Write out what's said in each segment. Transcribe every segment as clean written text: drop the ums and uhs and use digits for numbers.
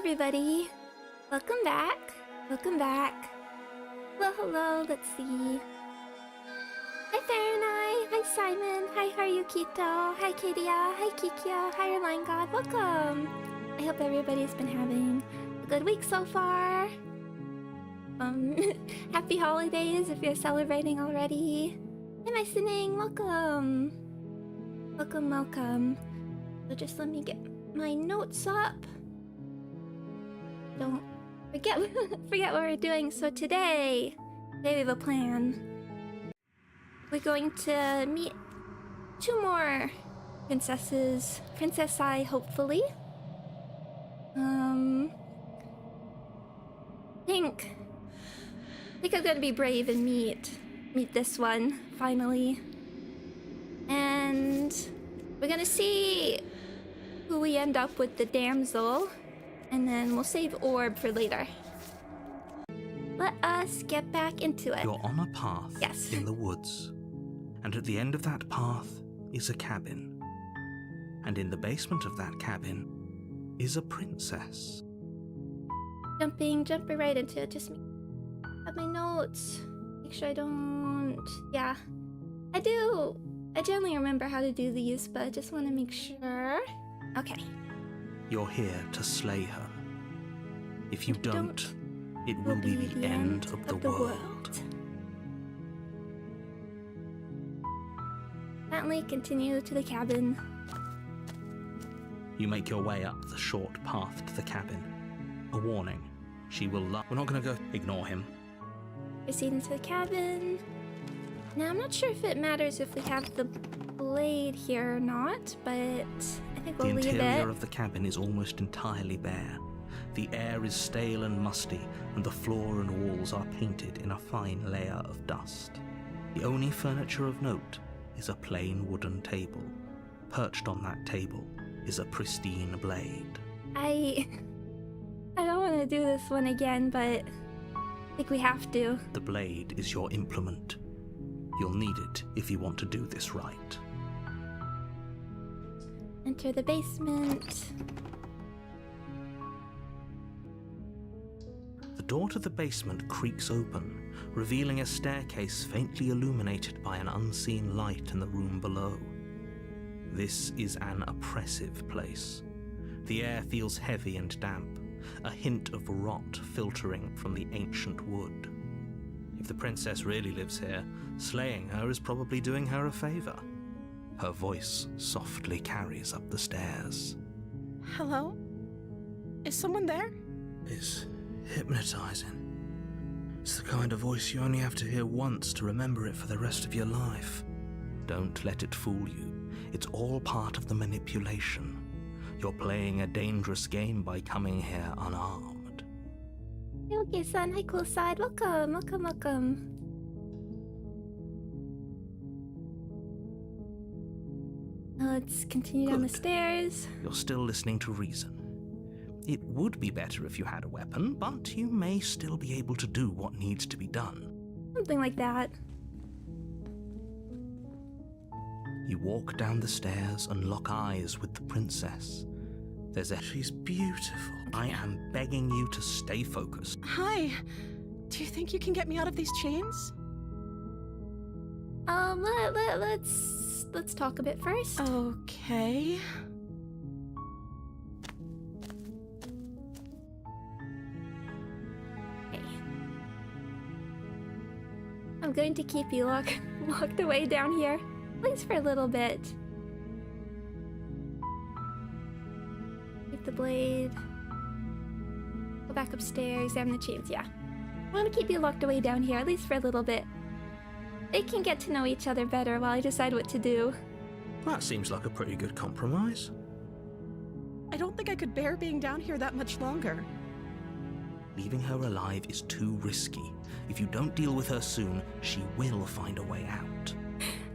everybody. Welcome back. Welcome back. Well, hello. Let's see. Hi, Fahrenheit. Hi, Simon. Hi, Harukito. Hi, Kadia. Hi, Kikia. Hi, Erline God. Welcome. I hope everybody's been having a good week so far. Happy holidays if you're celebrating already. Hi, my Sining. Welcome. Welcome, welcome. So just let me get my notes up. Don't forget what we're doing. So today we have a plan. We're going to meet 2 more princesses. Princess Ai, hopefully. I think I'm gonna be brave and meet this one finally. And we're gonna see who we end up with the Damsel. And then we'll save Orb for later. Let us get back into it. You're on a path in the woods. And at the end of that path is a cabin. And in the basement of that cabin is a princess. Jumping right into it. Just have my notes. Make sure I don't... Yeah. I do. I generally remember how to do these, but I just want to make sure. Okay. You're here to slay her. If you don't, it will be the end of the world. Gently continue to the cabin. You make your way up the short path to the cabin. A warning. She will We're not going to go ignore him. Proceed into the cabin. Now, I'm not sure if it matters if we have the blade here or not, but I think we'll leave it. The interior of the cabin is almost entirely bare. The air is stale and musty, and the floor and walls are painted in a fine layer of dust. The only furniture of note is a plain wooden table. Perched on that table is a pristine blade. I don't want to do this one again, but I think we have to. The blade is your implement. You'll need it if you want to do this right. Enter the basement. The door to the basement creaks open, revealing a staircase faintly illuminated by an unseen light in the room below. This is an oppressive place. The air feels heavy and damp, a hint of rot filtering from the ancient wood. If the princess really lives here, slaying her is probably doing her a favor. Her voice softly carries up the stairs. Hello? Is someone there? It's hypnotizing. It's the kind of voice you only have to hear once to remember it for the rest of your life. Don't let it fool you. It's all part of the manipulation. You're playing a dangerous game by coming here unarmed. Okay, son. Hi, cool side. Welcome, welcome, welcome. Let's continue down the stairs. You're still listening to reason. It would be better if you had a weapon, but you may still be able to do what needs to be done. Something like that. You walk down the stairs and lock eyes with the princess. She's beautiful. I am begging you to stay focused. Hi. Do you think you can get me out of these chains? Let's talk a bit first. Okay. I'm going to keep you locked away down here, at least for a little bit. Keep the blade. Go back upstairs, examine the chains, yeah. I'm gonna keep you locked away down here, at least for a little bit. They can get to know each other better while I decide what to do. That seems like a pretty good compromise. I don't think I could bear being down here that much longer. Leaving her alive is too risky. If you don't deal with her soon, she will find a way out.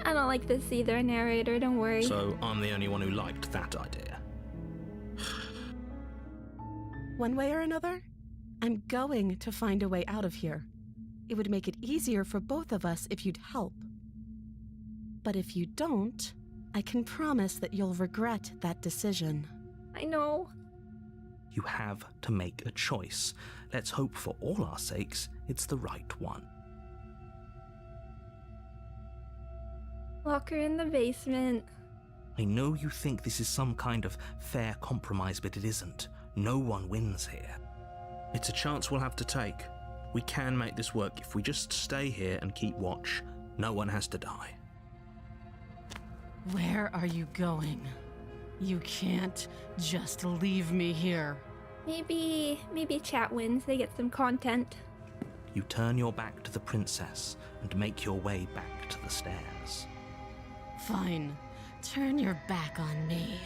I don't like this either, narrator, don't worry. So I'm the only one who liked that idea. One way or another, I'm going to find a way out of here. It would make it easier for both of us if you'd help. But if you don't, I can promise that you'll regret that decision. I know. You have to make a choice. Let's hope for all our sakes it's the right one. Lock her in the basement. I know you think this is some kind of fair compromise, but it isn't. No one wins here. It's a chance we'll have to take. We can make this work if we just stay here and keep watch. No one has to die. Where are you going? You can't just leave me here. Maybe chat wins. They get some content. You turn your back to the princess and make your way back to the stairs. Fine. Turn your back on me.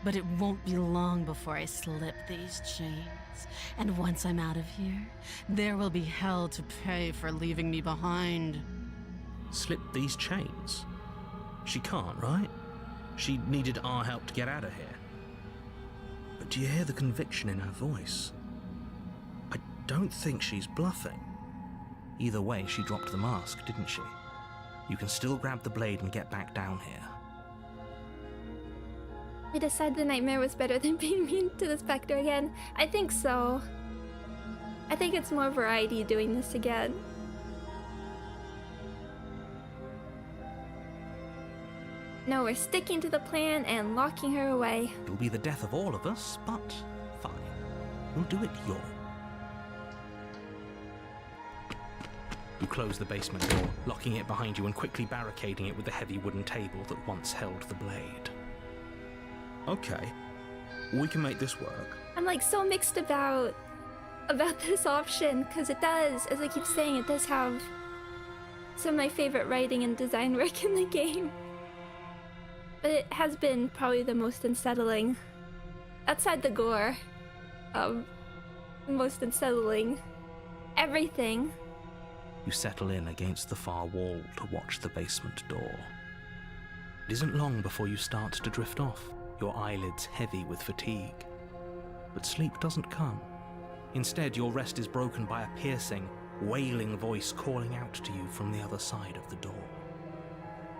But it won't be long before I slip these chains. And once I'm out of here, there will be hell to pay for leaving me behind. Slip these chains? She can't, right? She needed our help to get out of here. But do you hear the conviction in her voice? I don't think she's bluffing. Either way, she dropped the mask, didn't she? You can still grab the blade and get back down here. I decided the nightmare was better than being mean to the Spectre again. I think so. I think it's more variety doing this again. No, we're sticking to the plan and locking her away. It'll be the death of all of us, but fine. We'll do it your. You close the basement door, locking it behind you and quickly barricading it with the heavy wooden table that once held the blade. Okay, we can make this work. I'm like so mixed about this option, because it does, as I keep saying, it does have some of my favorite writing and design work in the game. But it has been probably the most unsettling. Outside the gore, most unsettling. Everything. You settle in against the far wall to watch the basement door. It isn't long before you start to drift off, your eyelids heavy with fatigue. But sleep doesn't come. Instead, your rest is broken by a piercing, wailing voice calling out to you from the other side of the door.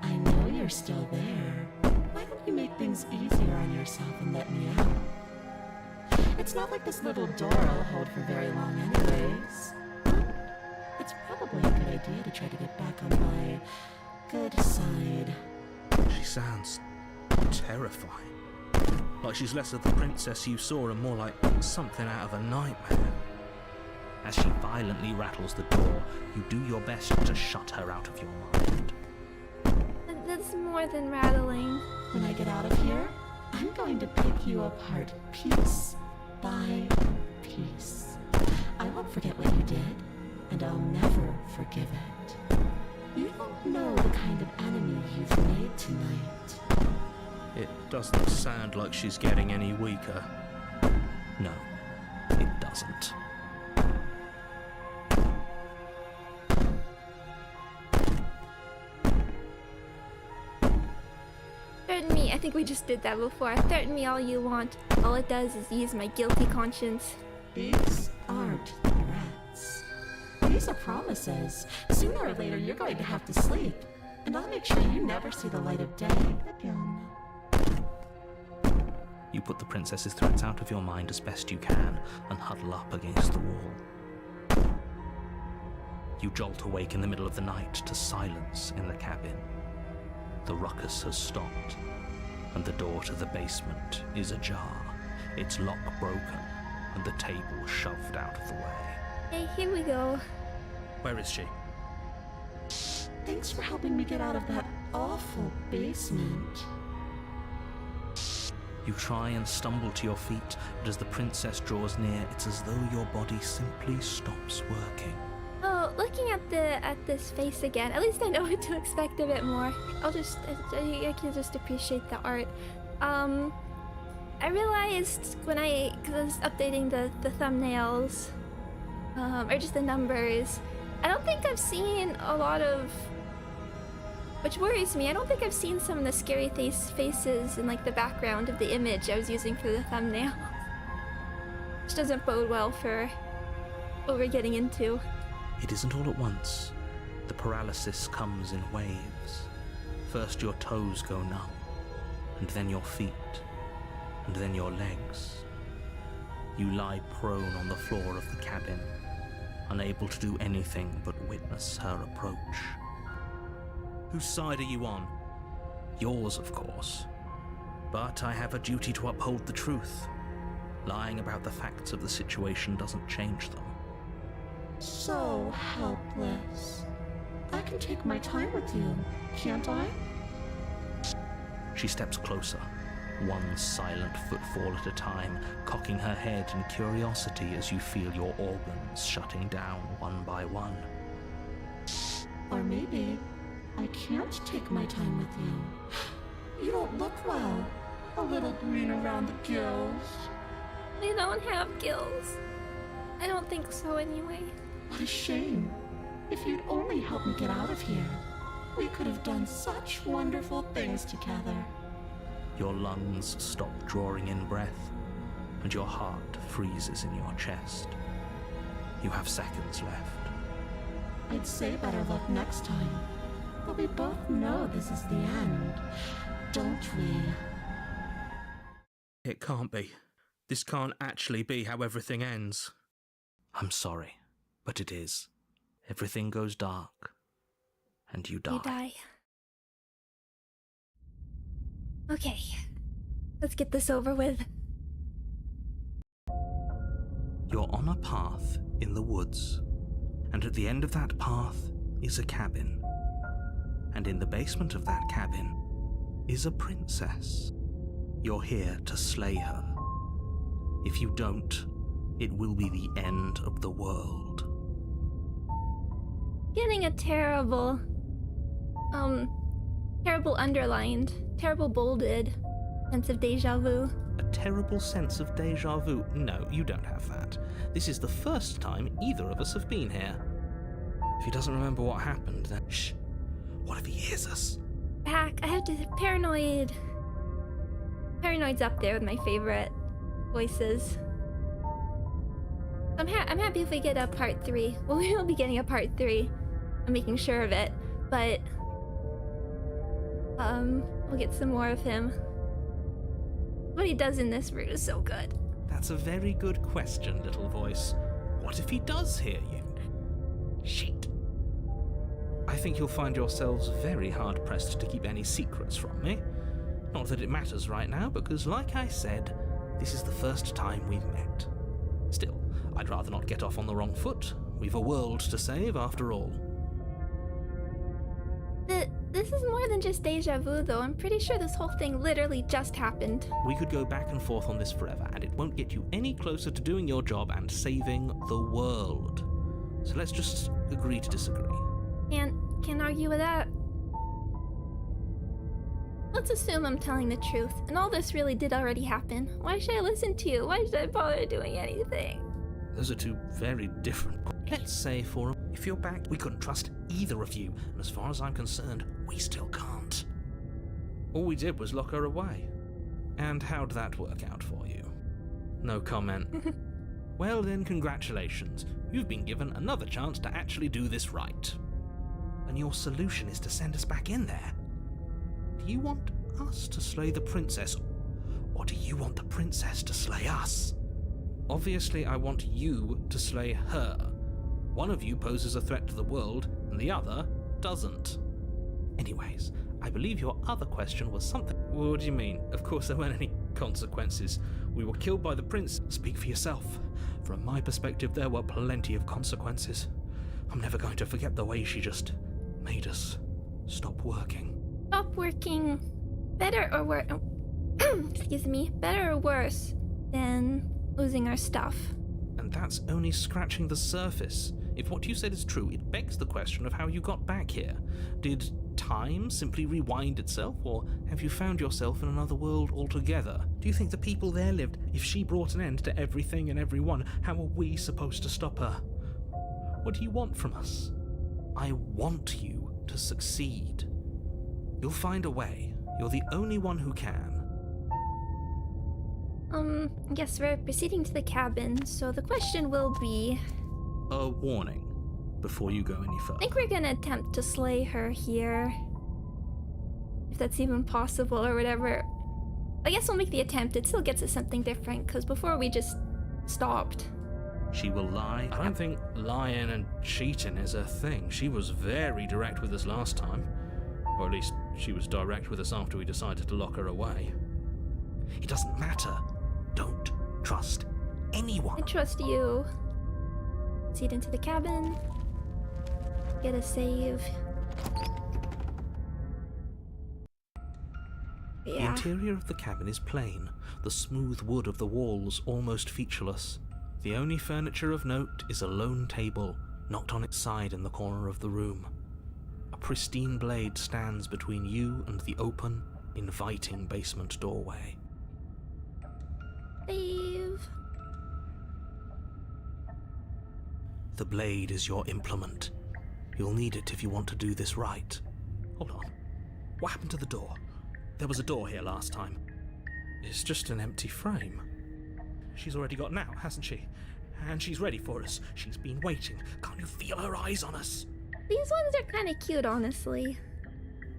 I know you're still there. Why don't you make things easier on yourself and let me out? It's not like this little door will hold for very long anyways. It's probably a good idea to try to get back on my good side. She sounds terrifying. Like she's less of the princess you saw and more like something out of a nightmare. As she violently rattles the door, you do your best to shut her out of your mind. That's more than rattling. When I get out of here, I'm going to pick you apart piece by piece. I won't forget what you did, and I'll never forgive it. You don't know the kind of enemy you've made tonight. It doesn't sound like she's getting any weaker. No, it doesn't. Threaten me. I think we just did that before. Threaten me all you want. All it does is ease my guilty conscience. These aren't threats. These are promises. Sooner or later, you're going to have to sleep. And I'll make sure you never see the light of day again. You put the princess's threats out of your mind as best you can and huddle up against the wall. You jolt awake in the middle of the night to silence in the cabin. The ruckus has stopped, and the door to the basement is ajar, its lock broken, and the table shoved out of the way. Hey, here we go. Where is she? Thanks for helping me get out of that awful basement. You try and stumble to your feet, but as the princess draws near, it's as though your body simply stops working. Oh, looking at this face again, at least I know what to expect a bit more. I can just appreciate the art. I realized when because I was updating the thumbnails, or just the numbers, I don't think I've seen a lot of, which worries me, I don't think I've seen some of the scary faces in like the background of the image I was using for the thumbnail. Which doesn't bode well for what we're getting into. It isn't all at once. The paralysis comes in waves. First your toes go numb, and then your feet, and then your legs. You lie prone on the floor of the cabin, unable to do anything but witness her approach. Whose side are you on? Yours, of course. But I have a duty to uphold the truth. Lying about the facts of the situation doesn't change them. So helpless. I can take my time with you, can't I? She steps closer, one silent footfall at a time, cocking her head in curiosity as you feel your organs shutting down one by one. Or maybe I can't take my time with you. You don't look well. A little green around the gills. We don't have gills. I don't think so anyway. What a shame. If you'd only helped me get out of here, we could have done such wonderful things together. Your lungs stop drawing in breath, and your heart freezes in your chest. You have seconds left. I'd say better luck next time, but we both know this is the end, don't we? It can't be. This can't actually be how everything ends. I'm sorry, but it is. Everything goes dark, and you die. You die. Okay, let's get this over with. You're on a path in the woods, and at the end of that path is a cabin. And in the basement of that cabin is a princess. You're here to slay her. If you don't, it will be the end of the world. Getting a terrible underlined, terrible bolded sense of deja vu. A terrible sense of deja vu? No, you don't have that. This is the first time either of us have been here. If he doesn't remember what happened, then shh. What if he hears us? Back, I have to paranoid. Paranoid's up there with my favorite voices. I'm happy if we get a part 3. Well, we will be getting a part 3. I'm making sure of it, but we'll get some more of him. What he does in this route is so good. That's a very good question, little voice. What if he does hear you? Shit. I think you'll find yourselves very hard-pressed to keep any secrets from me. Not that it matters right now, because like I said, this is the first time we've met. Still, I'd rather not get off on the wrong foot. We've a world to save, after all. This is more than just deja vu, though. I'm pretty sure this whole thing literally just happened. We could go back and forth on this forever, and it won't get you any closer to doing your job and saving the world. So let's just agree to disagree. Can't argue with that. Let's assume I'm telling the truth, and all this really did already happen. Why should I listen to you? Why should I bother doing anything? Those are two very different. Let's say if you're back, we couldn't trust either of you, and as far as I'm concerned, we still can't. All we did was lock her away. And how'd that work out for you? No comment. Well then, congratulations. You've been given another chance to actually do this right. And your solution is to send us back in there. Do you want us to slay the princess, or do you want the princess to slay us? Obviously, I want you to slay her. One of you poses a threat to the world, and the other doesn't. Anyways, I believe your other question was something... What do you mean? Of course there weren't any consequences. We were killed by the prince. Speak for yourself. From my perspective, there were plenty of consequences. I'm never going to forget the way she just made us stop working. Stop working better or worse... excuse me. Better or worse than losing our stuff. And that's only scratching the surface. If what you said is true, it begs the question of how you got back here. Did time simply rewind itself, or have you found yourself in another world altogether? Do you think the people there lived? If she brought an end to everything and everyone, how are we supposed to stop her? What do you want from us? I want you to succeed. You'll find a way. You're the only one who can. I guess we're proceeding to the cabin, so the question will be... A warning before you go any further. I think we're gonna attempt to slay her here. If that's even possible or whatever. I guess we'll make the attempt. It still gets us something different, because before we just stopped. She will lie. I don't think lying and cheating is her thing. She was very direct with us last time. Or at least she was direct with us after we decided to lock her away. It doesn't matter. Don't trust anyone. I trust you. Proceed into the cabin. Get a save. The Yeah. interior of the cabin is plain, the smooth wood of the walls almost featureless. The only furniture of note is a lone table, knocked on its side in the corner of the room. A pristine blade stands between you and the open, inviting basement doorway. Save. The blade is your implement. You'll need it if you want to do this right. Hold on. What happened to the door? There was a door here last time. It's just an empty frame. She's already got now, hasn't she? And she's ready for us. She's been waiting. Can't you feel her eyes on us? These ones are kind of cute, honestly.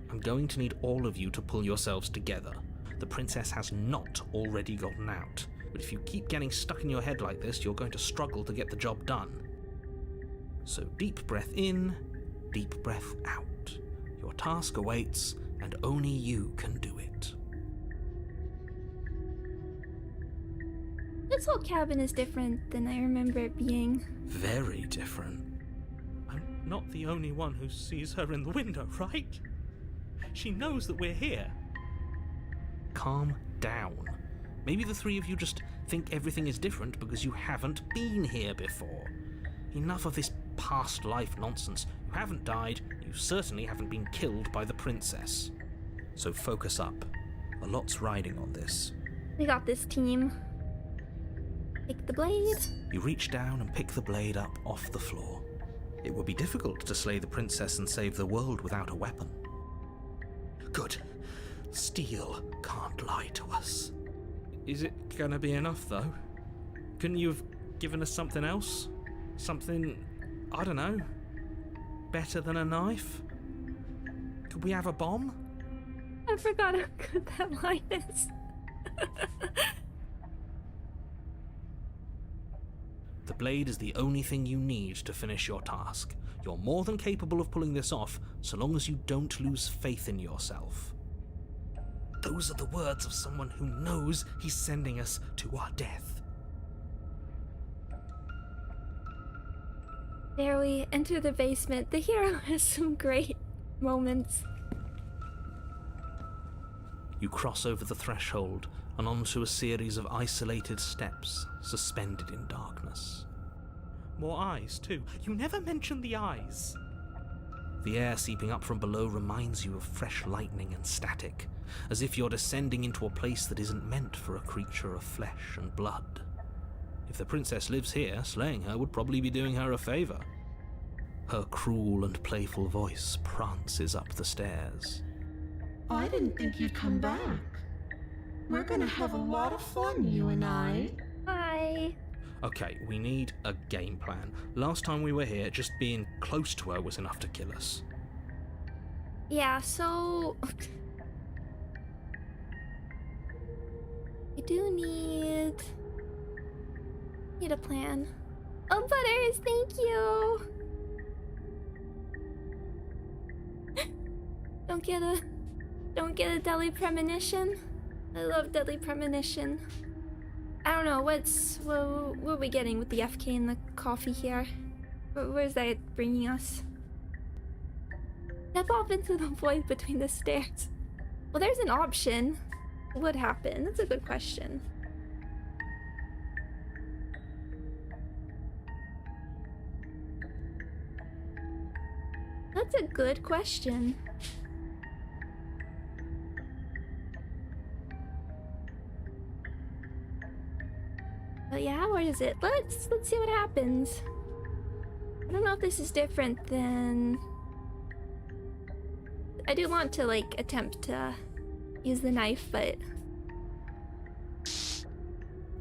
I'm going to need all of you to pull yourselves together. The princess has not already gotten out. But if you keep getting stuck in your head like this, you're going to struggle to get the job done. So deep breath in, deep breath out. Your task awaits, and only you can do it. This whole cabin is different than I remember it being. Very different. I'm not the only one who sees her in the window, right? She knows that we're here. Calm down. Maybe the three of you just think everything is different because you haven't been here before. Enough of this past life nonsense. You haven't died, you certainly haven't been killed by the princess. So focus up. A lot's riding on this. We got this, team. Take the blade. You reach down and pick the blade up off the floor. It would be difficult to slay the princess and save the world without a weapon. Good. Steel can't lie to us. Is it gonna be enough, though? Couldn't you have given us something else? Something, I don't know, better than a knife? Could we have a bomb? I forgot how good that line is. The blade is the only thing you need to finish your task. You're more than capable of pulling this off, so long as you don't lose faith in yourself. Those are the words of someone who knows he's sending us to our death. There we enter the basement. The hero has some great moments. You cross over the threshold and onto a series of isolated steps suspended in darkness. More eyes, too. You never mentioned the eyes. The air seeping up from below reminds you of fresh lightning and static, as if you're descending into a place that isn't meant for a creature of flesh and blood. If the princess lives here, slaying her would probably be doing her a favor. Her cruel and playful voice prances up the stairs. I didn't think you'd come back. We're gonna have a lot of fun, you and I. Hi. Okay, we need a game plan. Last time we were here, just being close to her was enough to kill us. Yeah, so... I do need a plan. Oh, Butters, thank you! Don't get a deadly premonition. I love deadly premonition. I don't know, what are we getting with the FK and the coffee here? Where's that bringing us? Step off into the void between the stairs. Well, there's an option. What would happen? That's a good question. That's a good question. But yeah, what is it? Let's see what happens. I don't know if this is different than... I do want to, like, attempt to use the knife, but...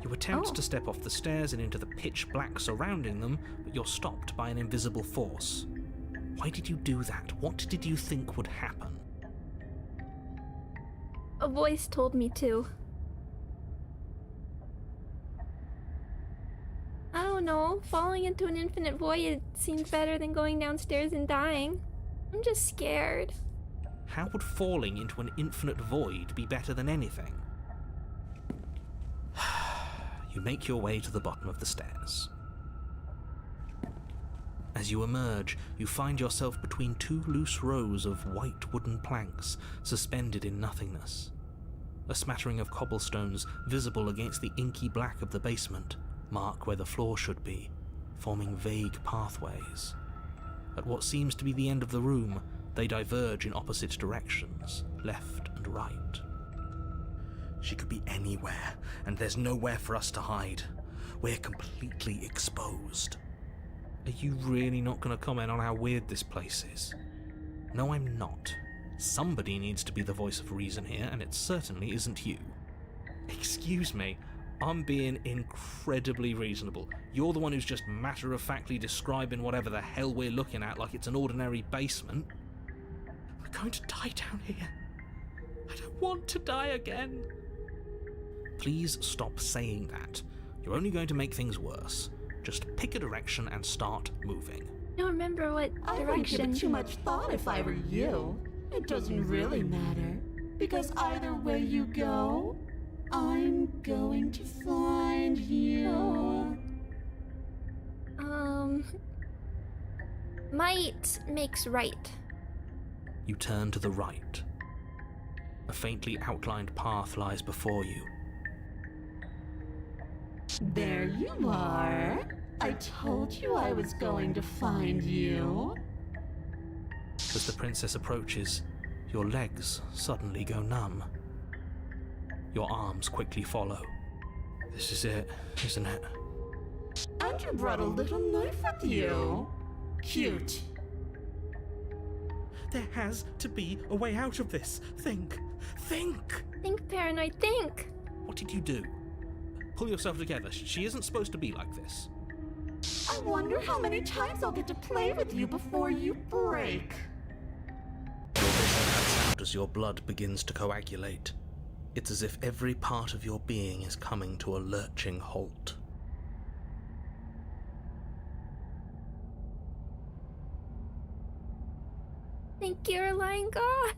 You attempt to step off the stairs and into the pitch black surrounding them, but you're stopped by an invisible force. Why did you do that? What did you think would happen? A voice told me to. don't know. Falling into an infinite void seems better than going downstairs and dying. I'm just scared. How would falling into an infinite void be better than anything? You make your way to the bottom of the stairs. As you emerge, you find yourself between two loose rows of white wooden planks suspended in nothingness. A smattering of cobblestones visible against the inky black of the basement mark where the floor should be, forming vague pathways. At what seems to be the end of the room, they diverge in opposite directions, left and right. She could be anywhere, and there's nowhere for us to hide. We're completely exposed. Are you really not going to comment on how weird this place is? No, I'm not. Somebody needs to be the voice of reason here, and it certainly isn't you. Excuse me, I'm being incredibly reasonable. You're the one who's just matter-of-factly describing whatever the hell we're looking at like it's an ordinary basement. We're going to die down here. I don't want to die again. Please stop saying that. You're only going to make things worse. Just pick a direction and start moving. I don't remember what I wouldn't give direction. it too much thought if I were you. It doesn't really matter, because either way you go, I'm going to find you. Might makes right. You turn to the right. A faintly outlined path lies before you. There you are. I told you I was going to find you. As the princess approaches, your legs suddenly go numb. Your arms quickly follow. This is it, isn't it? And you brought a little knife with you. Cute. There has to be a way out of this. Think! Think, paranoid, think! What did you do? Pull yourself together. She isn't supposed to be like this. I wonder how many times I'll get to play with you before you break. Your vision cuts out as your blood begins to coagulate. It's as if every part of your being is coming to a lurching halt. Thank you, Lion God.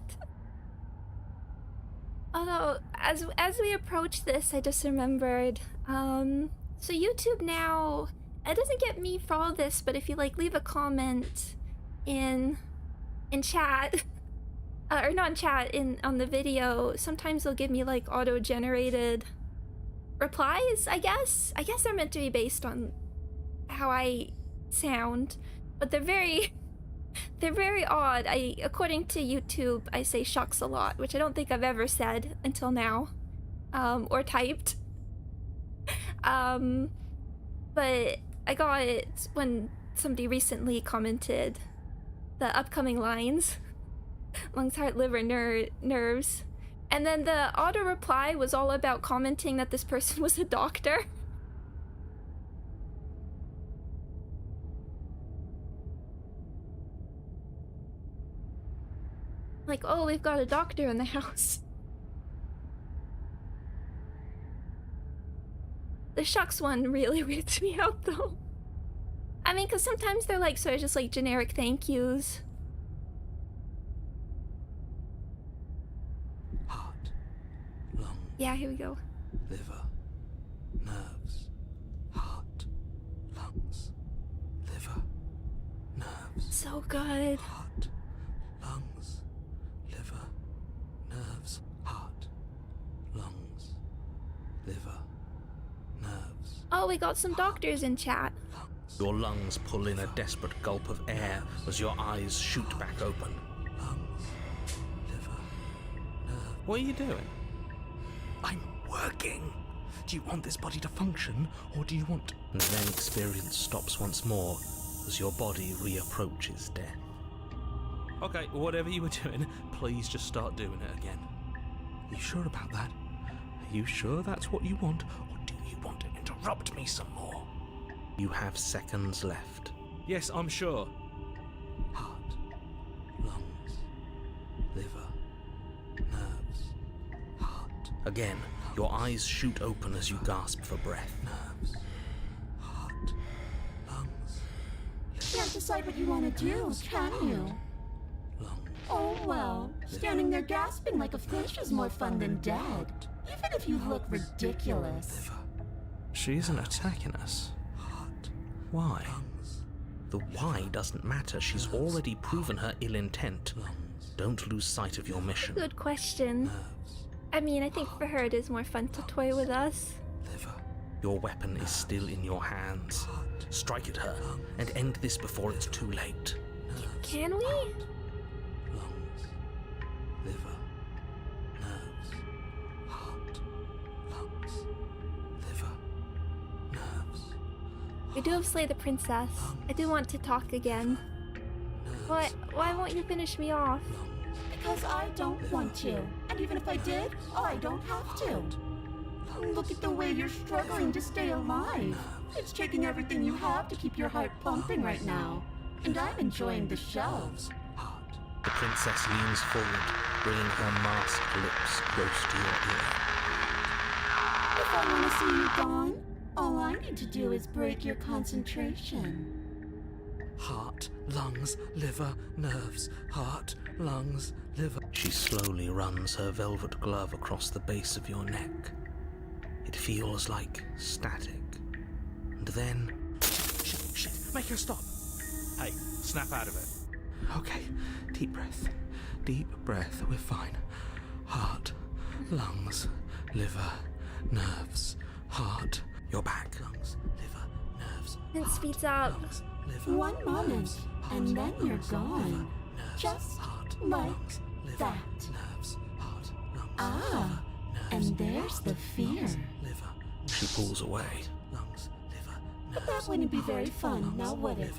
Although, as we approach this, I just remembered, so YouTube now, it doesn't get me for all this, but if you leave a comment in chat, or not in chat, on the video, sometimes they'll give me auto-generated replies, I guess they're meant to be based on how I sound, but they're very odd. According to YouTube, I say shucks a lot, which I don't think I've ever said until now, or typed. But I got it when somebody recently commented the upcoming lines, lungs, heart, liver, nerves, and then the auto reply was all about commenting that this person was a doctor. Oh, we've got a doctor in the house. The shucks one really weirds me out, though. I mean, because sometimes they're sort of just generic thank yous. Heart, lung, Yeah, here we go. liver, nerves, heart, lungs, liver, nerves, So good. heart, lungs, liver, nerves, heart, lungs, liver, nerves. Oh, we got some doctors in chat. Your lungs pull in a desperate gulp of air as your eyes shoot back open. Lungs, liver, nerves. What are you doing? I'm working. Do you want this body to function, or do you want... And then experience stops once more as your body reapproaches death. Okay, whatever you were doing, please just start doing it again. You sure about that? Are you sure that's what you want, or do you want to interrupt me some more? You have seconds left. Yes, I'm sure. Heart, lungs, liver, nerves, heart. Again, your eyes shoot open as you gasp for breath. Nerves, heart, can't decide what you want to do, can you? Oh well, standing there gasping like a fish is more fun than dead, even if you look ridiculous. She isn't attacking us. Why? The why doesn't matter. She's already proven her ill intent. Don't lose sight of your mission. Good question. I mean, I think for her it is more fun to toy with us. Your weapon is still in your hands. Strike at her and end this before it's too late. Can we? Lungs, liver, nerves, heart, lungs, liver, nerves. We do have Slay the Princess. I do want to talk again. What? Why won't you finish me off? Because I don't want to. And even if I did, I don't have to. Look at the way you're struggling to stay alive. It's taking everything you have to keep your heart pumping right now. And I'm enjoying the show. The princess leans forward, bringing her masked lips close to your ear. If I want to see you gone, all I need to do is break your concentration. Heart, lungs, liver, nerves. Heart, lungs, liver. She slowly runs her velvet glove across the base of your neck. It feels like static. And then... Shit, make her stop. Hey, snap out of it. Okay, deep breath. Deep breath, we're fine. Heart, lungs, liver, nerves. Heart, your back. Lungs, liver, nerves. It speeds up. Lungs, liver, One moment, heart, and then you're lungs, gone. liver, nerves, Just heart, like lungs, liver, that. nerves, heart, lungs, Ah, liver, nerves, and there's the heart, fear. lungs, liver. She pulls away. Lungs, liver, But that wouldn't be very fun, now would it?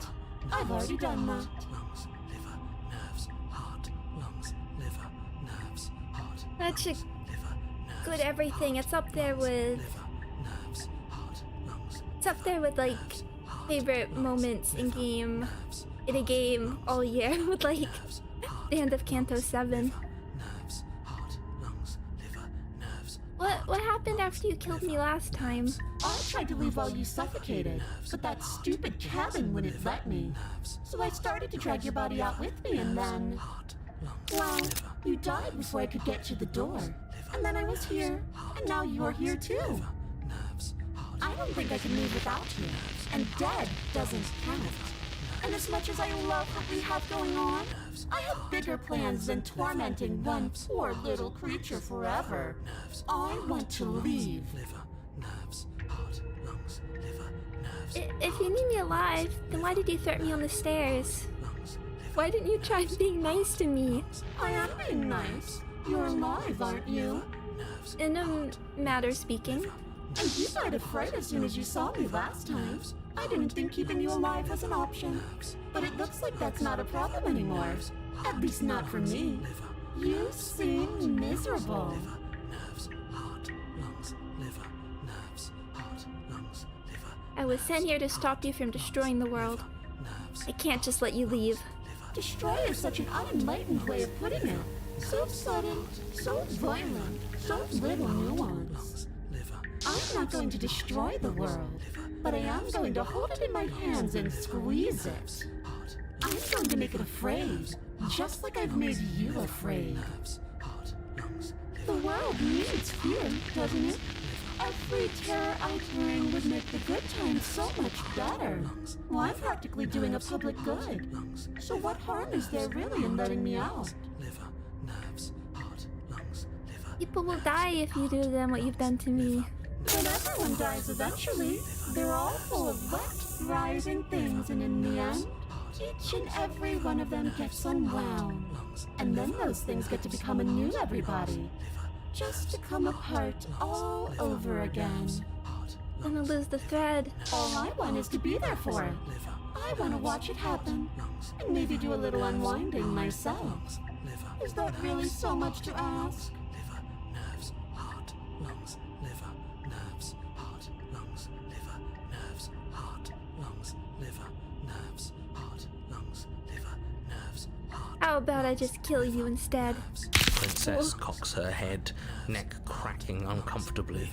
I've already done that. lungs, liver, nerves, heart, lungs, liver, nerves, heart, That's a liver, nerves, good everything. It's up there with... liver, nerves, heart, lungs, It's up there with, like, favorite moments in a game all year with, like, the end of Canto 7. nerves, heart, lungs, liver, nerves. What happened after you killed me last time? I tried to leave while you suffocated, but that stupid cabin wouldn't let me. So I started to drag your body out with me, and then... Well, you died before I could get to the door. And then I was here, and now you're here too. I don't think I can move without you, and dead doesn't count. And as much as I love what we have going on, I have bigger plans than tormenting one poor little creature forever. I want to leave. If you need me alive, then why did you threaten me on the stairs? Why didn't you try being nice to me? I am being nice. You're alive, aren't you? In a matter speaking. And you died of fright as soon as you saw me last time. I didn't think keeping you alive was an option. But it looks like that's not a problem anymore. At least not for me. You seem miserable. I was sent here to stop you from destroying the world. I can't just let you leave. Destroy is such an unenlightened way of putting it. So sudden, so violent, so little nuance. I'm not going to destroy the world, but I am going to hold it in my hands and squeeze it. I'm going to make it afraid, just like I've made you afraid. The world needs fear, doesn't it? Every terror I bring would make the good times so much better. Well, I'm practically doing a public good. So what harm is there really in letting me out? People will die if you do to them what you've done to me. But everyone dies eventually. They're all full of wet, thriving things, and in the end, each and every one of them gets unwound. And then those things get to become a new everybody. Just to come apart all over again. I'm gonna lose the thread. All I want is to be there for it. I want to watch it happen. And maybe do a little unwinding myself. Is that really so much to ask? How about I just kill you instead? Princess cocks her head, neck cracking uncomfortably.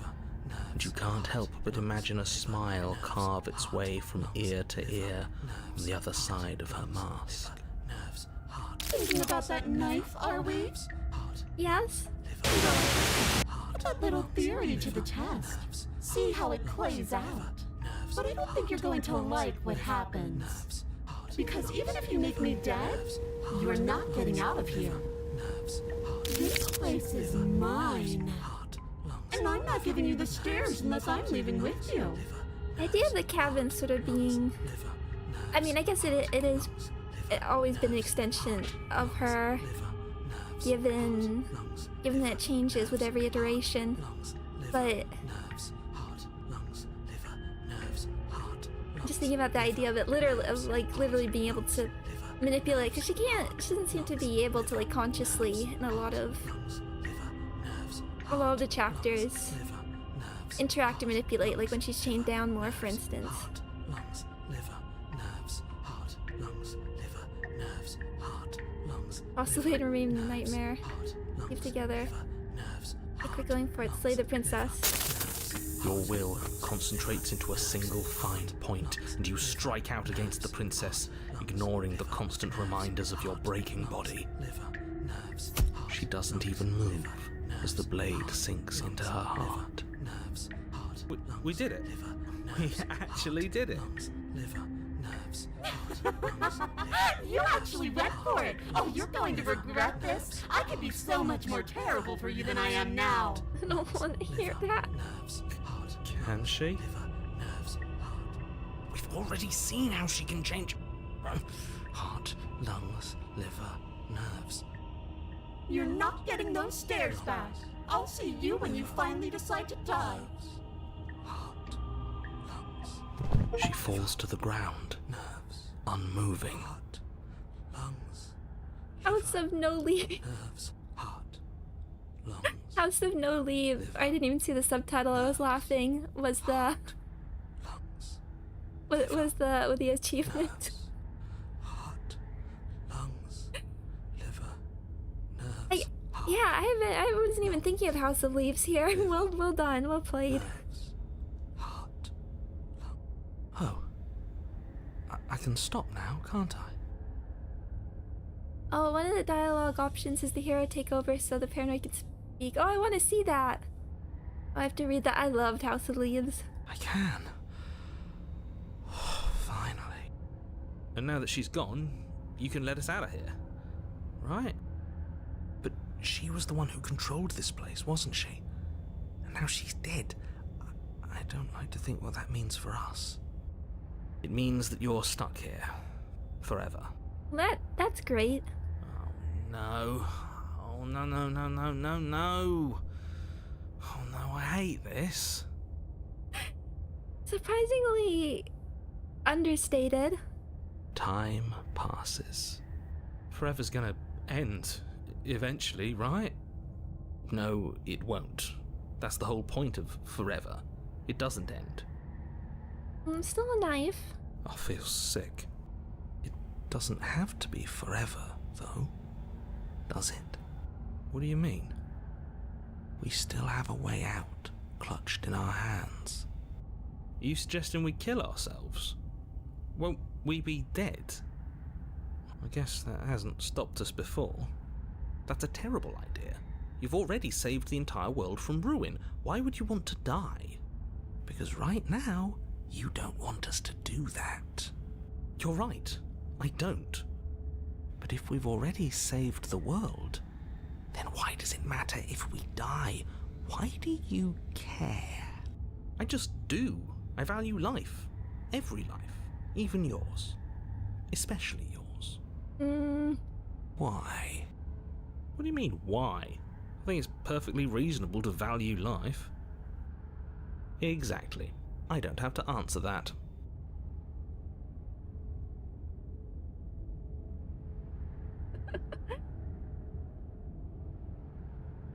and you can't help but imagine a smile carve its way from ear to ear on the other side of her mask. Thinking about that knife, are we? Yes? Put that little theory to the test. See how it plays out. But I don't think you're going to like what happens. Because even if you make me dead, you're not getting out of here. This place is mine. And I'm not giving you the stairs unless I'm leaving with you. The idea of the cabin sort of being... I mean, I guess it is... It's always been an extension of her, given that it changes with every iteration. But... just thinking about the idea of it literally being able to manipulate, because she doesn't seem to be able to, like, consciously in a lot of the chapters interact and manipulate, like when she's chained down more, for instance. Possibly to remain in the nightmare. Keep together. Quick going for it. Slay the princess. Your will concentrates into a single fine point, and you strike out against the princess, ignoring the constant reminders of your breaking body. She doesn't even move as the blade sinks into her heart. We did it. We actually did it. You actually went for it! Oh, you're going to regret this? I could be so much more terrible for you than I am now. I don't want to hear that. Can she? We've already seen how she can change heart, lungs, liver, nerves. You're not getting those stairs back. I'll see you when you finally decide to die. Heart, lungs. She falls to the ground, nerves, unmoving. Heart, lungs. House of No Leave. Nerves, heart, lungs. House of No Leave. I didn't even see the subtitle. I was laughing. Was the achievement? Heart, lungs, liver, nerves. Yeah, I wasn't even thinking of House of Leaves here. Well done. Well played. Heart, lung. Oh, I can stop now, can't I? Oh, one of the dialogue options is the hero take over so the paranoid can speak. Oh, I want to see that. Oh, I have to read that. I loved House of Leaves. I can. Finally. And now that she's gone, you can let us out of here. Right? But she was the one who controlled this place, wasn't she? And now she's dead. I don't like to think what that means for us. It means that you're stuck here. Forever. That's great. Oh, no. Oh, no. Oh, no, I hate this. Surprisingly understated. Time passes. Forever's gonna end. Eventually, right? No, it won't. That's the whole point of forever. It doesn't end. Still a knife. I feel sick. It doesn't have to be forever, though, does it? What do you mean? We still have a way out, clutched in our hands. Are you suggesting we kill ourselves? Won't we be dead? I guess that hasn't stopped us before. That's a terrible idea. You've already saved the entire world from ruin. Why would you want to die? Because right now, you don't want us to do that. You're right. I don't. But if we've already saved the world, then why does it matter if we die? Why do you care? I just do. I value life. Every life. Even yours. Especially yours. Why? What do you mean, why? I think it's perfectly reasonable to value life. Exactly. I don't have to answer that.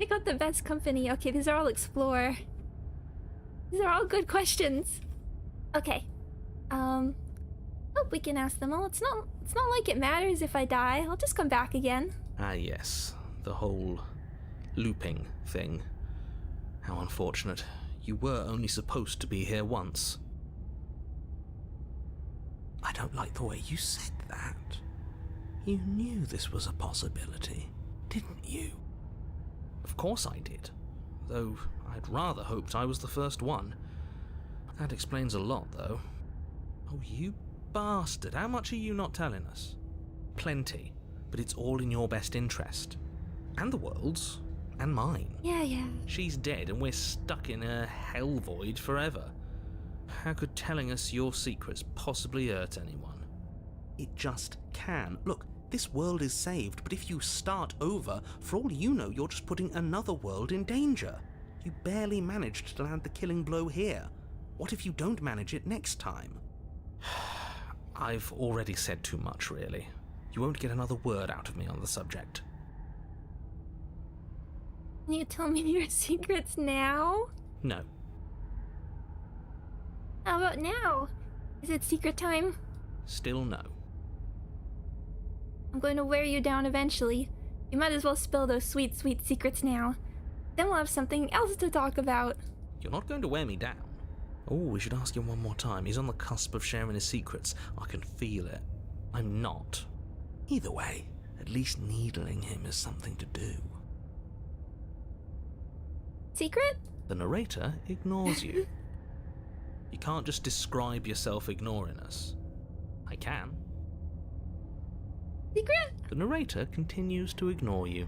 I got the best company. Okay, these are all explore. These are all good questions. Okay. Hope we can ask them all. It's not like it matters if I die. I'll just come back again. Ah, yes. The whole looping thing. How unfortunate. you were only supposed to be here once. I don't like the way you said that. You knew this was a possibility, didn't you? Of course I did, though I'd rather hoped I was the first one. That explains a lot, though. Oh, you bastard, how much are you not telling us? Plenty, but it's all in your best interest. And the world's, and mine. Yeah. She's dead and we're stuck in a hell void forever. How could telling us your secrets possibly hurt anyone? It just can. Look, this world is saved, but if you start over, for all you know, you're just putting another world in danger. You barely managed to land the killing blow here. What if you don't manage it next time? I've already said too much, really. You won't get another word out of me on the subject. Can you tell me your secrets now? No. How about now? Is it secret time? Still no. I'm going to wear you down eventually. You might as well spill those sweet, sweet secrets now. Then we'll have something else to talk about. You're not going to wear me down. Oh, we should ask him one more time. He's on the cusp of sharing his secrets. I can feel it. I'm not. Either way, at least needling him is something to do. Secret? The narrator ignores you. You can't just describe yourself ignoring us. I can. Secret? The narrator continues to ignore you.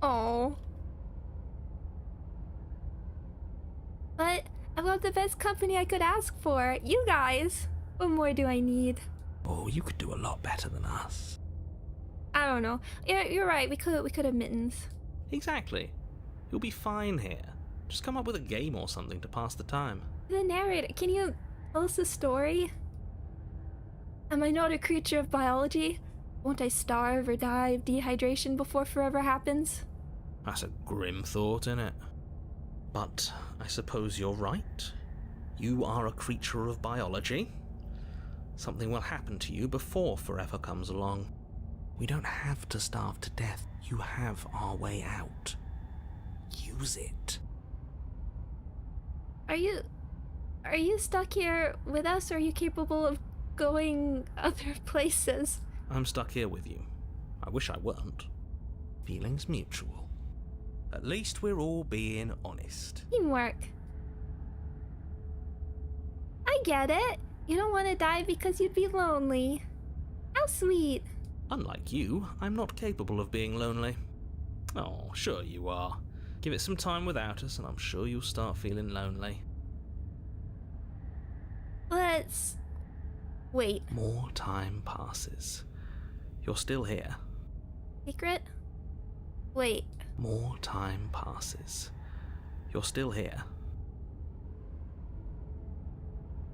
Oh. But I've got the best company I could ask for. You guys. What more do I need? Oh, you could do a lot better than us. I don't know. Yeah, you're right. We could have mittens. Exactly. You'll be fine here. Just come up with a game or something to pass the time. The narrator, can you tell us a story? Am I not a creature of biology? Won't I starve or die of dehydration before forever happens? That's a grim thought, innit? But I suppose you're right. You are a creature of biology. Something will happen to you before forever comes along. We don't have to starve to death. You have our way out. Use it. Are you stuck here with us, or are you capable of going other places? I'm stuck here with you. I wish I weren't. Feelings mutual. At least we're all being honest. Teamwork. I get it. You don't want to die because you'd be lonely. How sweet. Unlike you, I'm not capable of being lonely. Oh, sure you are. Give it some time without us and I'm sure you'll start feeling lonely. Let's wait. More time passes. You're still here. Secret? Wait. More time passes. You're still here.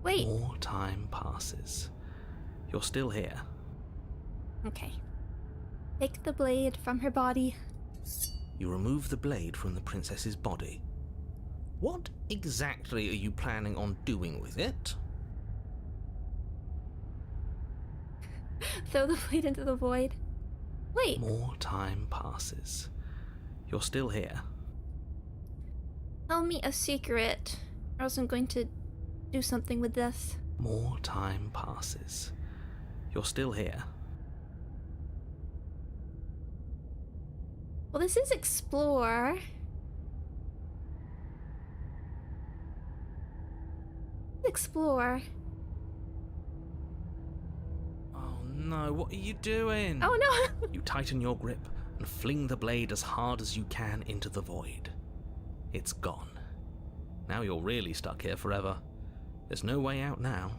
Wait. More time passes. You're still here. Okay. Take the blade from her body. You remove the blade from the princess's body. What exactly are you planning on doing with it? Throw the blade into the void. Wait. More time passes. You're still here. Tell me a secret, or else I'm going to do something with this. More time passes. You're still here. Well, this is explore. Explore. Oh no, what are you doing? Oh no! You tighten your grip and fling the blade as hard as you can into the void. It's gone. Now you're really stuck here forever. There's no way out now.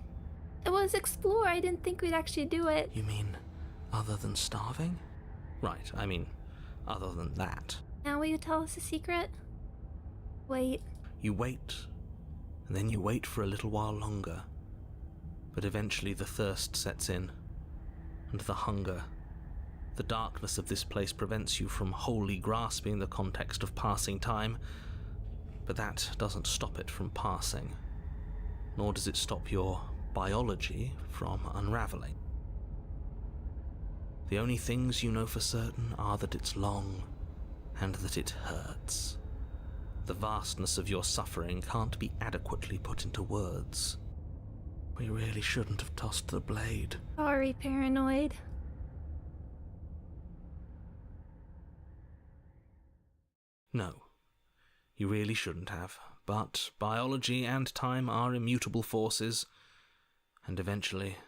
It was explore. I didn't think we'd actually do it. You mean other than starving? Right, I mean other than that. Now will you tell us a secret? Wait. You wait, and then you wait for a little while longer. But eventually the thirst sets in, and the hunger. The darkness of this place prevents you from wholly grasping the context of passing time, but that doesn't stop it from passing, nor does it stop your biology from unraveling. The only things you know for certain are that it's long and that it hurts. The vastness of your suffering can't be adequately put into words. We really shouldn't have tossed the blade. Sorry, Paranoid. No, you really shouldn't have. But biology and time are immutable forces, and eventually,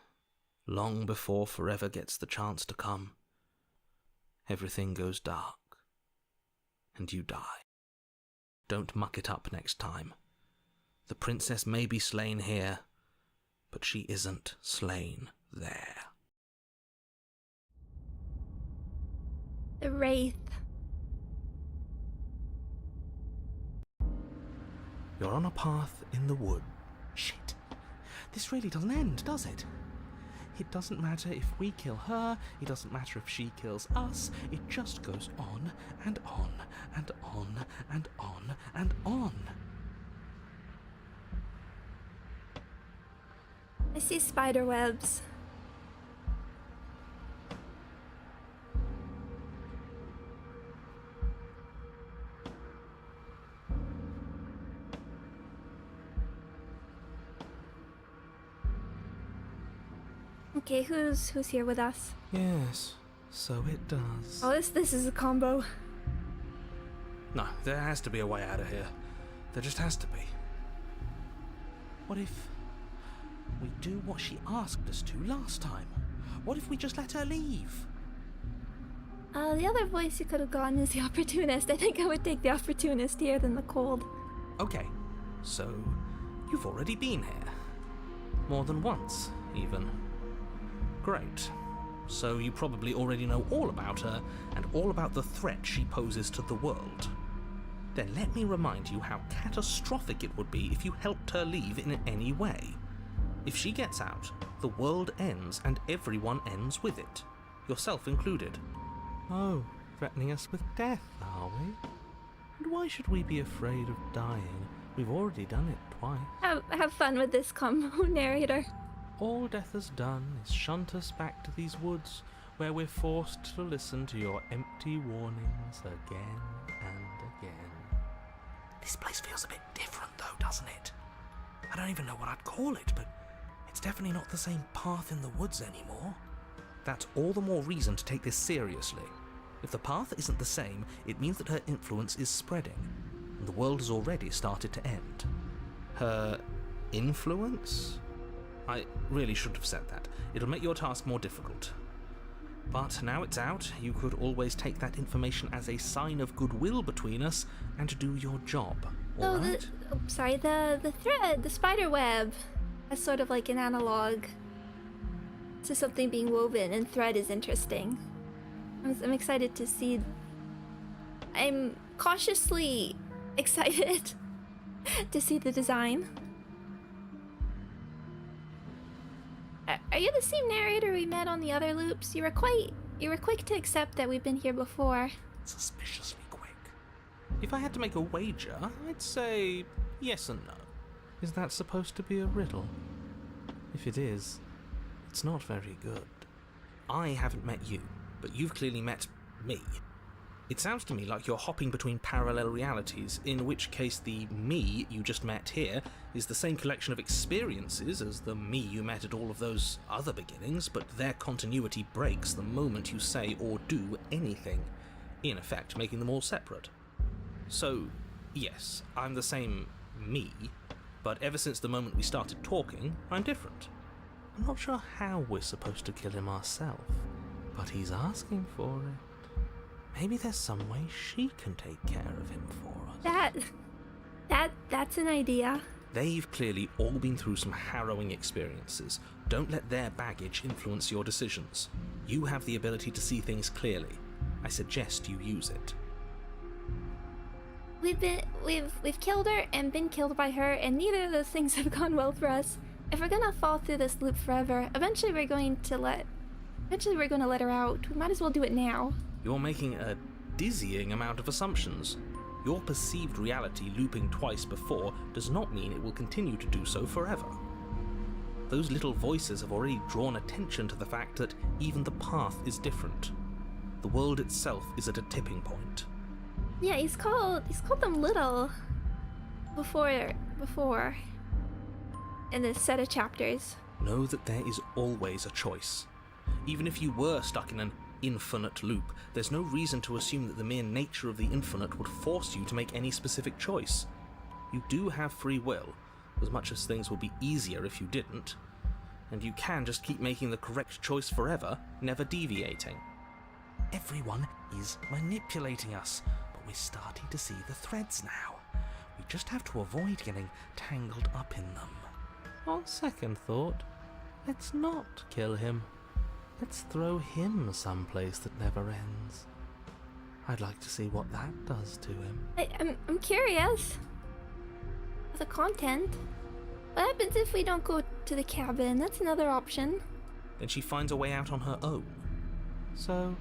long before forever gets the chance to come, everything goes dark, and you die. Don't muck it up next time. The princess may be slain here, but she isn't slain there. The wraith. You're on a path in the wood. Shit. This really doesn't end, does it? It doesn't matter if we kill her, it doesn't matter if she kills us, it just goes on and on and on and on and on. I see spider webs. Okay, who's here with us? Yes, so it does. Oh, this is a combo. No, there has to be a way out of here. There just has to be. What if we do what she asked us to last time? What if we just let her leave? The other voice you could have gone is the opportunist. I think I would take the opportunist here than the cold. Okay, so you've already been here. More than once, even. Great. So you probably already know all about her and all about the threat she poses to the world. Then let me remind you how catastrophic it would be if you helped her leave in any way. If she gets out, the world ends and everyone ends with it, yourself included. Oh, threatening us with death, are we? And why should we be afraid of dying? We've already done it twice. Have fun with this combo, narrator. All death has done is shunt us back to these woods, where we're forced to listen to your empty warnings again and again. This place feels a bit different though, doesn't it? I don't even know what I'd call it, but it's definitely not the same path in the woods anymore. That's all the more reason to take this seriously. If the path isn't the same, it means that her influence is spreading, and the world has already started to end. Her influence? I really shouldn't have said that. It'll make your task more difficult. But now it's out, you could always take that information as a sign of goodwill between us and do your job, alright? The thread, the spider web, as sort of like an analog to something being woven, and thread is interesting. I'm excited to see. I'm cautiously excited to see the design. Are you the same narrator we met on the other loops? You were quick to accept that we've been here before. Suspiciously quick. If I had to make a wager, I'd say yes and no. Is that supposed to be a riddle? If it is, it's not very good. I haven't met you, but you've clearly met me. It sounds to me like you're hopping between parallel realities, in which case the me you just met here is the same collection of experiences as the me you met at all of those other beginnings, but their continuity breaks the moment you say or do anything, in effect making them all separate. So, yes, I'm the same me, but ever since the moment we started talking, I'm different. I'm not sure how we're supposed to kill him ourselves, but he's asking for it. Maybe there's some way she can take care of him for us. That's an idea. They've clearly all been through some harrowing experiences. Don't let their baggage influence your decisions. You have the ability to see things clearly. I suggest you use it. We've killed her and been killed by her, and neither of those things have gone well for us. If we're gonna fall through this loop forever, eventually we're going to let her out. We might as well do it now. You're making a dizzying amount of assumptions. Your perceived reality looping twice before does not mean it will continue to do so forever. Those little voices have already drawn attention to the fact that even the path is different. The world itself is at a tipping point. Yeah, he's called them little. before in this set of chapters. Know that there is always a choice. Even if you were stuck in an infinite loop, there's no reason to assume that the mere nature of the infinite would force you to make any specific choice. You do have free will, as much as things would be easier if you didn't, and you can just keep making the correct choice forever, never deviating. Everyone is manipulating us, but we're starting to see the threads now. We just have to avoid getting tangled up in them. On second thought, let's not kill him. Let's throw him someplace that never ends. I'd like to see what that does to him. I'm curious. The content. What happens if we don't go to the cabin? That's another option. Then she finds a way out on her own. So,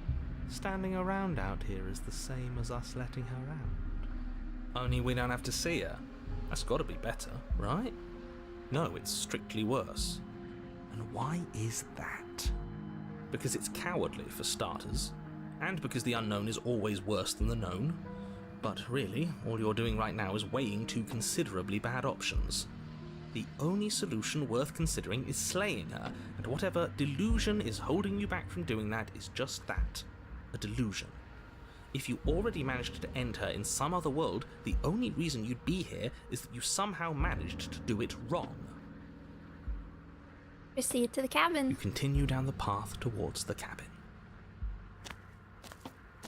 standing around out here is the same as us letting her out. Only we don't have to see her. That's gotta be better, right? No, it's strictly worse. And why is that? Because it's cowardly, for starters, and because the unknown is always worse than the known. But really, all you're doing right now is weighing two considerably bad options. The only solution worth considering is slaying her, and whatever delusion is holding you back from doing that is just that, a delusion. If you already managed to end her in some other world, the only reason you'd be here is that you somehow managed to do it wrong. Proceed to the cabin. You continue down the path towards the cabin.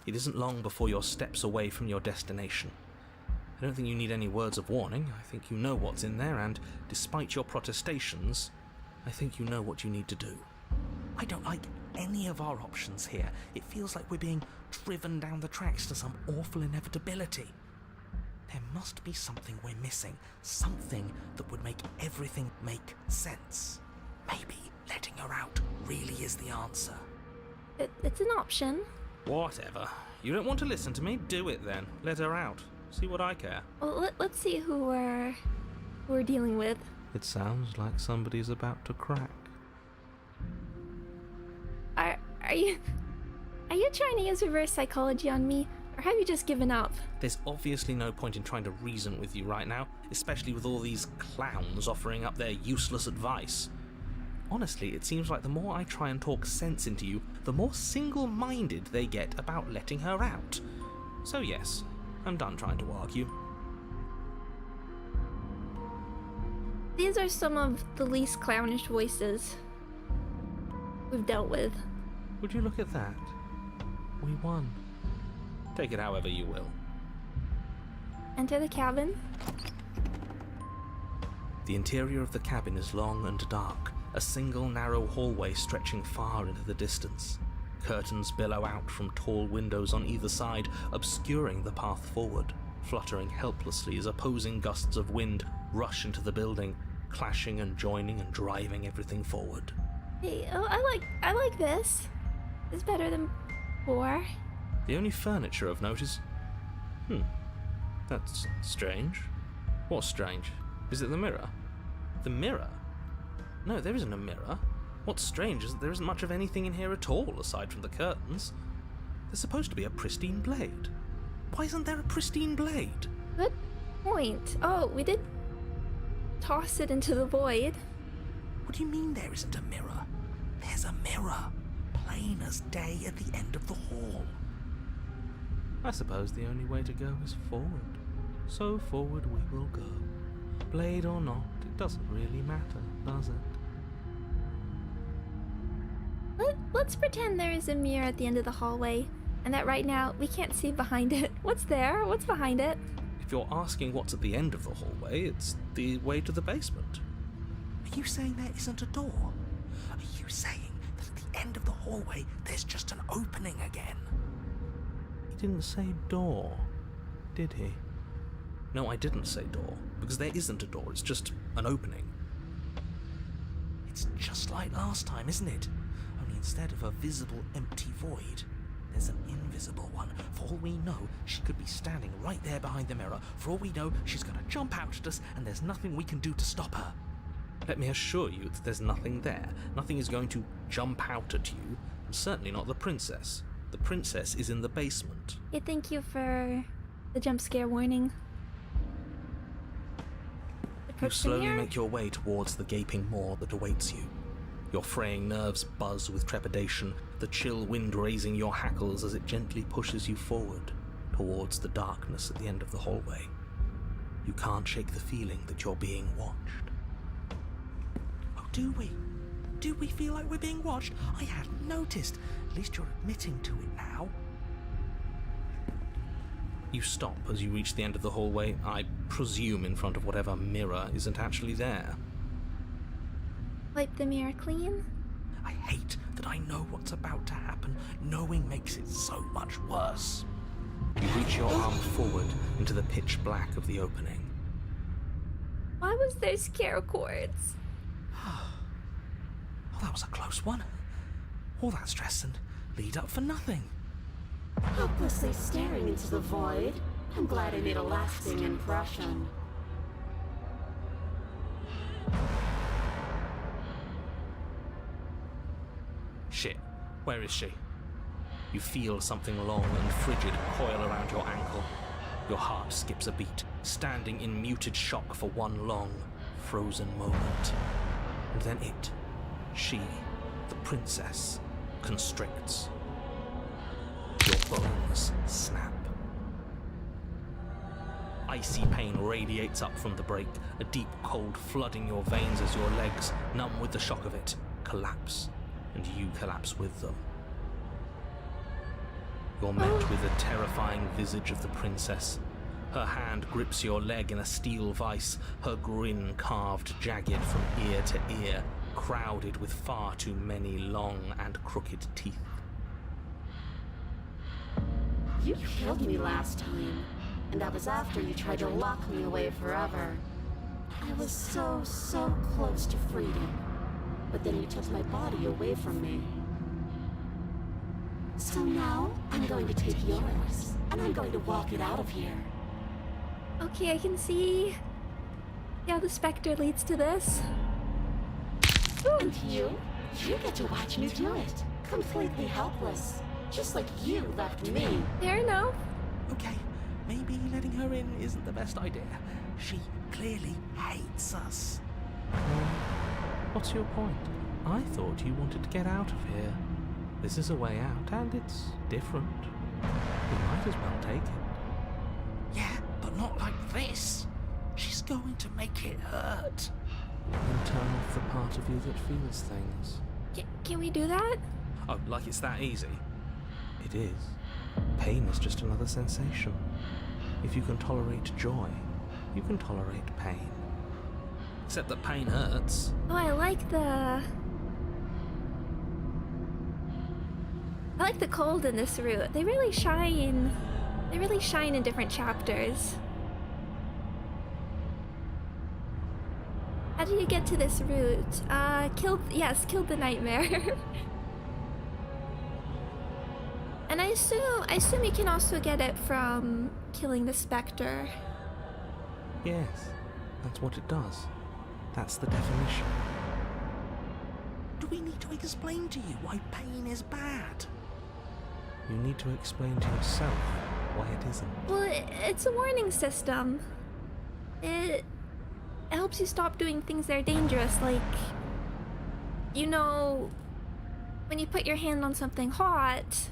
It isn't long before you're steps away from your destination. I don't think you need any words of warning. I think you know what's in there, and despite your protestations, I think you know what you need to do. I don't like any of our options here. It feels like we're being driven down the tracks to some awful inevitability. There must be something we're missing, something that would make everything make sense. Maybe letting her out really is the answer. It's an option. Whatever. You don't want to listen to me? Do it then. Let her out. See what I care. Well, let's see who we're dealing with. It sounds like somebody's about to crack. Are you trying to use reverse psychology on me, or have you just given up? There's obviously no point in trying to reason with you right now, especially with all these clowns offering up their useless advice. Honestly, it seems like the more I try and talk sense into you, the more single-minded they get about letting her out. So yes, I'm done trying to argue. These are some of the least clownish voices we've dealt with. Would you look at that? We won. Take it however you will. Enter the cabin. The interior of the cabin is long and dark, a single narrow hallway stretching far into the distance. Curtains billow out from tall windows on either side, obscuring the path forward, fluttering helplessly as opposing gusts of wind rush into the building, clashing and joining and driving everything forward. Hey, oh, I like this. It's better than before. The only furniture of note is... that's strange. What's strange? Is it the mirror? The mirror? No, there isn't a mirror. What's strange is that there isn't much of anything in here at all, aside from the curtains. There's supposed to be a pristine blade. Why isn't there a pristine blade? Good point. Oh, we did toss it into the void. What do you mean there isn't a mirror? There's a mirror, plain as day at the end of the hall. I suppose the only way to go is forward. So forward we will go. Blade or not, it doesn't really matter, does it? Let's pretend there is a mirror at the end of the hallway, and that right now we can't see behind it. What's there? What's behind it? If you're asking what's at the end of the hallway, it's the way to the basement. Are you saying there isn't a door? Are you saying that at the end of the hallway there's just an opening again? He didn't say door, did he? No, I didn't say door, because there isn't a door, it's just an opening. It's just like last time, isn't it? Only instead of a visible empty void, there's an invisible one. For all we know, she could be standing right there behind the mirror. For all we know, she's going to jump out at us, and there's nothing we can do to stop her. Let me assure you that there's nothing there. Nothing is going to jump out at you, and certainly not the princess. The princess is in the basement. Hey, thank you for the jump scare warning. approach the slowly mirror? make your way towards the gaping maw that awaits you. Your fraying nerves buzz with trepidation, the chill wind raising your hackles as it gently pushes you forward towards the darkness at the end of the hallway. You can't shake the feeling that you're being watched. Oh, do we? Do we feel like we're being watched? I hadn't noticed. At least you're admitting to it now. You stop as you reach the end of the hallway, I presume in front of whatever mirror isn't actually there. Wipe the mirror clean? I hate that I know what's about to happen. Knowing makes it so much worse. You reach your arm forward into the pitch black of the opening. Why was there scare cords? Oh, that was a close one. All that stress and lead up for nothing. Helplessly staring into the void. I'm glad I made a lasting impression. Shit, where is she? You feel something long and frigid coil around your ankle. Your heart skips a beat, standing in muted shock for one long, frozen moment. And then she, the princess, constricts. Your bones snap. Icy pain radiates up from the break, a deep cold flooding your veins as your legs, numb with the shock of it, collapse, and you collapse with them. You're met with the terrifying visage of the princess. Her hand grips your leg in a steel vice, her grin carved jagged from ear to ear, crowded with far too many long and crooked teeth. You killed me last time, and that was after you tried to lock me away forever. I was so close to freedom, but then you took my body away from me. So now, I'm going to take yours, and I'm going to walk it out of here. Okay, I can see. Yeah, the specter leads to this. And you get to watch me do it, completely helpless, just like you left me. Fair enough. Okay, maybe letting her in isn't the best idea. She clearly hates us. What's your point? I thought you wanted to get out of here. This is a way out, and it's different. You might as well take it. Yeah, but not like this. She's going to make it hurt. And turn off the part of you that feels things. Can we do that? Oh, like it's that easy? It is. Pain is just another sensation. If you can tolerate joy, you can tolerate pain. Except that pain hurts. Oh, I like the cold in this route. They really shine in different chapters. How did you get to this route? Killed the nightmare. And I assume you can also get it from killing the specter. Yes, that's what it does. That's the definition. Do we need to explain to you why pain is bad? You need to explain to yourself why it isn't. Well, it's a warning system. It helps you stop doing things that are dangerous, like, you know, when you put your hand on something hot,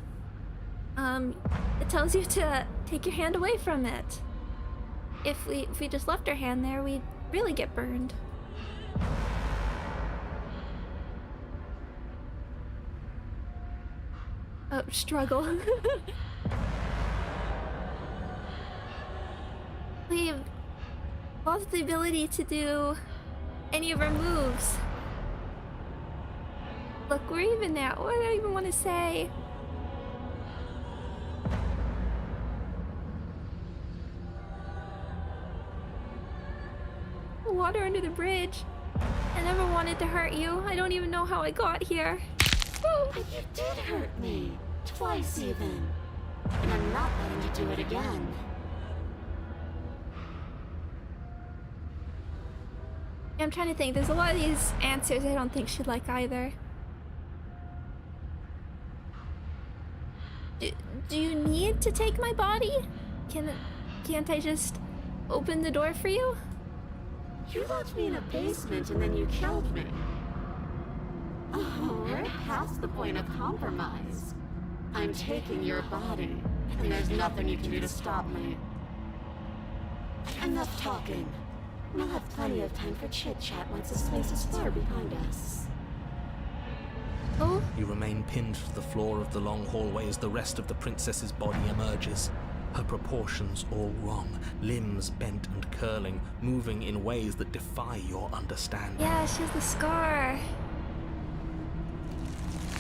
it tells you to take your hand away from it. If we just left our hand there, we'd really get burned. Oh, struggle. We've lost the ability to do any of our moves. Look, we're even now. What do I even want to say? Water under the bridge. I never wanted to hurt you. I don't even know how I got here. But you did hurt me. Twice even. And I'm not letting you do it again. I'm trying to think. There's a lot of these answers I don't think she'd like either. Do you need to take my body? Can't I just open the door for you? You locked me in a basement and then you killed me. Oh, we're past the point of compromise. I'm taking your body, and there's nothing you can do to stop me. Enough talking. We'll have plenty of time for chit-chat once the space is far behind us. Oh, You remain pinned to the floor of the long hallway as the rest of the princess's body emerges. Her proportions all wrong, limbs bent and curling, moving in ways that defy your understanding. yeah, she has the scar.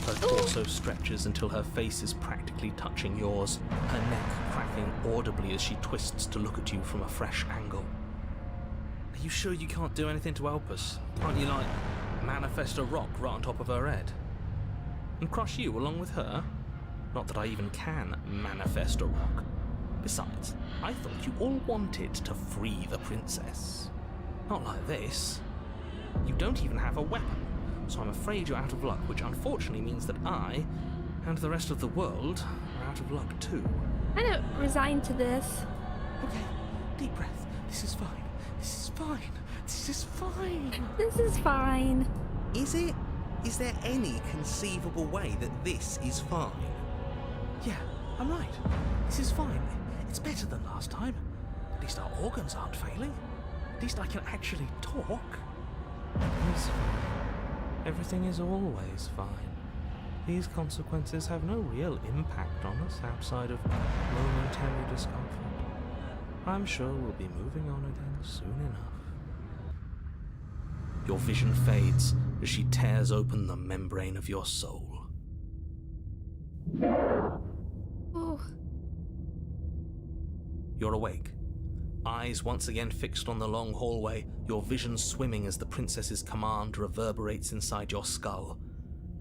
Her torso stretches until her face is practically touching yours, her neck cracking audibly as she twists to look at you from a fresh angle. Are you sure you can't do anything to help us? Can't you, like, manifest a rock right on top of her head? And crush you along with her? Not that I even can manifest a rock. Besides, I thought you all wanted to free the princess. Not like this. You don't even have a weapon, so I'm afraid you're out of luck, which unfortunately means that I, and the rest of the world, are out of luck too. I don't resign to this. Okay, deep breath. This is fine. This is fine. This is fine. This is fine. Is it? Is there any conceivable way that this is fine? Yeah, I'm right. This is fine. It's better than last time. At least our organs aren't failing. At least I can actually talk. It's fine. Everything is always fine. These consequences have no real impact on us outside of momentary discomfort. I'm sure we'll be moving on again soon enough. Your vision fades as she tears open the membrane of your soul. Oh, You're awake, eyes once again fixed on the long hallway, your vision swimming as the princess's command reverberates inside your skull.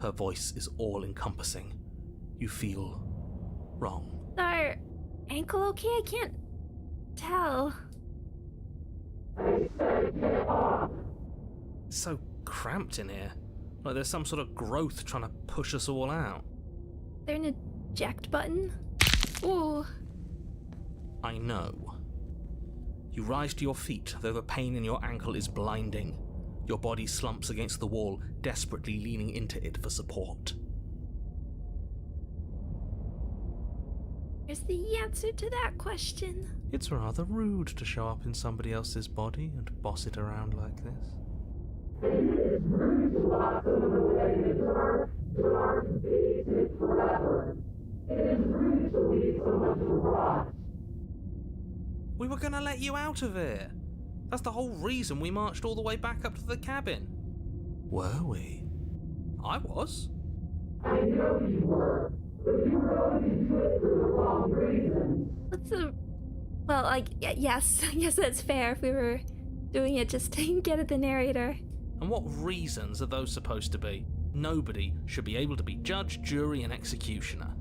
Her voice is all-encompassing. You feel wrong. is our ankle okay? I can't tell. It's so cramped in here. Like there's some sort of growth trying to push us all out. Is there an eject button? Oh, I know. You rise to your feet, though the pain in your ankle is blinding. Your body slumps against the wall, desperately leaning into it for support. here's the answer to that question. It's rather rude to show up in somebody else's body and boss it around like this. We were gonna let you out of here. That's the whole reason we marched all the way back up to the cabin. Were we? I was. What's the... Well, yes, I guess that's fair if we were doing it just to get at the narrator. And what reasons are those supposed to be? Nobody should be able to be judge, jury, and executioner.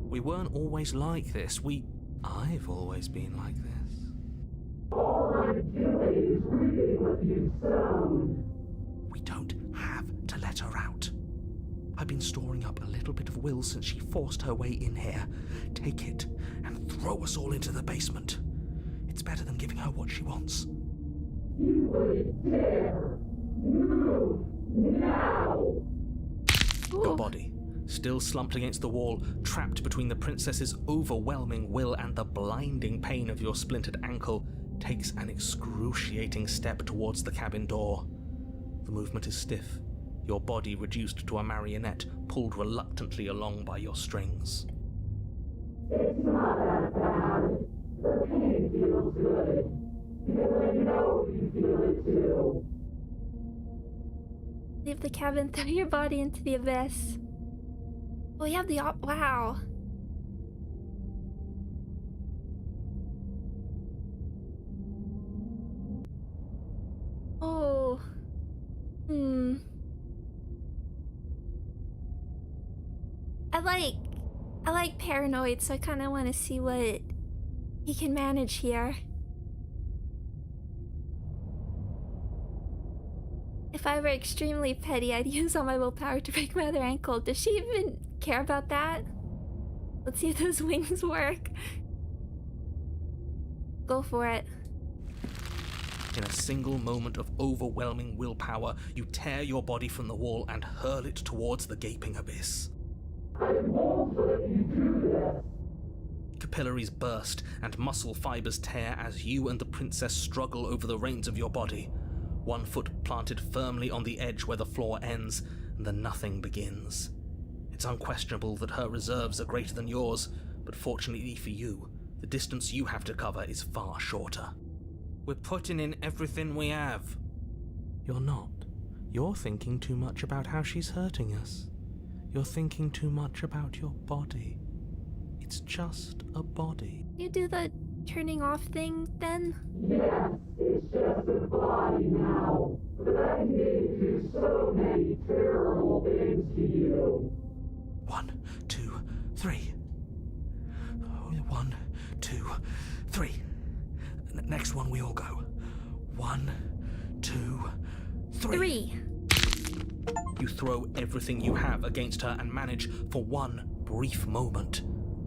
We weren't always like this. I've always been like this. We don't have to let her out. I've been storing up a little bit of will since she forced her way in here. Take it and throw us all into the basement. It's better than giving her what she wants. Your body, still slumped against the wall, trapped between the princess's overwhelming will and the blinding pain of your splintered ankle, takes an excruciating step towards the cabin door. The movement is stiff, your body reduced to a marionette, pulled reluctantly along by your strings. Leave the cabin, throw your body into the abyss. Oh, you have the wow. Oh. I like I like paranoid, so I kind of want to see what he can manage here. If I were extremely petty, I'd use all my willpower to break my other ankle. Does she even care about that? Let's see if those wings work. Go for it. In a single moment of overwhelming willpower, you tear your body from the wall and hurl it towards the gaping abyss. Capillaries burst and muscle fibers tear as you and the princess struggle over the reins of your body. One foot planted firmly on the edge where the floor ends, and the nothing begins. It's unquestionable that her reserves are greater than yours, but fortunately for you, the distance you have to cover is far shorter. We're putting in everything we have. You're not. You're thinking too much about how she's hurting us. You're thinking too much about your body. It's just a body. You do the turning off thing then? Yes, it's just a body now, but I can do so many terrible things to you. 1, 2, 3. 1, 2, 3. Next one, we all go. 1, 2, 3. 3. You throw everything you have against her and manage, for one brief moment,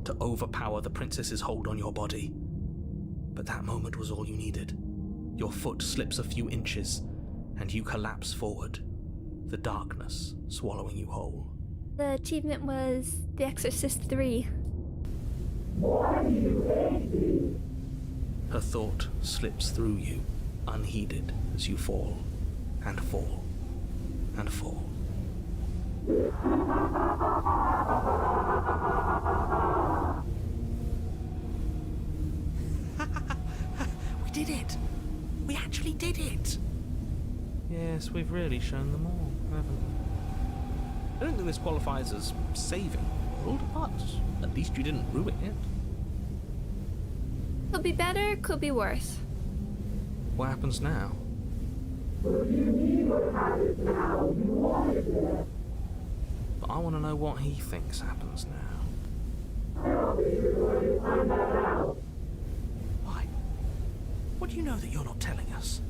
to overpower the princess's hold on your body. But that moment was all you needed. Your foot slips a few inches, and you collapse forward, the darkness swallowing you whole. The achievement was The Exorcist 3. Why do you hate me? Her thought slips through you, unheeded, as you fall, and fall, and fall. We did it! We actually did it! Yes, we've really shown them all, haven't we? I don't think this qualifies as saving the world, but at least you didn't ruin it. Could be better, could be worse. What happens now? If you need to have it now, you wanted it. But I want to know what he thinks happens now. I don't think you're going to find that out. Why? What do you know that you're not telling us?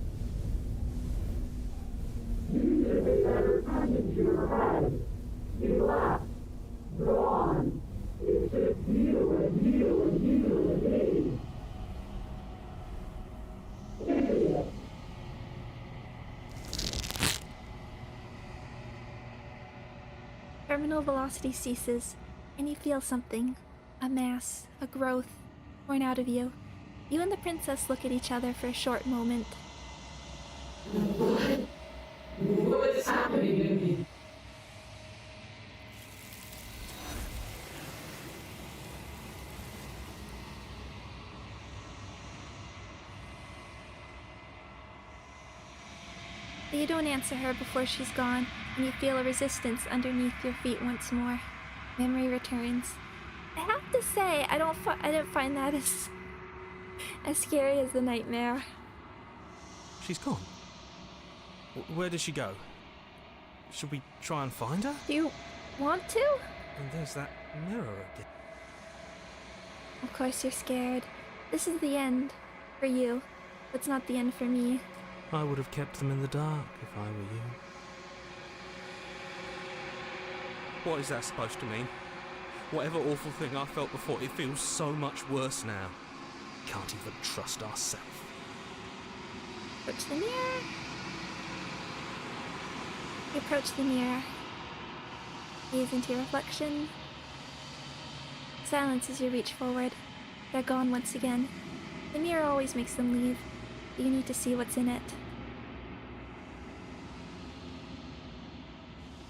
You should pay better attention to your head. You left. Go on. It's just you and you and you and me. Idiot. Terminal velocity ceases, and you feel something. A mass, a growth, born out of you. You and the princess look at each other for a short moment. What's happening to me? But you don't answer her before she's gone, and you feel a resistance underneath your feet once more. Memory returns. I have to say, I didn't find that as scary as the nightmare. She's gone. Where did she go? Should we try and find her? Do you want to? And there's that mirror again. Of course you're scared. This is the end. For you. But it's not the end for me. I would have kept them in the dark if I were you. What is that supposed to mean? Whatever awful thing I felt before, it feels so much worse now. Can't even trust ourselves. Approach the mirror. You approach the mirror. Gaze into your reflection. Silence as you reach forward. They're gone once again. The mirror always makes them leave. You need to see what's in it.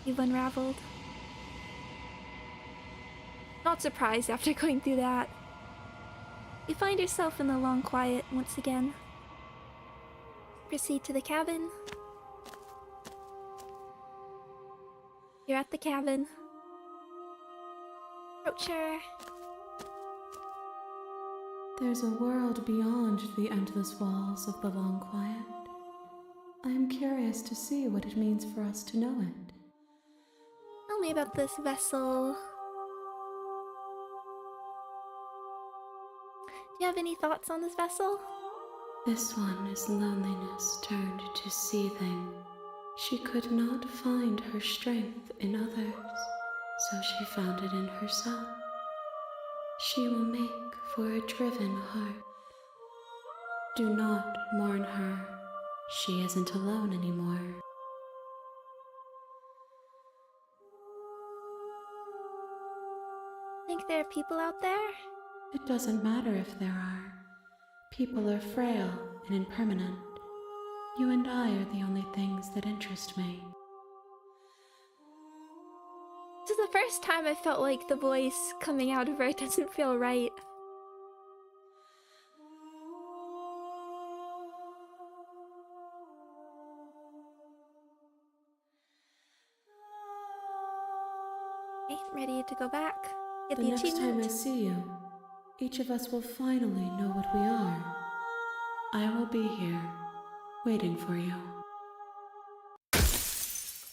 You've unraveled. Not surprised after going through that. You find yourself in the long quiet once again. Proceed to the cabin. You're at the cabin. Approach her. There's a world beyond the endless walls of the long quiet. I am curious to see what it means for us to know it. Tell me about this vessel. you have any thoughts on this vessel? This one is loneliness turned to seething. She could not find her strength in others, so she found it in herself. She will make for a driven heart. Do not mourn her. She isn't alone anymore. Think there are people out there? It doesn't matter if there are. People are frail and impermanent. You and I are the only things that interest me. This is the first time I felt like the voice coming out of her doesn't feel right. Okay, ready to go back? Get The the next time achievement? I see you, each of us will finally know what we are. I will be here, waiting for you.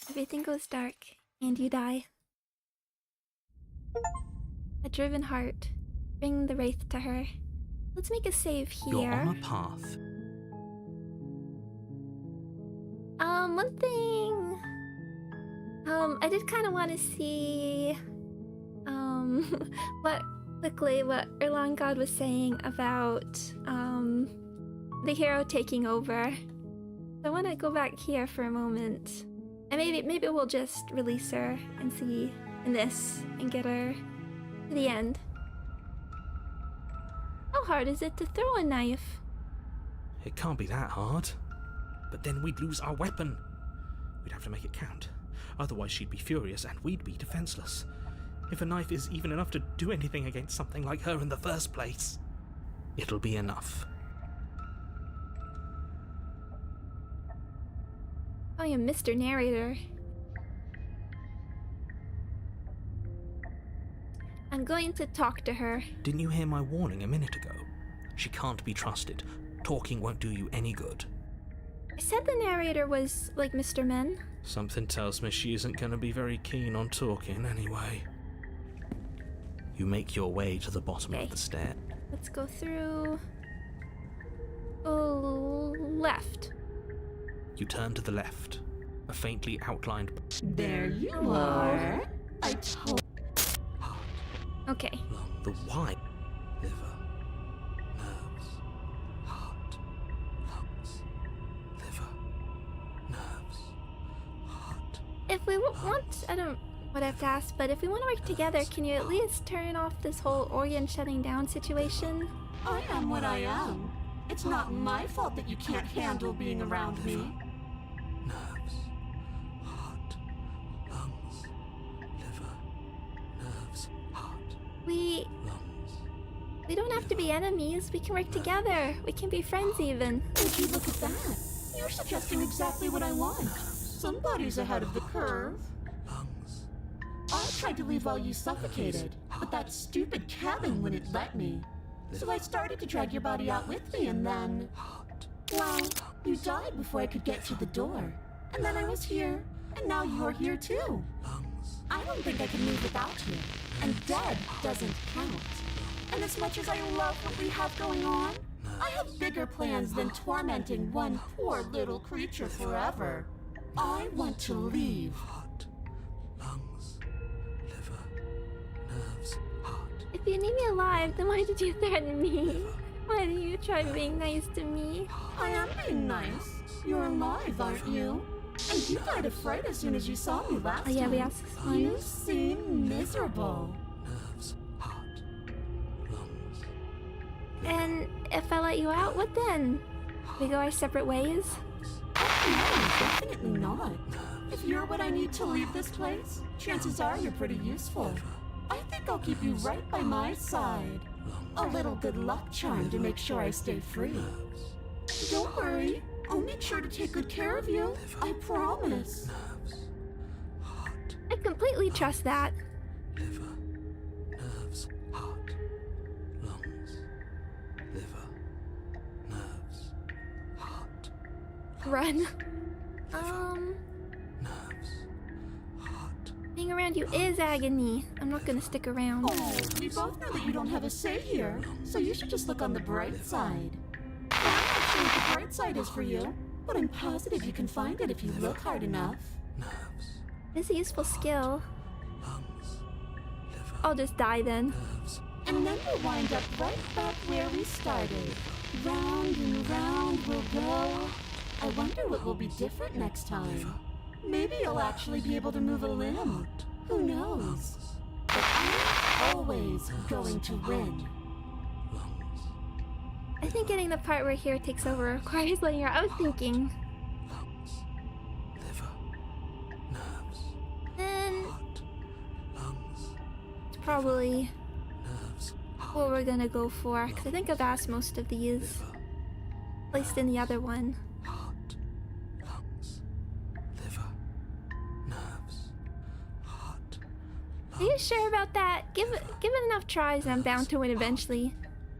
Everything goes dark, and you die. A driven heart. Bring the wraith to her. Let's make a save here. You're on a path. One thing. I did kind of want to see, what Erlang God was saying about, the hero taking over. So I want to go back here for a moment. And maybe we'll just release her and see in this and get her to the end. How hard is it to throw a knife? It can't be that hard. But then we'd lose our weapon. We'd have to make it count. Otherwise she'd be furious and we'd be defenseless. If a knife is even enough to do anything against something like her in the first place, it'll be enough. I am Mr. Narrator. I'm going to talk to her. Didn't you hear my warning a minute ago? She can't be trusted. Talking won't do you any good. I said the narrator was like Mr. Men. Something tells me she isn't going to be very keen on talking anyway. You make your way to the bottom Okay. of the stair. Let's go through. Oh, left. You turn to the left. A faintly outlined There you are. I told. Okay. lung, the wide liver, nerves, heart, lungs, liver, nerves, heart. If we want, I don't what I have to ask, but if we want to work together, can you at least turn off this whole organ shutting down situation? I am what I am. It's not my fault that you can't handle being around me. Nerves, heart, lungs, liver, nerves, heart, We lungs. don't have to be enemies. We can work together. We can be friends even. Would you look at that? You're suggesting exactly what I want. Somebody's ahead of the curve. Lungs, I tried to leave while you suffocated, but that stupid cabin wouldn't let me. So I started to drag your body out with me, and then... heart, Well, you died before I could get to the door. And then I was here, and now you're here too. lungs. I don't think I can move without you. And dead doesn't count. And as much as I love what we have going on, I have bigger plans than tormenting one poor little creature forever. I want to leave. Heart, lungs, liver, nerves, heart. If you need me alive, then why did you threaten me? Why did you try being nice to me? I am being nice. You're alive, aren't you? And you died of fright as soon as you saw me last Oh yeah, time. we asked this one. You seem miserable. Nerves, heart, lungs. And if I let you out, what then? We go our separate ways? No, definitely not. If you're what I need to leave this place, chances are you're pretty useful. I think I'll keep you right by my side. A little good luck charm to make sure I stay free. Don't worry, I'll make sure to take good care of you. I promise. Nerves, heart, I completely trust that. liver, nerves, heart, lungs, liver, nerves, heart, Run. nerves, heart, Being Waiting around you is agony. I'm not gonna stick around. Oh, we both know that you don't have a say here, so you should just look on the bright side. I'm not sure what the bright side is for you, but I'm positive you can find it if you look hard enough. Nerves, It's a useful skill. lungs, liver, I'll just die then. nerves, And then we'll wind up right back where we started. Round and round we'll go. I wonder what will be different next time. Maybe you'll actually be able to move a limb. Who knows? But I'm always going to win. lungs, I think getting the part where here takes over requires letting her. I was thinking. lungs, liver, nerves, Then heart, lungs, it's probably nerves, heart, what we're gonna go for. Because I think I've asked most of these. liver, At least in the other one. heart, lungs, liver, nerves, heart, Are you sure about that? Give it enough tries and I'm bound to win eventually.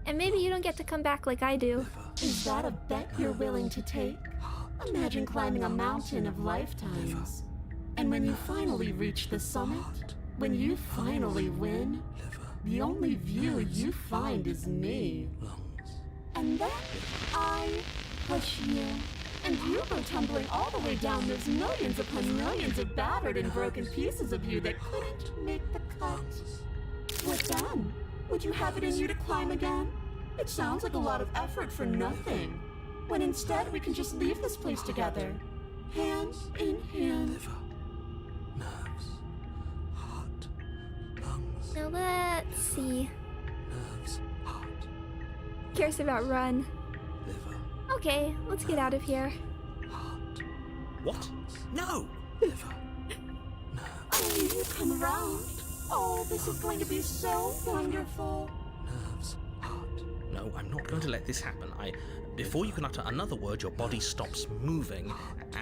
And maybe you don't get to come back like I do. Is that a bet you're willing to take? Imagine climbing a mountain of lifetimes. And when you finally reach the summit, when you finally win, the only view you find is me. lungs, And then I push you. And you go tumbling all the way down those millions upon millions of battered and broken pieces of you that couldn't make the cut. What then? Would you have it in you to climb again? It sounds like a lot of effort for nothing. When instead we can just leave this place together. Hand in hand. liver, nerves, heart, lungs, Now let's see. nerves, heart, Cares about run. liver, Okay, let's get out of here. heart, What? No! liver, nerves, Oh, you come around. Oh, this is going to be so wonderful. nerves, heart. No, I'm not going to let this happen. Before you can utter another word, your body stops moving,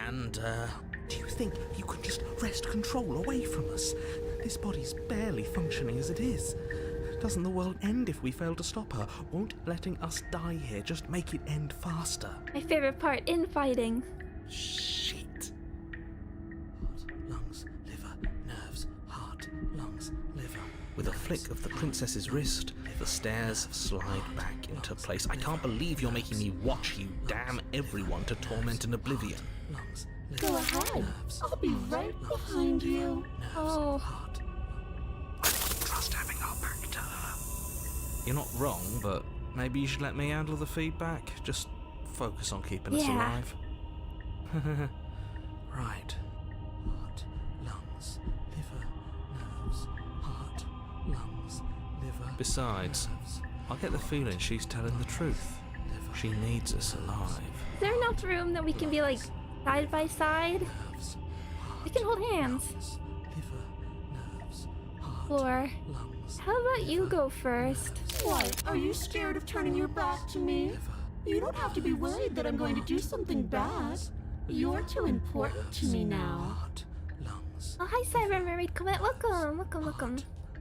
and, Do you think you can just wrest control away from us? This body's barely functioning as it is. Doesn't the world end if we fail to stop her? Won't letting us die here just make it end faster? My favorite part in fighting. Shit. Heart, lungs, liver, nerves, heart, lungs, liver. with a flick of the princess's wrist, the stairs slide back into place. I can't believe you're making me watch you damn everyone to torment and oblivion. Lungs, Go ahead. I'll be right behind you. Oh, heart. I don't trust having our back to her. You're not wrong, but maybe you should let me handle the feedback. Just focus on keeping us Yeah. alive. Right. Heart, lungs, liver, nerves, heart, lungs, liver. Besides, nerves, I get the feeling she's telling the truth. She needs us alive. is there enough room that we can be like side by side? nerves, We can hold hands. liver, nerves, heart, Or lungs, how about you go first? What? Are you scared of turning your back to me? You don't have to be worried that I'm going to do something bad. You're too important to me now. heart, lungs, Oh, hi, Cyber Mermaid. Come in. Welcome.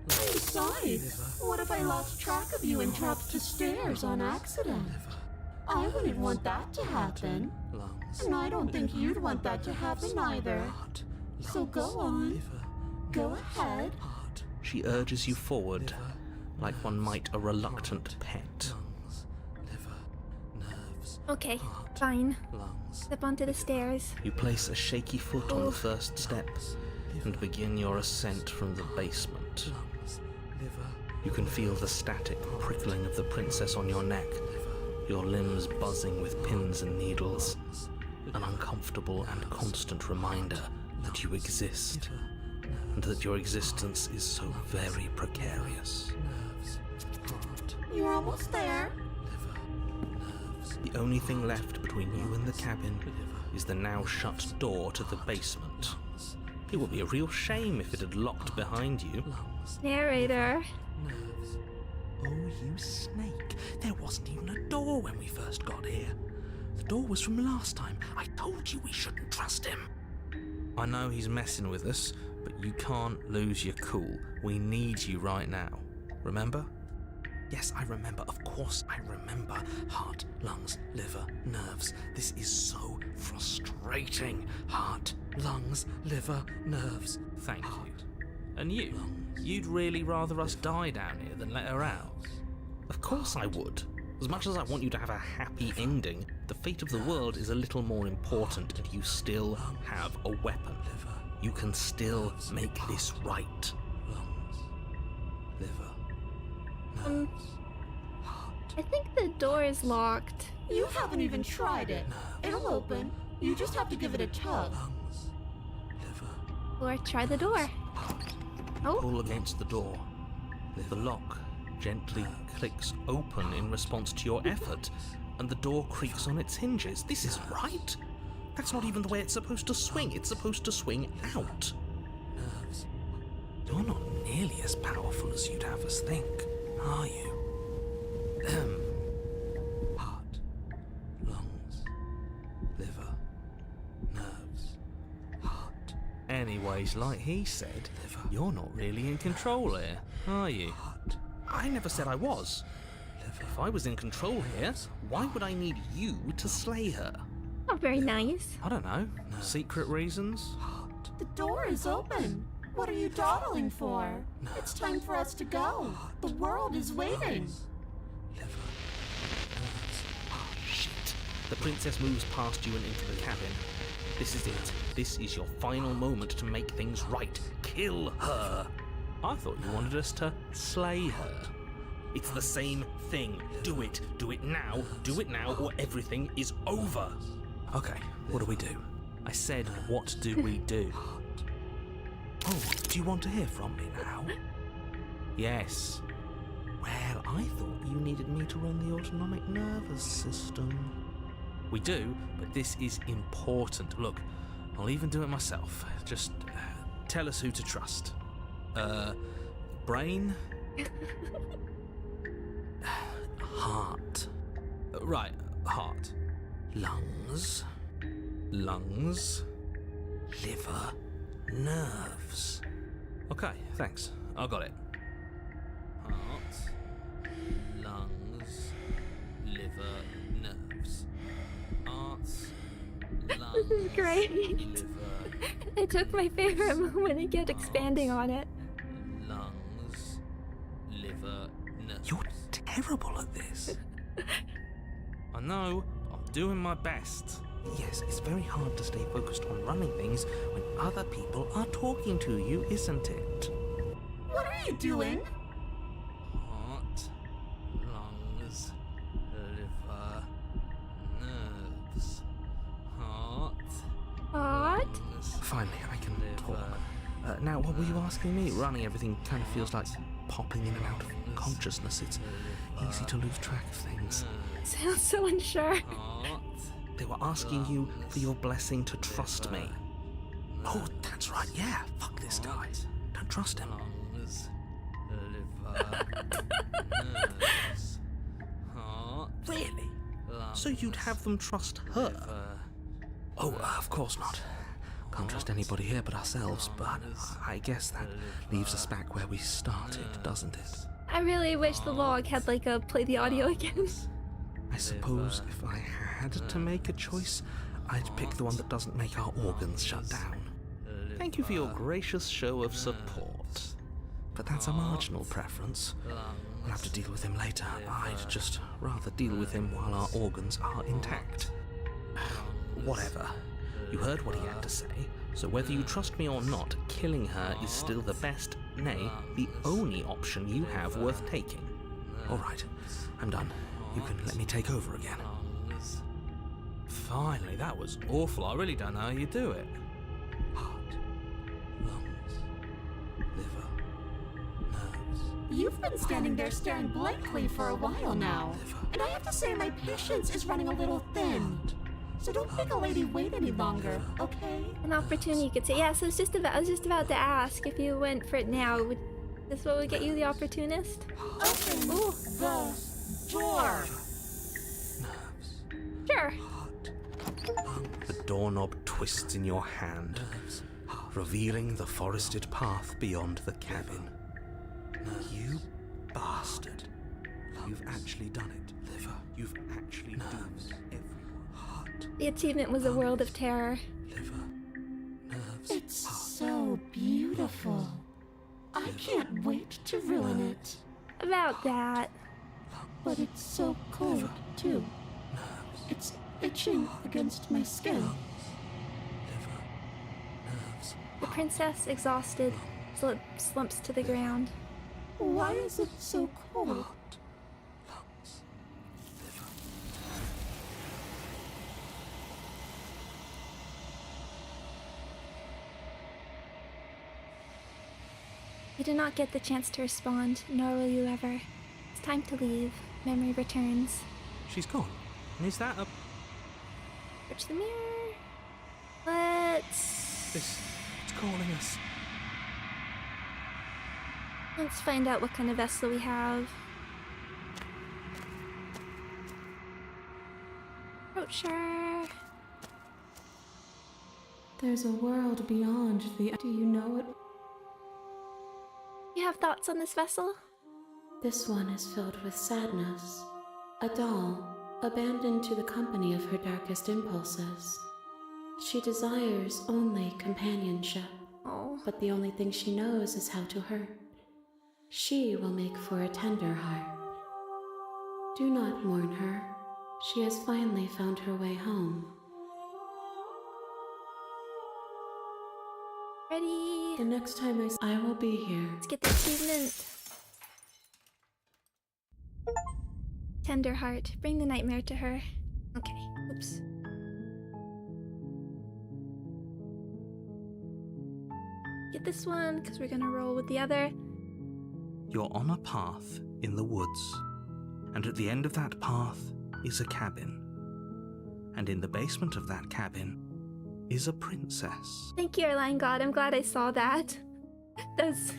Besides, what if I lost track of you and dropped to stairs on accident? I wouldn't want that to happen. lungs, And I don't think you'd want that to happen either. heart, So go on. liver, Go ahead. heart, She urges you forward, like one might a reluctant pet. lungs, liver, nerves, Okay, fine. lungs, Step onto the stairs. You place a shaky foot on the first step and begin your ascent from the basement. lungs, liver, You can feel the static prickling of the princess on your neck, your limbs buzzing with pins and needles, an uncomfortable and constant reminder that you exist, and that your existence is so very precarious. nerves, heart, You're almost there. liver, nerves, The only thing left between you and the cabin is the now shut door to the basement. It would be a real shame if it had locked behind you. lungs, Narrator. nerves. Oh, you snake. There wasn't even a door when we first got here. The door was from last time. I told you we shouldn't trust him. I know he's messing with us, but you can't lose your cool. We need you right now. Remember? Yes, I remember. Of course I remember. Heart, lungs, liver, nerves. This is so frustrating. Heart, lungs, liver, nerves. Thank you. And you'd really rather us die down here than let her out? Of course I would. As much as I want you to have a happy ending, the fate of the world is a little more important, and you still have a weapon. You can still make this right. I think the door is locked. You haven't even tried it. It'll open. You just have to give it a tug. Or try the door. Oh, Pull against the door. The lock gently clicks open in response to your effort, and the door creaks on its hinges. This is right. That's not even the way it's supposed to swing. It's supposed to swing out. You're not nearly as powerful as you'd have us think, are you? Heart, lungs, liver, nerves, heart. Anyways, like he said, you're not really in control here, are you? I never said I was. If I was in control here, why would I need you to slay her? not very nice. I don't know. Secret reasons? The door is open. What are you dawdling for? It's time for us to go. The world is waiting. Shit. The princess moves past you and into the cabin. This is it. This is your final moment to make things right. Kill her. I thought you wanted us to slay her. It's the same thing. Do it. Do it now. Do it now, or everything is over. Okay, what do we do? I said, what do we do? Oh, do you want to hear from me now? Yes. Well, I thought you needed me to run the autonomic nervous system. We do, but this is important. Look, I'll even do it myself. Just tell us who to trust. Brain? Heart. Right, heart. Lungs. Lungs. Liver. Nerves. Okay, thanks. I got it. Heart. Lungs. Liver. Nerves. Heart. Lungs. This is great. Liver. I took my favorite moment and kept expanding on it. Lungs, liver, nerves. You're terrible at this. I know, I'm doing my best. Yes, it's very hard to stay focused on running things when other people are talking to you, isn't it? What are you doing? Heart, lungs, liver, nerves. Heart, What? lungs, Finally, I can talk. liver. Now, what were you asking me? Running everything kind of feels like popping in and out of consciousness. It's easy to lose track of things. Sounds so unsure. Heart, They were asking you for your blessing to trust me. Oh, that's right, yeah. Fuck this guy. Don't trust him. lungs, liver, nerves. Heart, Really? lungs, So you'd have them trust her? liver. Oh, of course not. Can't trust anybody here but ourselves, but I guess that leaves us back where we started, doesn't it? I really wish the log had like a play the audio again. I suppose if I had to make a choice, I'd pick the one that doesn't make our organs shut down. Thank you for your gracious show of support. But that's a marginal preference. We'll have to deal with him later. I'd just rather deal with him while our organs are intact. Whatever. You heard what he had to say, so whether you trust me or not, killing her is still the best, nay, the only option you have worth taking. Alright, I'm done. You can let me take over again. Finally, that was awful. I really don't know how you do it. Heart, lungs, liver, nerves. You've been standing there staring blankly for a while now. And I have to say my patience is running a little thin. So don't make a lady wait any longer, okay? An opportunity you could say. Yeah, so I was just about to ask if you went for it now. Would this what would get you the opportunist? Open Ooh. the door. Sure. The doorknob twists in your hand, revealing the forested path beyond the cabin. You bastard. You've actually done it, Liver. You've actually doomed everyone. The achievement was a world of terror. Liver, nerves, It's so beautiful. I can't wait to ruin it. About that. But it's so cold, too. It's itching against my skin. The princess, exhausted, slumps to the ground. Why is it so cold? You do not get the chance to respond, nor will you ever. It's time to leave. Memory returns. She's gone. And is that a... Search the mirror. Let's It's calling us. find out what kind of vessel we have. Approach her. There's a world beyond the... Do you know it? You have thoughts on this vessel? This one is filled with sadness. A doll, abandoned to the company of her darkest impulses. She desires only companionship, Oh. but the only thing she knows is how to hurt. She will make for a tender heart. Do not mourn her. She has finally found her way home. Ready? The next time I will be here. Let's get the achievement. Tender heart. Bring the nightmare to her. Okay. Oops. Get this one, because we're gonna roll with the other. You're on a path in the woods, and at the end of that path is a cabin. And in the basement of that cabin is a princess. Thank you, Airline God. I'm glad I saw that. That's...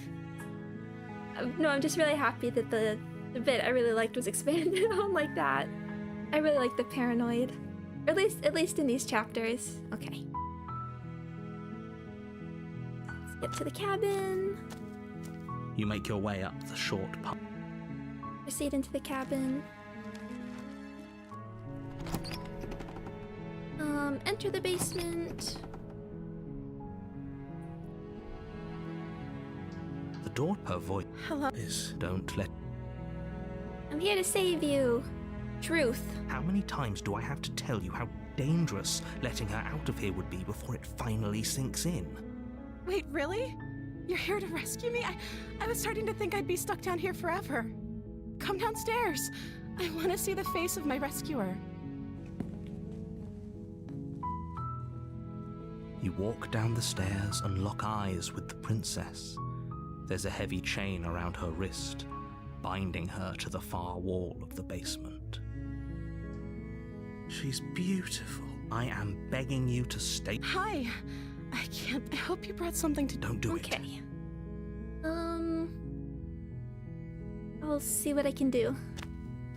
No, I'm just really happy that the bit I really liked was expanded on like that. I really like the paranoid. Or at least in these chapters. Okay. Let's get to the cabin. You make your way up the short path. Proceed into the cabin. Enter the basement. The door her voice Hello. is, don't let... I'm here to save you. Truth. How many times do I have to tell you how dangerous letting her out of here would be before it finally sinks in? Wait, really? You're here to rescue me? I was starting to think I'd be stuck down here forever. Come downstairs. I want to see the face of my rescuer. You walk down the stairs and lock eyes with the princess. There's a heavy chain around her wrist, binding her to the far wall of the basement. She's beautiful. I am begging you to stay. Hi. I can't. I hope you brought something to... Don't do it. Okay. I'll see what I can do.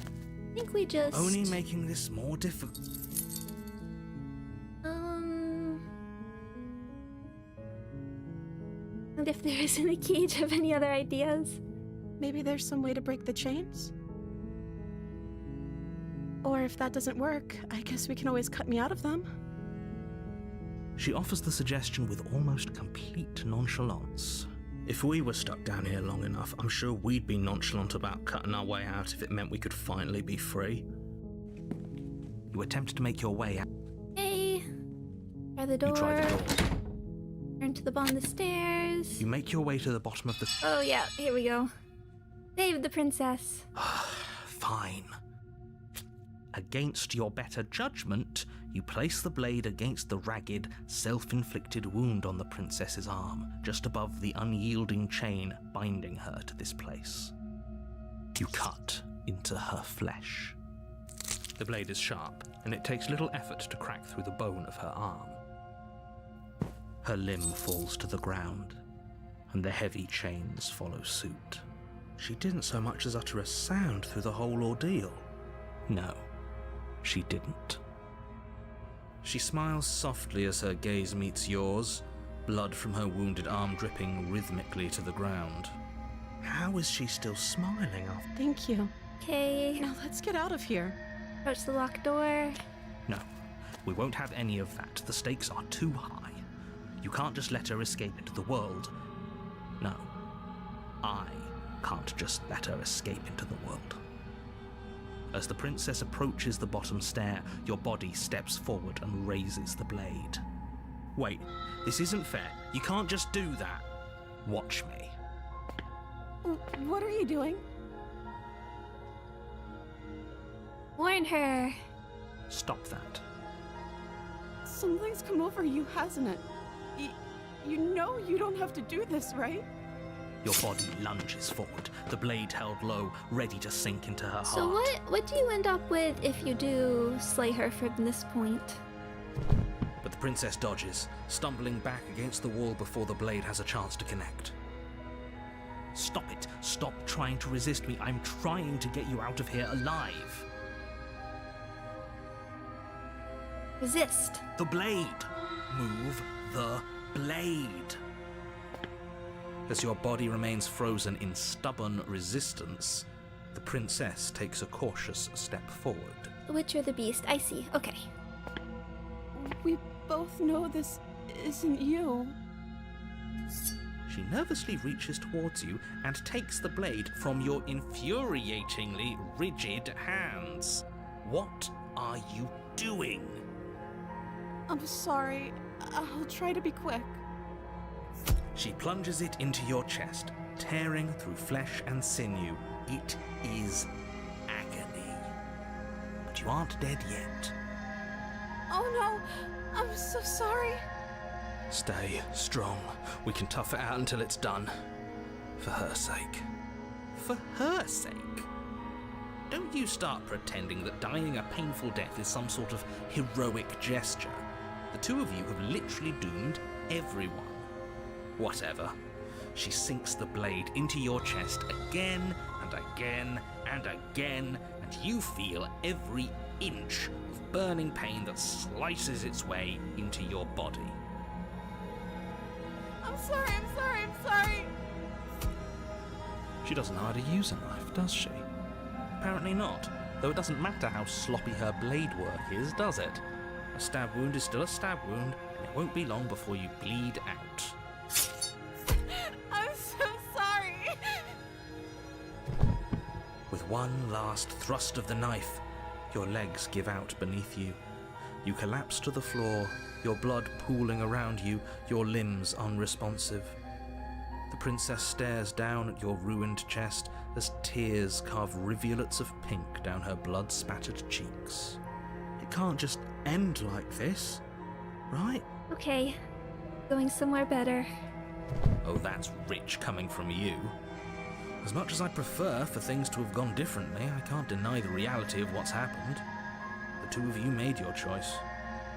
I think we just... Only making this more difficult. And if there isn't a key, do you have any other ideas? Maybe there's some way to break the chains? Or if that doesn't work, I guess we can always cut me out of them. She offers the suggestion with almost complete nonchalance. If we were stuck down here long enough, I'm sure we'd be nonchalant about cutting our way out if it meant we could finally be free. You attempt to make your way out. Hey. Try the door. You try the door. Turn to the bottom of the stairs. You make your way to the bottom of the... Oh yeah, here we go. Save the princess. Fine. Against your better judgment, you place the blade against the ragged, self-inflicted wound on the princess's arm, just above the unyielding chain binding her to this place. You cut into her flesh. The blade is sharp, and it takes little effort to crack through the bone of her arm. Her limb falls to the ground, and the heavy chains follow suit. She didn't so much as utter a sound through the whole ordeal. No, she didn't. She smiles softly as her gaze meets yours, blood from her wounded arm dripping rhythmically to the ground. How is she still smiling after? Thank you. Okay. Now let's get out of here. Approach the locked door. No, we won't have any of that. The stakes are too high. You can't just let her escape into the world. No, can't just let her escape into the world. As the princess approaches the bottom stair, your body steps forward and raises the blade. Wait, this isn't fair. You can't just do that. Watch me. What are you doing? Warn her. Stop that. Something's come over you, hasn't it? You know you don't have to do this, right? Your body lunges forward, the blade held low, ready to sink into her So heart. what do you end up with if you do slay her from this point? But the princess dodges, stumbling back against the wall before the blade has a chance to connect. Stop it. Stop trying to resist me. I'm trying to get you out of here alive. Resist. The blade. Move the blade. As your body remains frozen in stubborn resistance, the princess takes a cautious step forward. The Witch or the Beast. I see. Okay. We both know this isn't you. She nervously reaches towards you and takes the blade from your infuriatingly rigid hands. What are you doing? I'm sorry. I'll try to be quick. She plunges it into your chest, tearing through flesh and sinew. It is agony. But you aren't dead yet. Oh no, I'm so sorry. Stay strong. We can tough it out until it's done. For her sake. For her sake? Don't you start pretending that dying a painful death is some sort of heroic gesture. The two of you have literally doomed everyone. Whatever. She sinks the blade into your chest again and again and again, and you feel every inch of burning pain that slices its way into your body. I'm sorry. She doesn't know how to use a knife, does she? Apparently not, though it doesn't matter how sloppy her blade work is, does it? A stab wound is still a stab wound, and it won't be long before you bleed out. I'm so sorry. With one last thrust of the knife, your legs give out beneath you. You collapse to the floor, your blood pooling around you, your limbs unresponsive. The princess stares down at your ruined chest as tears carve rivulets of pink down her blood-spattered cheeks. It can't just end like this, right? Okay. Going somewhere better. Oh, that's rich coming from you. As much as I prefer for things to have gone differently, I can't deny the reality of what's happened. The two of you made your choice.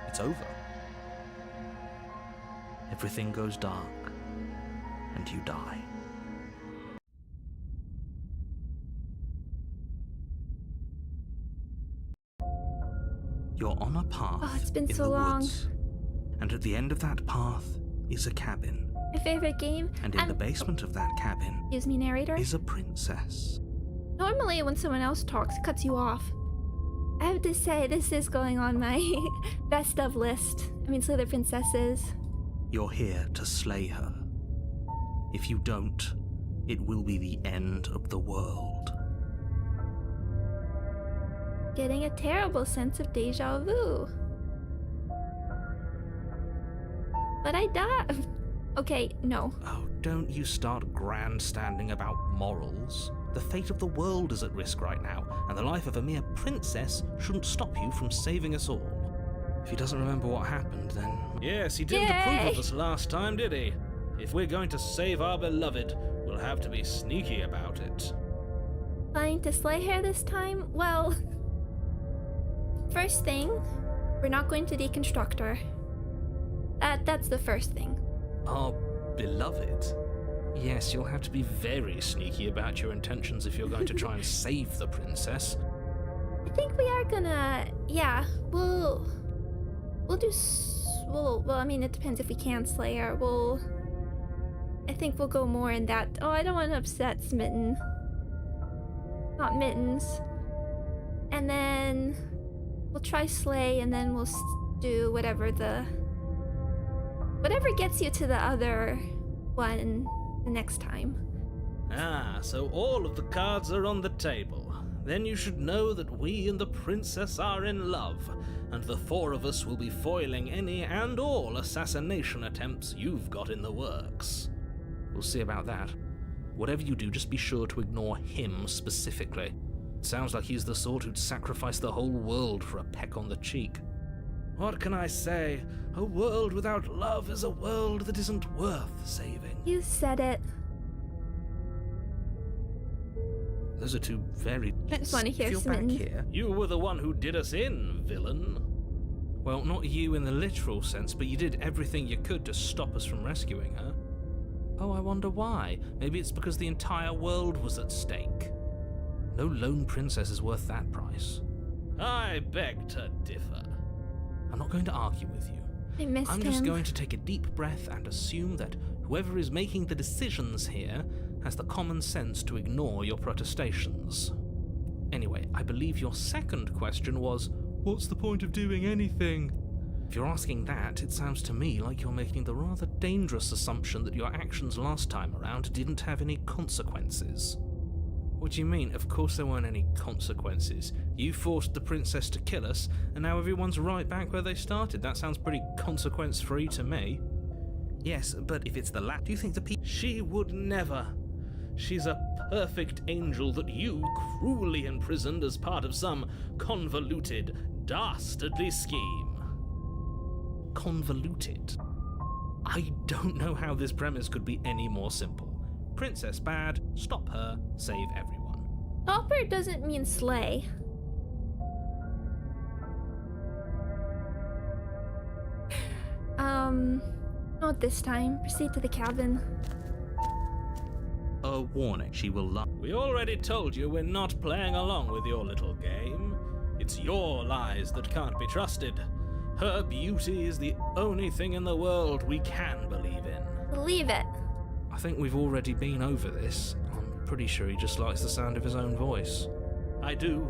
It's over. Everything goes dark, and you die. You're on a path Oh, it's been in so the long. woods, and at the end of that path is a cabin. My favorite game. And in the basement of that cabin Excuse me, narrator. is a princess. Normally, when someone else talks, it cuts you off. I have to say, this is going on my best of list. I mean, Slither Princesses. You're here to slay her. If you don't, it will be the end of the world. Getting a terrible sense of deja vu. But I died. Okay, no. Oh, don't you start grandstanding about morals. The fate of the world is at risk right now, and the life of a mere princess shouldn't stop you from saving us all. If he doesn't remember what happened, then... Yes, he didn't approve of us last time, did he? If we're going to save our beloved, we'll have to be sneaky about it. Planning to slay her this time? Well, first thing, we're not going to deconstruct her. That's the first thing. Our beloved? Yes, you'll have to be very sneaky about your intentions if you're going to try and save the princess. I think we are gonna, yeah, we'll do, well, I mean, it depends if we can slay her. I think we'll go more in that. Oh, I don't want to upset Smitten. Not Mittens. And then we'll try slay, and then we'll do whatever gets you to the other one the next time. Ah, so all of the cards are on the table. Then you should know that we and the princess are in love, and the four of us will be foiling any and all assassination attempts you've got in the works. We'll see about that. Whatever you do, just be sure to ignore him specifically. It sounds like he's the sort who'd sacrifice the whole world for a peck on the cheek. What can I say? A world without love is a world that isn't worth saving. You said it. Those are two very... I just want to hear If you're Smitten. back here... You were the one who did us in, villain. Well, not you in the literal sense, but you did everything you could to stop us from rescuing her. Oh, I wonder why. Maybe it's because the entire world was at stake. No lone princess is worth that price. I beg to differ. I'm not going to argue with you. I missed I'm him. just going to take a deep breath and assume that whoever is making the decisions here has the common sense to ignore your protestations. Anyway, I believe your second question was, what's the point of doing anything? If you're asking that, it sounds to me like you're making the rather dangerous assumption that your actions last time around didn't have any consequences. What do you mean? Of course there weren't any consequences. You forced the princess to kill us, and now everyone's right back where they started. That sounds pretty consequence-free to me. Yes, but if it's the do you think the people... She would never. She's a perfect angel that you cruelly imprisoned as part of some convoluted, dastardly scheme. Convoluted? I don't know how this premise could be any more simple. Princess bad, stop her, save everyone. Stopper doesn't mean slay. Not this time. Proceed to the cabin. A warning, she will lie. We already told you we're not playing along with your little game. It's your lies that can't be trusted. Her beauty is the only thing in the world we can believe in. Believe it. I think we've already been over this. I'm pretty sure he just likes the sound of his own voice. I do,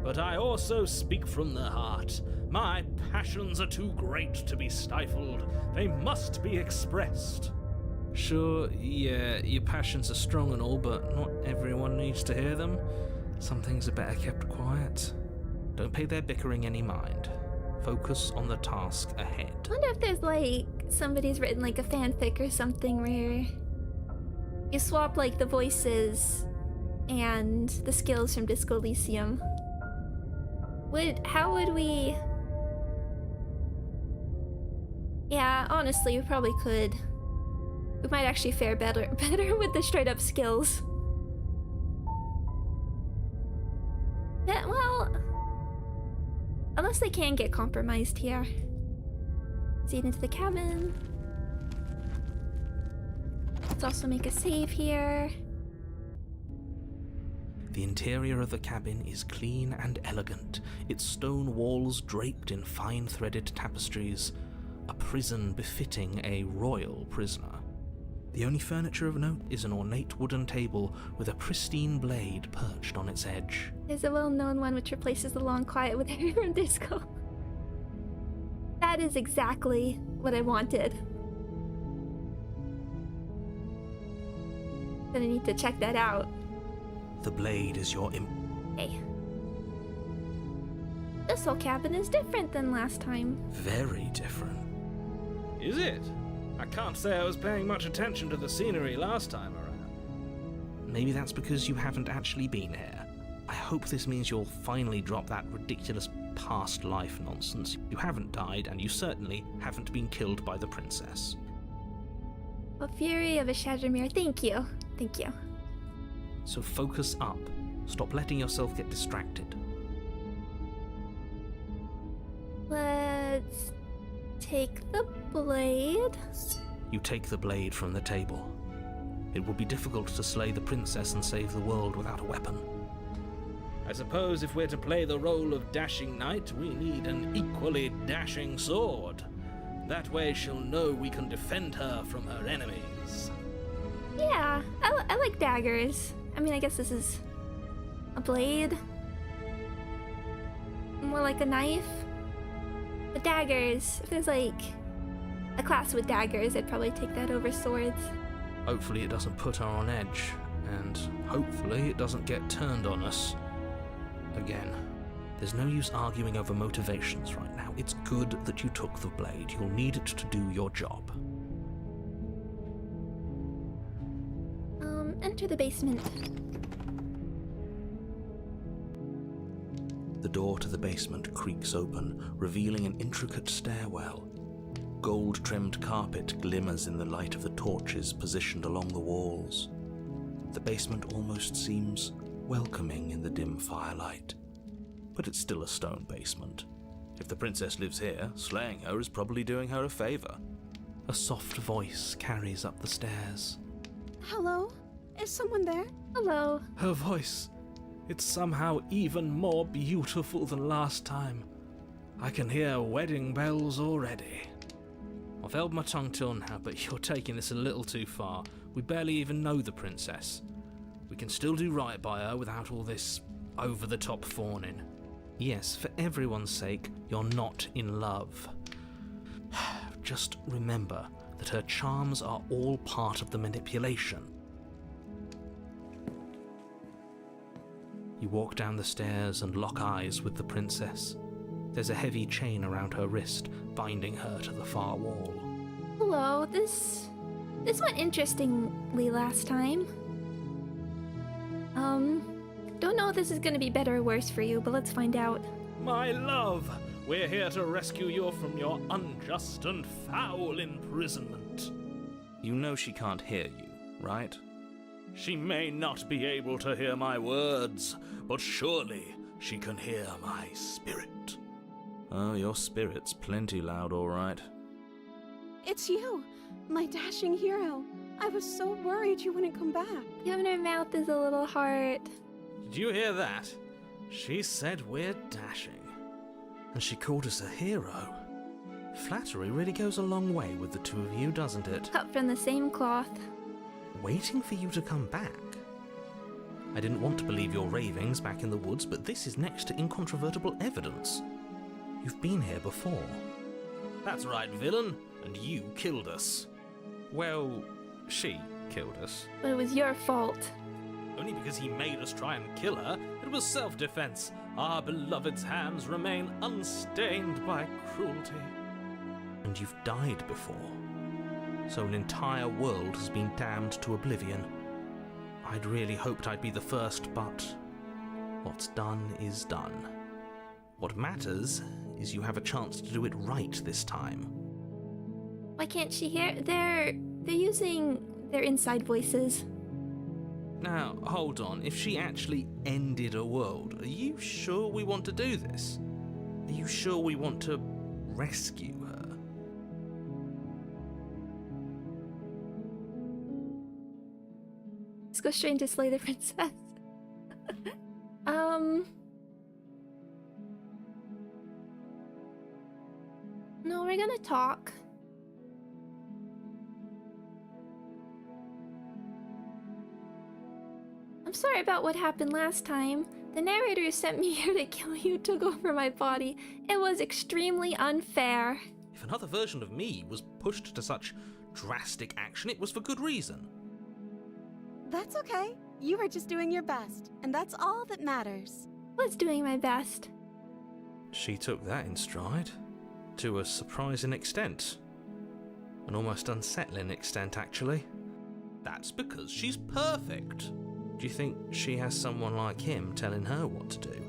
but I also speak from the heart. My passions are too great to be stifled. They must be expressed. Sure, yeah, your passions are strong and all, but not everyone needs to hear them. Some things are better kept quiet. Don't pay their bickering any mind. Focus on the task ahead. I wonder if there's like somebody's written like a fanfic or something where you swap like the voices and the skills from Disco Elysium. How would we? Yeah, honestly, we probably could. We might actually fare better with the straight up skills. Yeah, well, unless they can get compromised here. Proceed into the cabin. Let's also make a save here. The interior of the cabin is clean and elegant, its stone walls draped in fine threaded tapestries, a prison befitting a royal prisoner. The only furniture of note is an ornate wooden table with a pristine blade perched on its edge. There's a well-known one which replaces the long quiet with Harry from Disco. That is exactly what I wanted. Gonna need to check that out. The blade is your Hey. This whole cabin is different than last time. very different. Is it? I can't say I was paying much attention to the scenery last time around. Maybe that's because you haven't actually been here. I hope this means you'll finally drop that ridiculous past life nonsense. You haven't died, and you certainly haven't been killed by the princess. A fury of a shattered mirror. Thank you. Thank you. So focus up. Stop letting yourself get distracted. Let's take the blade. You take the blade from the table. It will be difficult to slay the princess and save the world without a weapon. I suppose if we're to play the role of dashing knight, we need an equally dashing sword. That way she'll know we can defend her from her enemies. Yeah, I like daggers. I mean, I guess this is a blade. More like a knife. But daggers, if there's like a class with daggers, I'd probably take that over swords. Hopefully it doesn't put her on edge, and hopefully it doesn't get turned on us again. There's no use arguing over motivations right now. It's good that you took the blade. You'll need it to do your job. Enter the basement. The door to the basement creaks open, revealing an intricate stairwell. Gold-trimmed carpet glimmers in the light of the torches positioned along the walls. The basement almost seems welcoming in the dim firelight. But it's still a stone basement. If the princess lives here, slaying her is probably doing her a favor. A soft voice carries up the stairs. Hello? Is someone there? Hello. Her voice, it's somehow even more beautiful than last time. I can hear wedding bells already. I've held my tongue till now, but you're taking this a little too far. We barely even know the princess. We can still do right by her without all this over-the-top fawning. Yes, for everyone's sake, you're not in love. Just remember that her charms are all part of the manipulation. You walk down the stairs and lock eyes with the princess. There's a heavy chain around her wrist, binding her to the far wall. Hello, this went interestingly last time. Don't know if this is gonna be better or worse for you, but let's find out. My love, we're here to rescue you from your unjust and foul imprisonment. You know she can't hear you, right? She may not be able to hear my words, but surely she can hear my spirit. Oh, your spirit's plenty loud, all right. It's you, my dashing hero. I was so worried you wouldn't come back. Even her mouth is a little heart. Did you hear that? She said we're dashing. And she called us a hero. Flattery really goes a long way with the two of you, doesn't it? Cut from the same cloth. Waiting for you to come back. I didn't want to believe your ravings back in the woods, but this is next to incontrovertible evidence. You've been here before. That's right, villain, and you killed us. Well, she killed us. But it was your fault. Only because he made us try and kill her. It was self-defense. Our beloved's hands remain unstained by cruelty. And you've died before. So an entire world has been damned to oblivion. I'd really hoped I'd be the first, but what's done is done. What matters is you have a chance to do it right this time. Why can't she hear? They're using their inside voices. Now, hold on. If she actually ended a world, are you sure we want to do this? Are you sure we want to rescue her? Let's go straight into slay the princess. No, we're gonna talk. I'm sorry about what happened last time. The narrator who sent me here to kill you took over my body. It was extremely unfair. If another version of me was pushed to such drastic action, it was for good reason. That's okay. You were just doing your best, and that's all that matters. Was doing my best. She took that in stride. To a surprising extent. An almost unsettling extent, actually. That's because she's perfect. Do you think she has someone like him telling her what to do?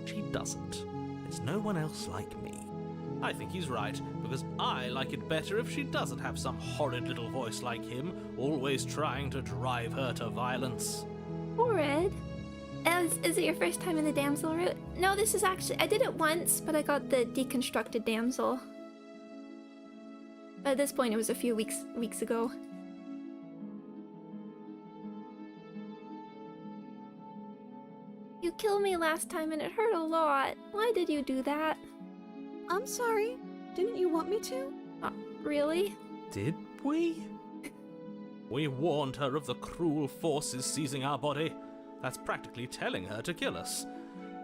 She doesn't. There's no one else like me. I think he's right, because I like it better if she doesn't have some horrid little voice like him, always trying to drive her to violence. Horrid? Is it your first time in the Damsel route? No, this is actually... I did it once, but I got the deconstructed Damsel. But at this point, it was a few weeks ago. You killed me last time and it hurt a lot. Why did you do that? I'm sorry. Didn't you want me to? Really? Did we? We warned her of the cruel forces seizing our body. That's practically telling her to kill us.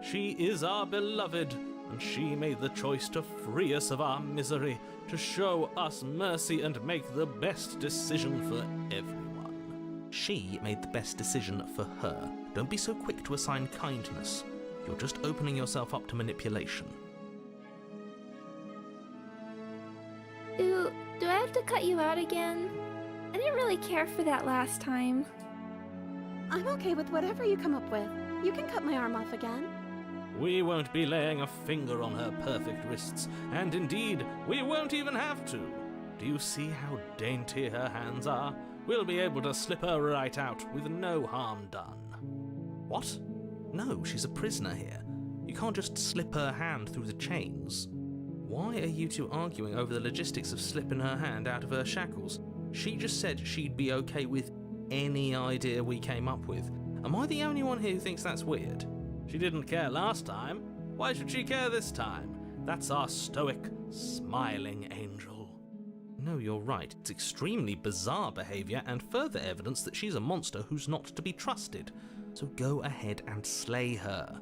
She is our beloved, and she made the choice to free us of our misery, to show us mercy and make the best decision for everyone. She made the best decision for her. Don't be so quick to assign kindness. You're just opening yourself up to manipulation. Do I have to cut you out again? I didn't really care for that last time. I'm okay with whatever you come up with. You can cut my arm off again. We won't be laying a finger on her perfect wrists, and indeed, we won't even have to. Do you see how dainty her hands are? We'll be able to slip her right out with no harm done. What? No, she's a prisoner here. You can't just slip her hand through the chains. Why are you two arguing over the logistics of slipping her hand out of her shackles? She just said she'd be okay with any idea we came up with. Am I the only one here who thinks that's weird? She didn't care last time. Why should she care this time? That's our stoic, smiling angel. No, you're right. It's extremely bizarre behaviour and further evidence that she's a monster who's not to be trusted. So go ahead and slay her.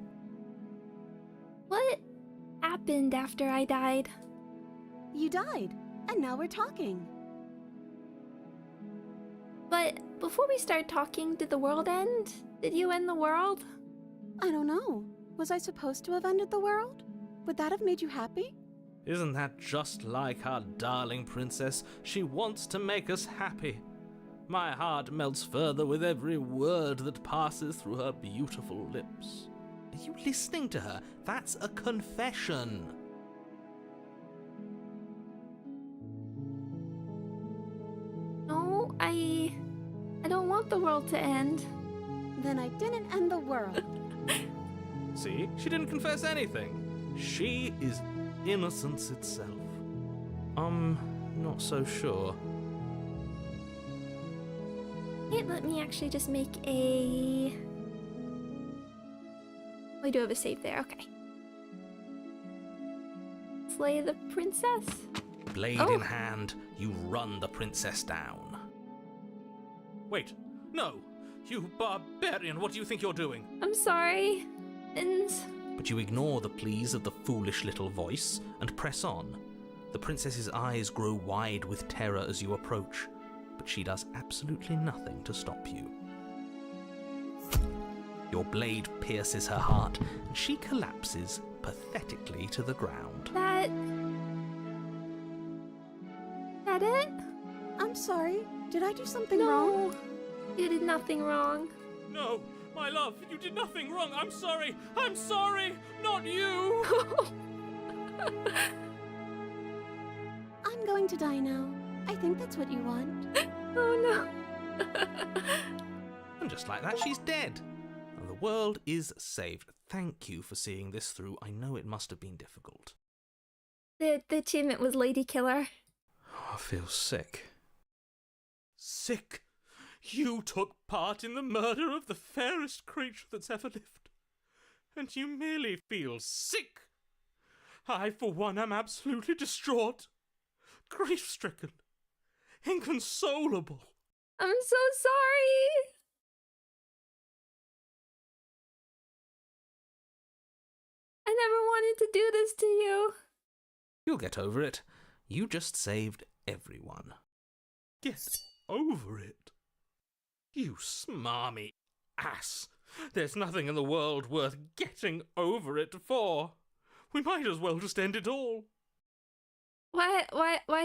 What happened after I died? You died, and now we're talking. But before we start talking, did the world end? Did you end the world? I don't know. Was I supposed to have ended the world? Would that have made you happy? Isn't that just like our darling princess? She wants to make us happy. My heart melts further with every word that passes through her beautiful lips. Are you listening to her? That's a confession. No, I don't want the world to end. Then I didn't end the world. See? She didn't confess anything. She is innocence itself. Not so sure. Wait, let me actually just make a... We do have a save there, okay. Slay the princess? Blade in hand, you run the princess down. Wait, no! You barbarian, what do you think you're doing? I'm sorry. And... But you ignore the pleas of the foolish little voice and press on. The princess's eyes grow wide with terror as you approach, but she does absolutely nothing to stop you. Your blade pierces her heart, and she collapses pathetically to the ground. That it? I'm sorry. Did I do something wrong? No, you did nothing wrong. No, my love, you did nothing wrong. I'm sorry, not you. I'm going to die now. I think that's what you want. Oh no. And just like that, she's dead. And the world is saved. Thank you for seeing this through. I know it must have been difficult. The achievement was Lady Killer. Oh, I feel sick. Sick? You took part in the murder of the fairest creature that's ever lived. And you merely feel sick. I, for one, am absolutely distraught. Grief-stricken. Inconsolable. I'm so sorry. I never wanted to do this to you. You'll get over it. You just saved everyone. Get over it? You smarmy ass. There's nothing in the world worth getting over it for. We might as well just end it all. Why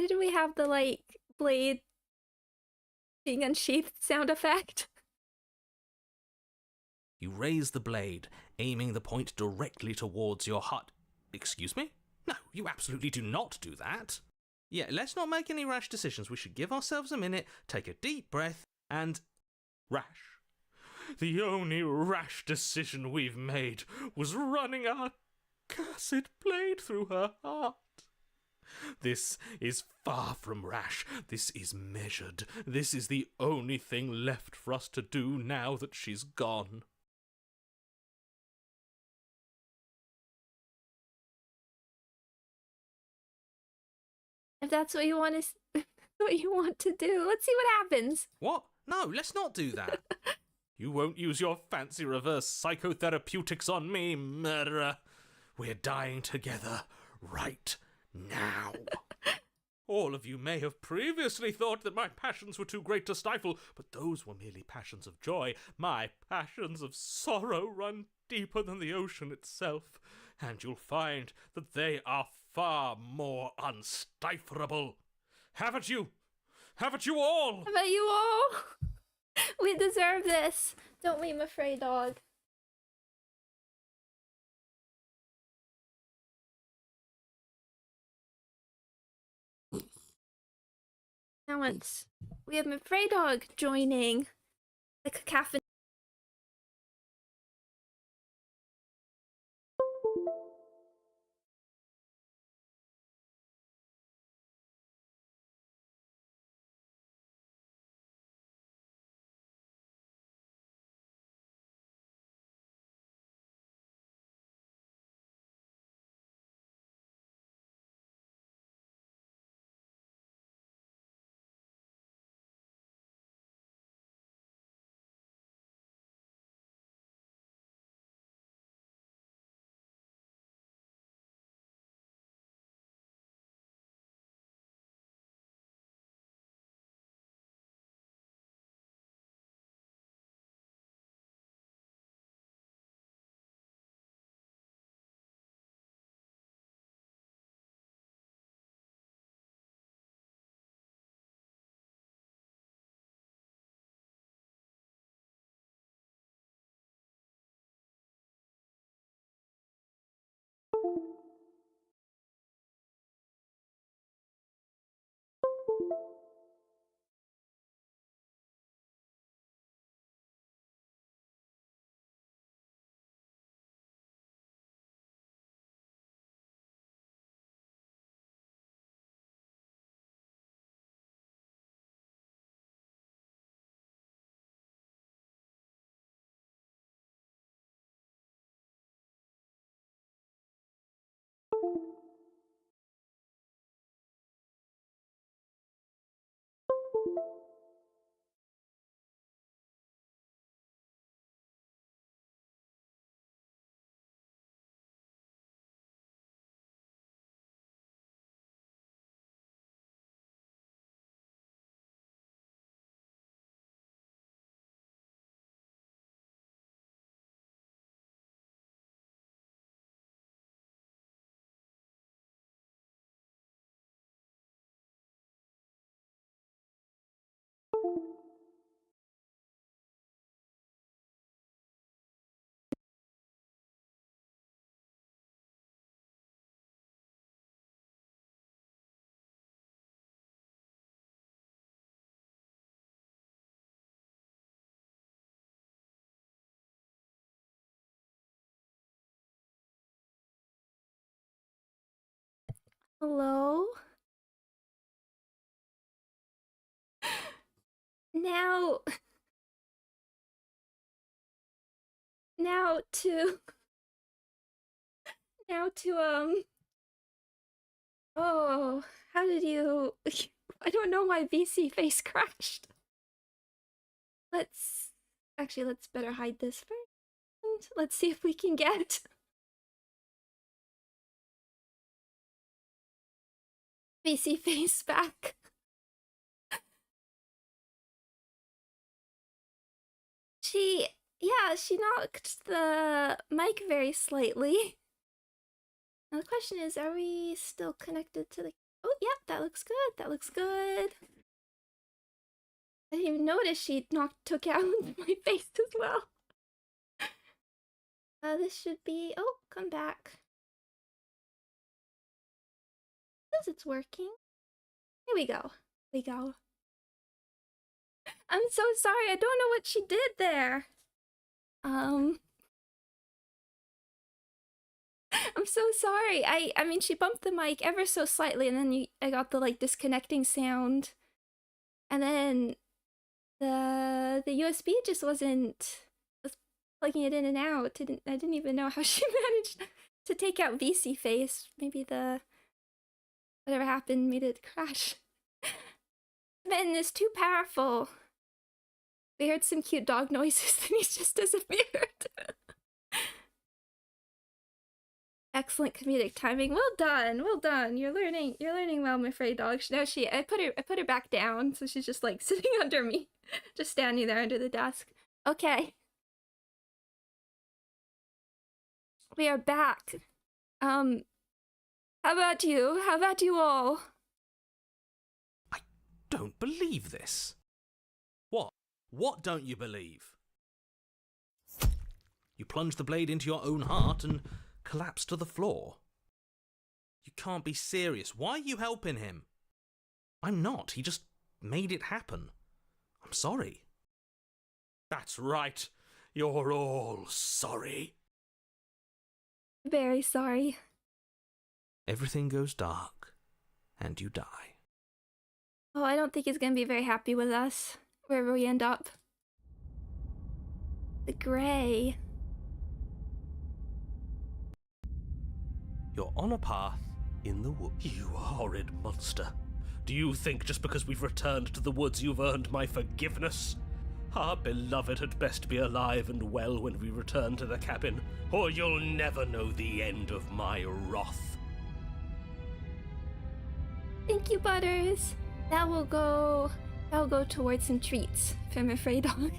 did we have the, like, blade being unsheathed sound effect? You raise the blade, aiming the point directly towards your heart. Excuse me? No, you absolutely do not do that. Yeah, let's not make any rash decisions. We should give ourselves a minute, take a deep breath, and... Rash. The only rash decision we've made was running our cursed blade through her heart. This is far from rash. This is measured. This is the only thing left for us to do now that she's gone. If that's what you want to, what you want to do, let's see what happens. What? No, let's not do that. You won't use your fancy reverse psychotherapeutics on me, murderer. We're dying together right now. All of you may have previously thought that my passions were too great to stifle, but those were merely passions of joy. My passions of sorrow run deeper than the ocean itself, and you'll find that they are far more unstiflable. Haven't you? Haven't you all? How about you all? We deserve this. Don't we, my Frey dog? Now it's we have my Frey dog joining the cacophony. Hello? Now... Now to... Now to, Oh, how did you... I don't know why VSeeFace crashed. Actually, let's better hide this first. Let's see if we can get... VSeeFace back. She knocked the mic very slightly. Now the question is, are we still connected to the... Oh, yeah, that looks good, that looks good. I didn't even notice she took out my face as well. This should be... Oh, come back. Says it's working. Here we go. I'm so sorry, I don't know what she did there. I'm so sorry. I mean, she bumped the mic ever so slightly, and then I got the like disconnecting sound, and then the USB just was plugging it in and out. I didn't even know how she managed to take out VSeeFace. Maybe whatever happened made it crash. Ben is too powerful. We heard some cute dog noises, and he's just disappeared. Excellent comedic timing. Well done, well done. You're learning well, my fairy dog. No, I put her back down, so she's just like sitting under me, just standing there under the desk. Okay. We are back. How about you? How about you all? I don't believe this. What? What don't you believe? You plunged the blade into your own heart and collapsed to the floor. You can't be serious. Why are you helping him? I'm not. He just made it happen. I'm sorry. That's right. You're all sorry. Very sorry. Everything goes dark, and you die. Oh, I don't think he's gonna be very happy with us, wherever we end up. The Grey. You're on a path in the woods. You horrid monster. Do you think just because we've returned to the woods you've earned my forgiveness? Our beloved had best be alive and well when we return to the cabin, or you'll never know the end of my wrath. Thank you, Butters. That will go towards some treats for my fairy dog.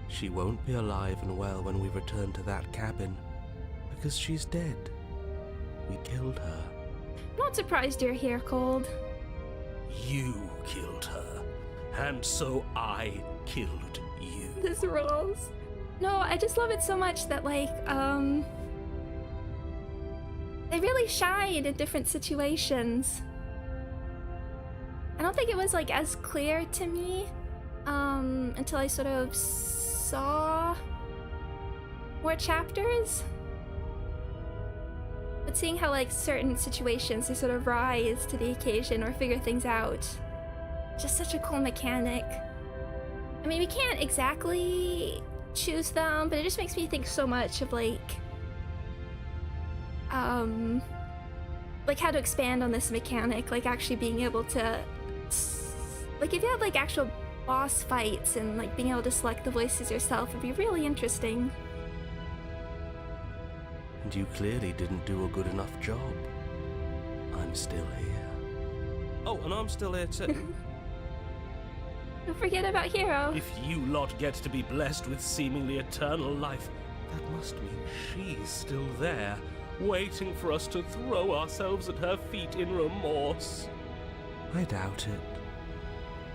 She won't be alive and well when we return to that cabin, because she's dead. We killed her. Not surprised you're here, Cold. You killed her, and so I killed you. This rules. No, I just love it so much that, like, they really shine in different situations. I don't think it was, like, as clear to me, until I sort of saw more chapters. But seeing how, like, certain situations, they sort of rise to the occasion or figure things out. Just such a cool mechanic. I mean, we can't exactly choose them, but it just makes me think so much of, like how to expand on this mechanic, like actually being able to, like, if you had, like, actual boss fights and, like, being able to select the voices yourself would be really interesting. And you clearly didn't do a good enough job. I'm still here. Oh, and I'm still here too. Don't forget about Hero. If you lot get to be blessed with seemingly eternal life, that must mean she's still there, waiting for us to throw ourselves at her feet in remorse. I doubt it.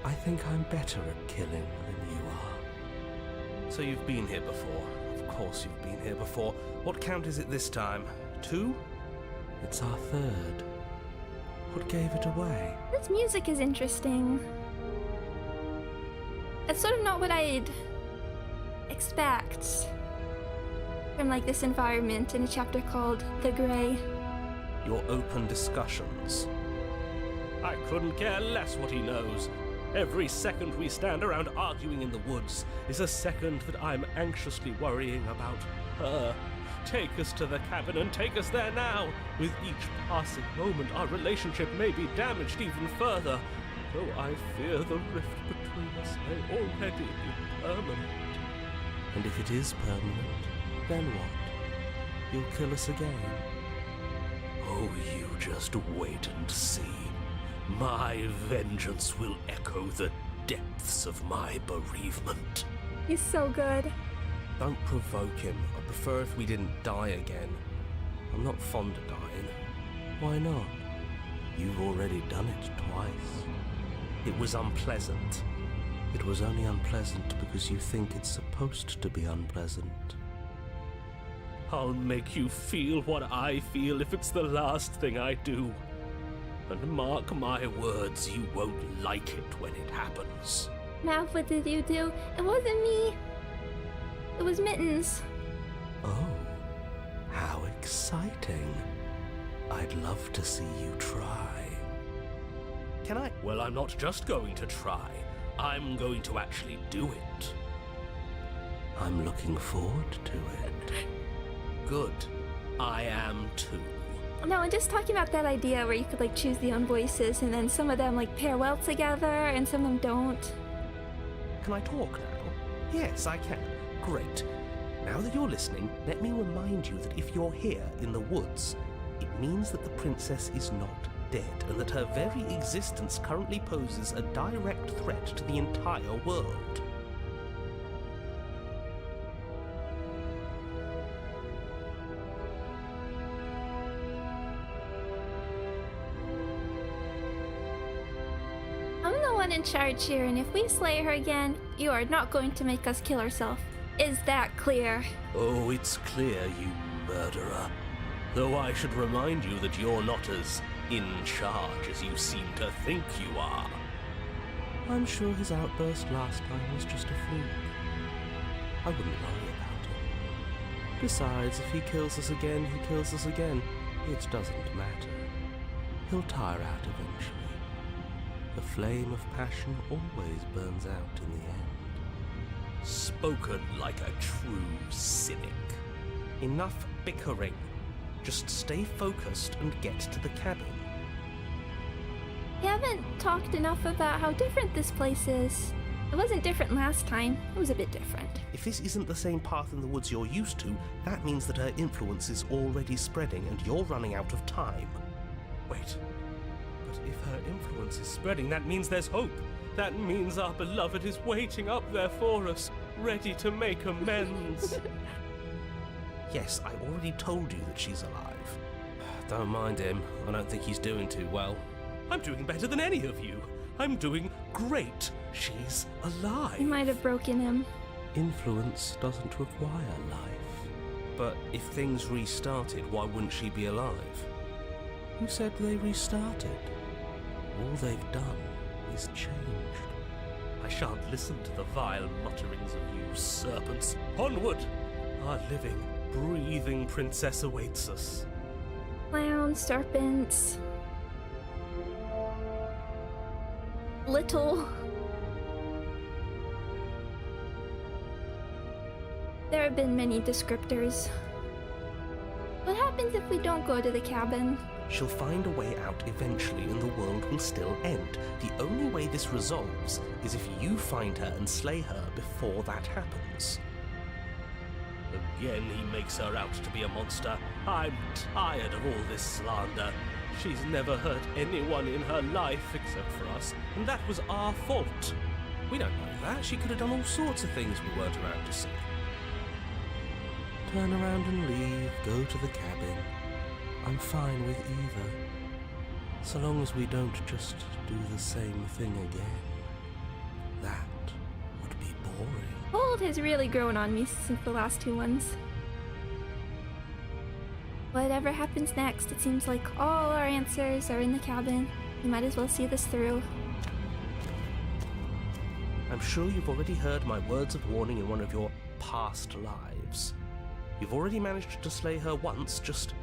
I think I'm better at killing than you are. So you've been here before. Of course you've been here before. What count is it this time? 2? It's our 3rd. What gave it away? This music is interesting. It's sort of not what I'd expect from, like, this environment in a chapter called The Grey. Your open discussions. I couldn't care less what he knows. Every second we stand around arguing in the woods is a second that I'm anxiously worrying about her. Take us to the cabin and take us there now. With each passing moment, our relationship may be damaged even further, though I fear the rift between us may already be permanent. And if it is permanent, then what? You'll kill us again? Oh, you just wait and see. My vengeance will echo the depths of my bereavement. He's so good. Don't provoke him. I'd prefer if we didn't die again. I'm not fond of dying. Why not? You've already done it twice. It was unpleasant. It was only unpleasant because you think it's supposed to be unpleasant. I'll make you feel what I feel if it's the last thing I do. And mark my words, you won't like it when it happens. Mav, what did you do? It wasn't me. It was Mittens. Oh, how exciting. I'd love to see you try. Can I? Well, I'm not just going to try. I'm going to actually do it. I'm looking forward to it. Good. I am too. No, I'm just talking about that idea where you could, like, choose the own voices and then some of them, like, pair well together and some of them don't. Can I talk now? Yes, I can. Great. Now that you're listening, let me remind you that if you're here in the woods, it means that the princess is not dead, and that her very existence currently poses a direct threat to the entire world. I'm the one in charge here, and if we slay her again, you are not going to make us kill ourselves. Is that clear? Oh, it's clear, you murderer. Though I should remind you that you're not as in charge as you seem to think you are. I'm sure his outburst last time was just a fluke. I wouldn't worry about it. Besides, if he kills us again, he kills us again. It doesn't matter. He'll tire out eventually. The flame of passion always burns out in the end. Spoken like a true cynic. Enough bickering. Just stay focused and get to the cabin. We haven't talked enough about how different this place is. It wasn't different last time. It was a bit different. If this isn't the same path in the woods you're used to, that means that her influence is already spreading and you're running out of time. Wait. But if her influence is spreading, that means there's hope. That means our beloved is waiting up there for us, ready to make amends. Yes, I already told you that she's alive. Don't mind him. I don't think he's doing too well. I'm doing better than any of you. I'm doing great. She's alive. You might have broken him. Influence doesn't require life. But if things restarted, why wouldn't she be alive? Who said they restarted? All they've done is changed. I shan't listen to the vile mutterings of you serpents. Onward! Our living, breathing princess awaits us. Clowns, serpents. Little. There have been many descriptors. What happens if we don't go to the cabin? She'll find a way out eventually and the world will still end. The only way this resolves is if you find her and slay her before that happens. Again he makes her out to be a monster. I'm tired of all this slander. She's never hurt anyone in her life except for us, and that was our fault. We don't know that. She could have done all sorts of things we weren't around to see. Turn around and leave, go to the cabin. I'm fine with either. So long as we don't just do the same thing again. That would be boring. Cold has really grown on me since the last two ones. Whatever happens next, it seems like all our answers are in the cabin. We might as well see this through. I'm sure you've already heard my words of warning in one of your past lives. You've already managed to slay her once, just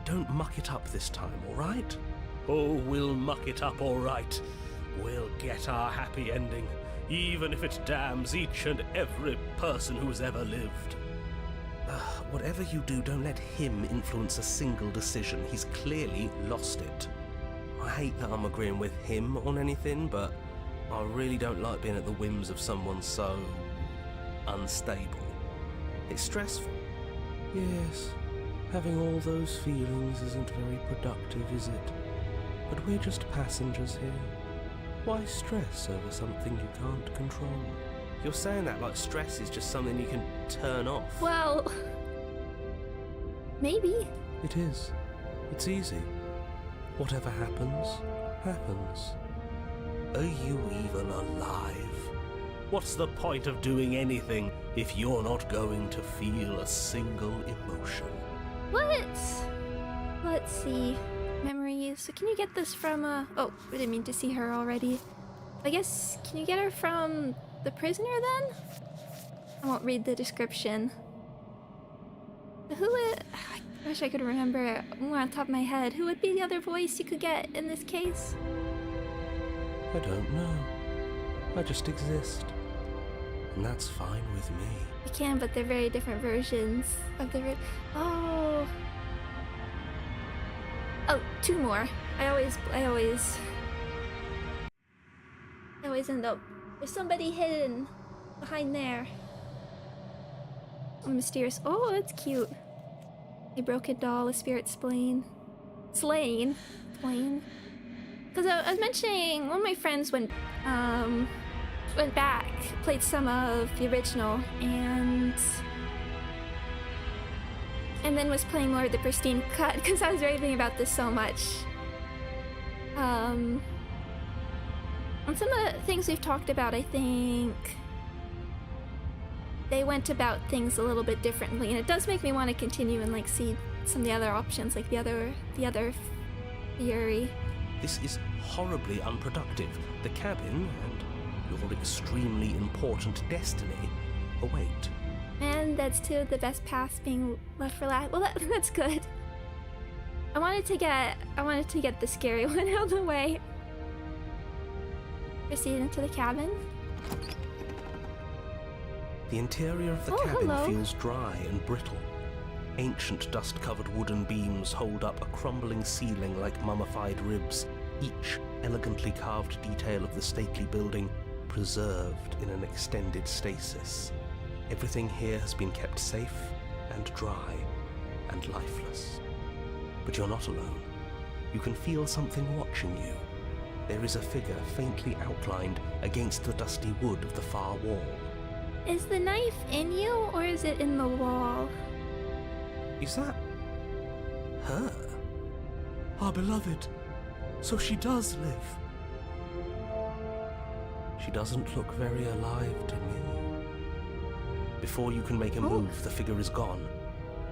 don't muck it up this time, alright? Oh, we'll muck it up alright. We'll get our happy ending, even if it damns each and every person who's ever lived. Whatever you do, don't let him influence a single decision. He's clearly lost it. I hate that I'm agreeing with him on anything, but I really don't like being at the whims of someone so unstable. It's stressful. Yes, having all those feelings isn't very productive, is it? But we're just passengers here. Why stress over something you can't control? You're saying that like stress is just something you can turn off. Well, maybe. It is. It's easy. Whatever happens, happens. Are you even alive? What's the point of doing anything if you're not going to feel a single emotion? What? Let's see. Memories. So can you get this from, oh, I didn't mean to see her already. I guess, can you get her from the prisoner then? I won't read the description. I wish I could remember it on top of my head. Who would be the other voice you could get in this case? I don't know. I just exist. And that's fine with me. You can, but they're very different versions of the... Oh, two more. I always end up... There's somebody hidden behind there. A mysterious. Oh, that's cute. A broken doll, a spirit slain. Slain? Because I was mentioning one of my friends went back, played some of the original, and then was playing more of the Pristine cut because I was raving about this so much. On some of the things we've talked about, I think they went about things a little bit differently, and it does make me want to continue and like see some of the other options, like the other theory. This is horribly unproductive. The cabin and your extremely important destiny await. And that's two of the best paths being left for last. Well, that's good. I wanted to get the scary one out of the way. Proceed into the cabin. The interior of the cabin feels dry and brittle. Ancient dust-covered wooden beams hold up a crumbling ceiling like mummified ribs, each elegantly carved detail of the stately building preserved in an extended stasis. Everything here has been kept safe and dry and lifeless. But you're not alone. You can feel something watching you. There is a figure faintly outlined against the dusty wood of the far wall. Is the knife in you, or is it in the wall? Is that her? Our beloved. So she does live. She doesn't look very alive to me. Before you can make a move, the figure is gone,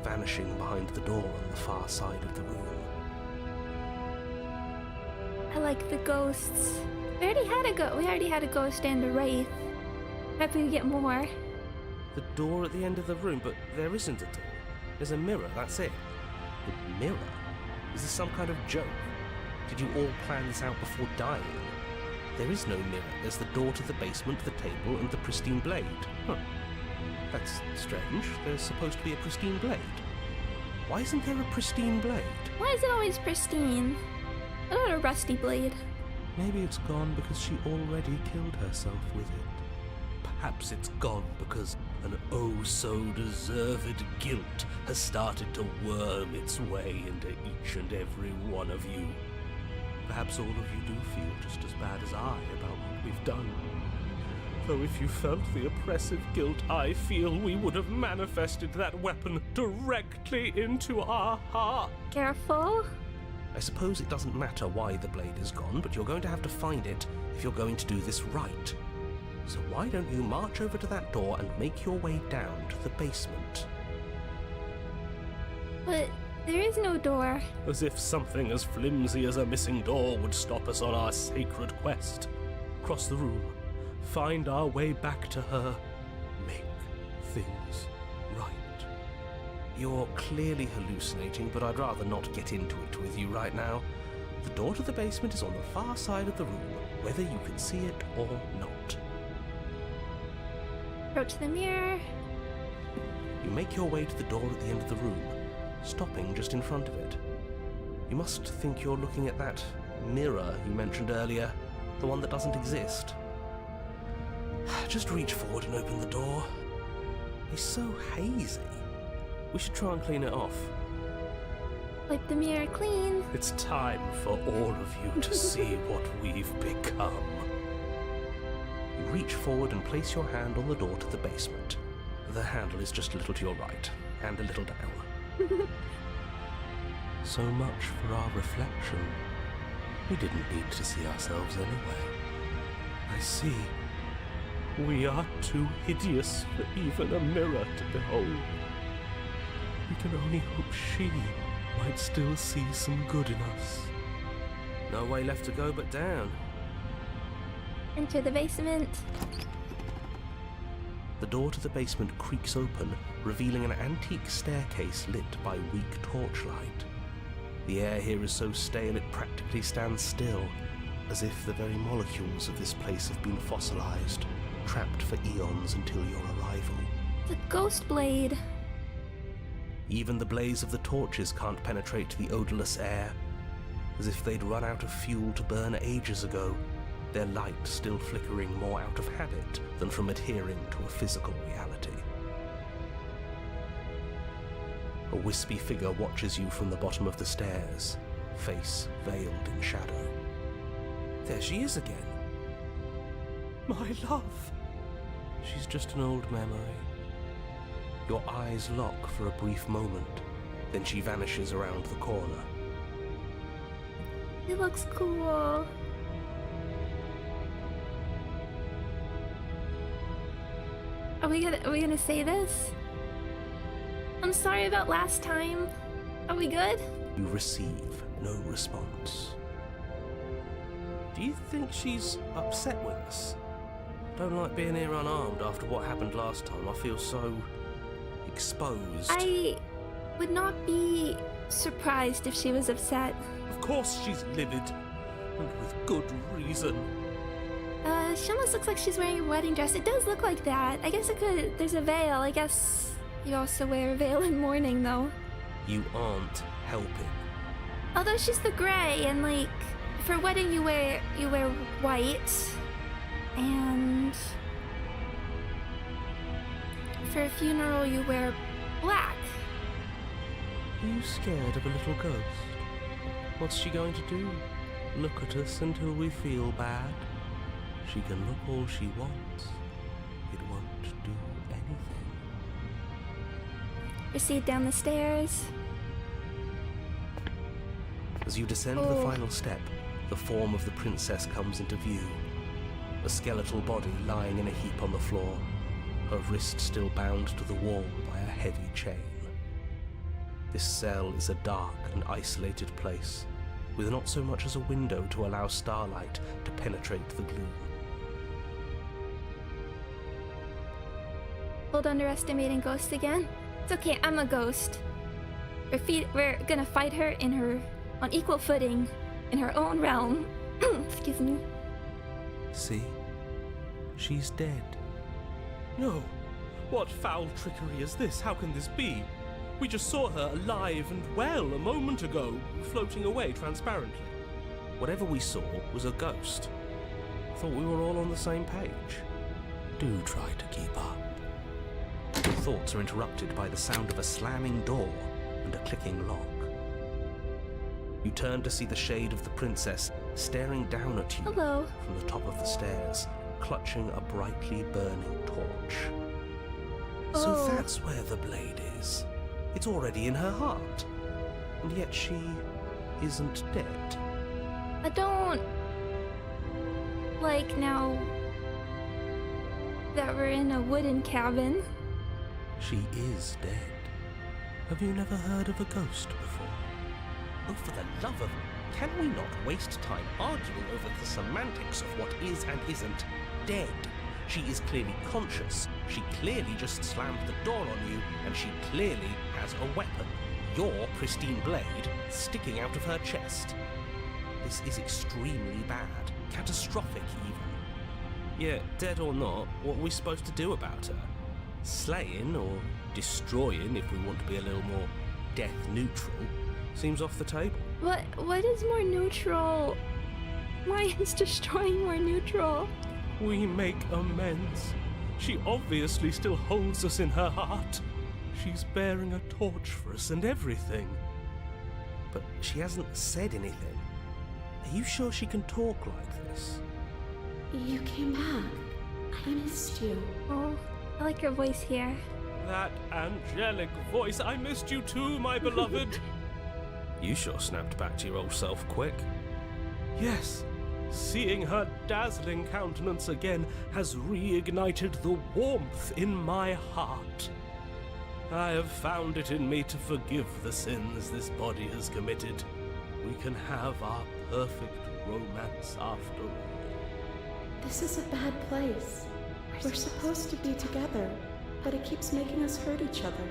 vanishing behind the door on the far side of the room. I like the ghosts. We already had a ghost and a wraith. Maybe we get more. The door at the end of the room, but there isn't a door. There's a mirror, that's it. The mirror? Is this some kind of joke? Did you all plan this out before dying? There is no mirror. There's the door to the basement, the table, and the pristine blade. Huh. That's strange. There's supposed to be a pristine blade. Why isn't there a pristine blade? Why is it always pristine? What about a rusty blade? Maybe it's gone because she already killed herself with it. Perhaps it's gone because an oh-so-deserved guilt has started to worm its way into each and every one of you. Perhaps all of you do feel just as bad as I about what we've done. Though if you felt the oppressive guilt I feel, we would have manifested that weapon directly into our heart. Careful. I suppose it doesn't matter why the blade is gone, but you're going to have to find it if you're going to do this right. So why don't you march over to that door and make your way down to the basement? But there is no door. As if something as flimsy as a missing door would stop us on our sacred quest. Cross the room, find our way back to her, make things right. You're clearly hallucinating, but I'd rather not get into it with you right now. The door to the basement is on the far side of the room, whether you can see it or not. Approach the mirror. You make your way to the door at the end of the room, stopping just in front of it. You must think you're looking at that mirror you mentioned earlier, the one that doesn't exist. Just reach forward and open the door. It's so hazy. We should try and clean it off. Wipe the mirror clean. It's time for all of you to see what we've become. You reach forward and place your hand on the door to the basement. The handle is just a little to your right, and a little down. So much for our reflection. We didn't need to see ourselves anyway. I see. We are too hideous for even a mirror to behold. We can only hope she might still see some good in us. No way left to go but down. Enter the basement. The door to the basement creaks open, revealing an antique staircase lit by weak torchlight. The air here is so stale it practically stands still, as if the very molecules of this place have been fossilized, trapped for eons until your arrival. The ghost blade. Even the blaze of the torches can't penetrate the odorless air, as if they'd run out of fuel to burn ages ago, their light still flickering more out of habit than from adhering to a physical reality. A wispy figure watches you from the bottom of the stairs, face veiled in shadow. There she is again. My love! She's just an old memory. Your eyes lock for a brief moment, then she vanishes around the corner. It looks cool. Are we gonna say this? I'm sorry about last time. Are we good? You receive no response. Do you think she's upset with us? Don't like being here unarmed after what happened last time. I feel so exposed. I would not be surprised if she was upset. Of course she's livid, and with good reason. She almost looks like she's wearing a wedding dress. It does look like that. I guess it could. There's a veil. I guess you also wear a veil in mourning, though. You aren't helping. Although she's the gray, and like for a wedding you wear white, and for a funeral you wear black. Are you scared of a little ghost? What's she going to do? Look at us until we feel bad? She can look all she wants. It won't do anything. Proceed down the stairs. As you descend the final step, the form of the princess comes into view. A skeletal body lying in a heap on the floor, her wrist still bound to the wall by a heavy chain. This cell is a dark and isolated place, with not so much as a window to allow starlight to penetrate the gloom. Old underestimating ghosts again? It's okay, I'm a ghost. We're gonna fight her on equal footing, in her own realm. Excuse me. See? She's dead. No. What foul trickery is this? How can this be? We just saw her alive and well a moment ago, floating away transparently. Whatever we saw was a ghost. I thought we were all on the same page. Do try to keep up. Your thoughts are interrupted by the sound of a slamming door and a clicking lock. You turn to see the shade of the princess staring down at you Hello. from the top of the stairs, clutching a brightly burning torch. So Oh. that's where the blade is. It's already in her heart. And yet she isn't dead. I don't like now that we're in a wooden cabin. She is dead. Have you never heard of a ghost before? Oh, for the love of... Can we not waste time arguing over the semantics of what is and isn't dead? She is clearly conscious. She clearly just slammed the door on you, and she clearly has a weapon. Your pristine blade sticking out of her chest. This is extremely bad. Catastrophic, even. Yeah, dead or not, what are we supposed to do about her? Slaying, or destroying, if we want to be a little more death neutral, seems off the table. What is more neutral? Why is destroying more neutral? We make amends. She obviously still holds us in her heart. She's bearing a torch for us and everything. But she hasn't said anything. Are you sure she can talk like this? You came back. I missed you. Oh, I like your voice here. That angelic voice. I missed you too, my beloved. You sure snapped back to your old self quick. Yes, seeing her dazzling countenance again has reignited the warmth in my heart. I have found it in me to forgive the sins this body has committed. We can have our perfect romance after all. This is a bad place. We're supposed to be together, but it keeps making us hurt each other.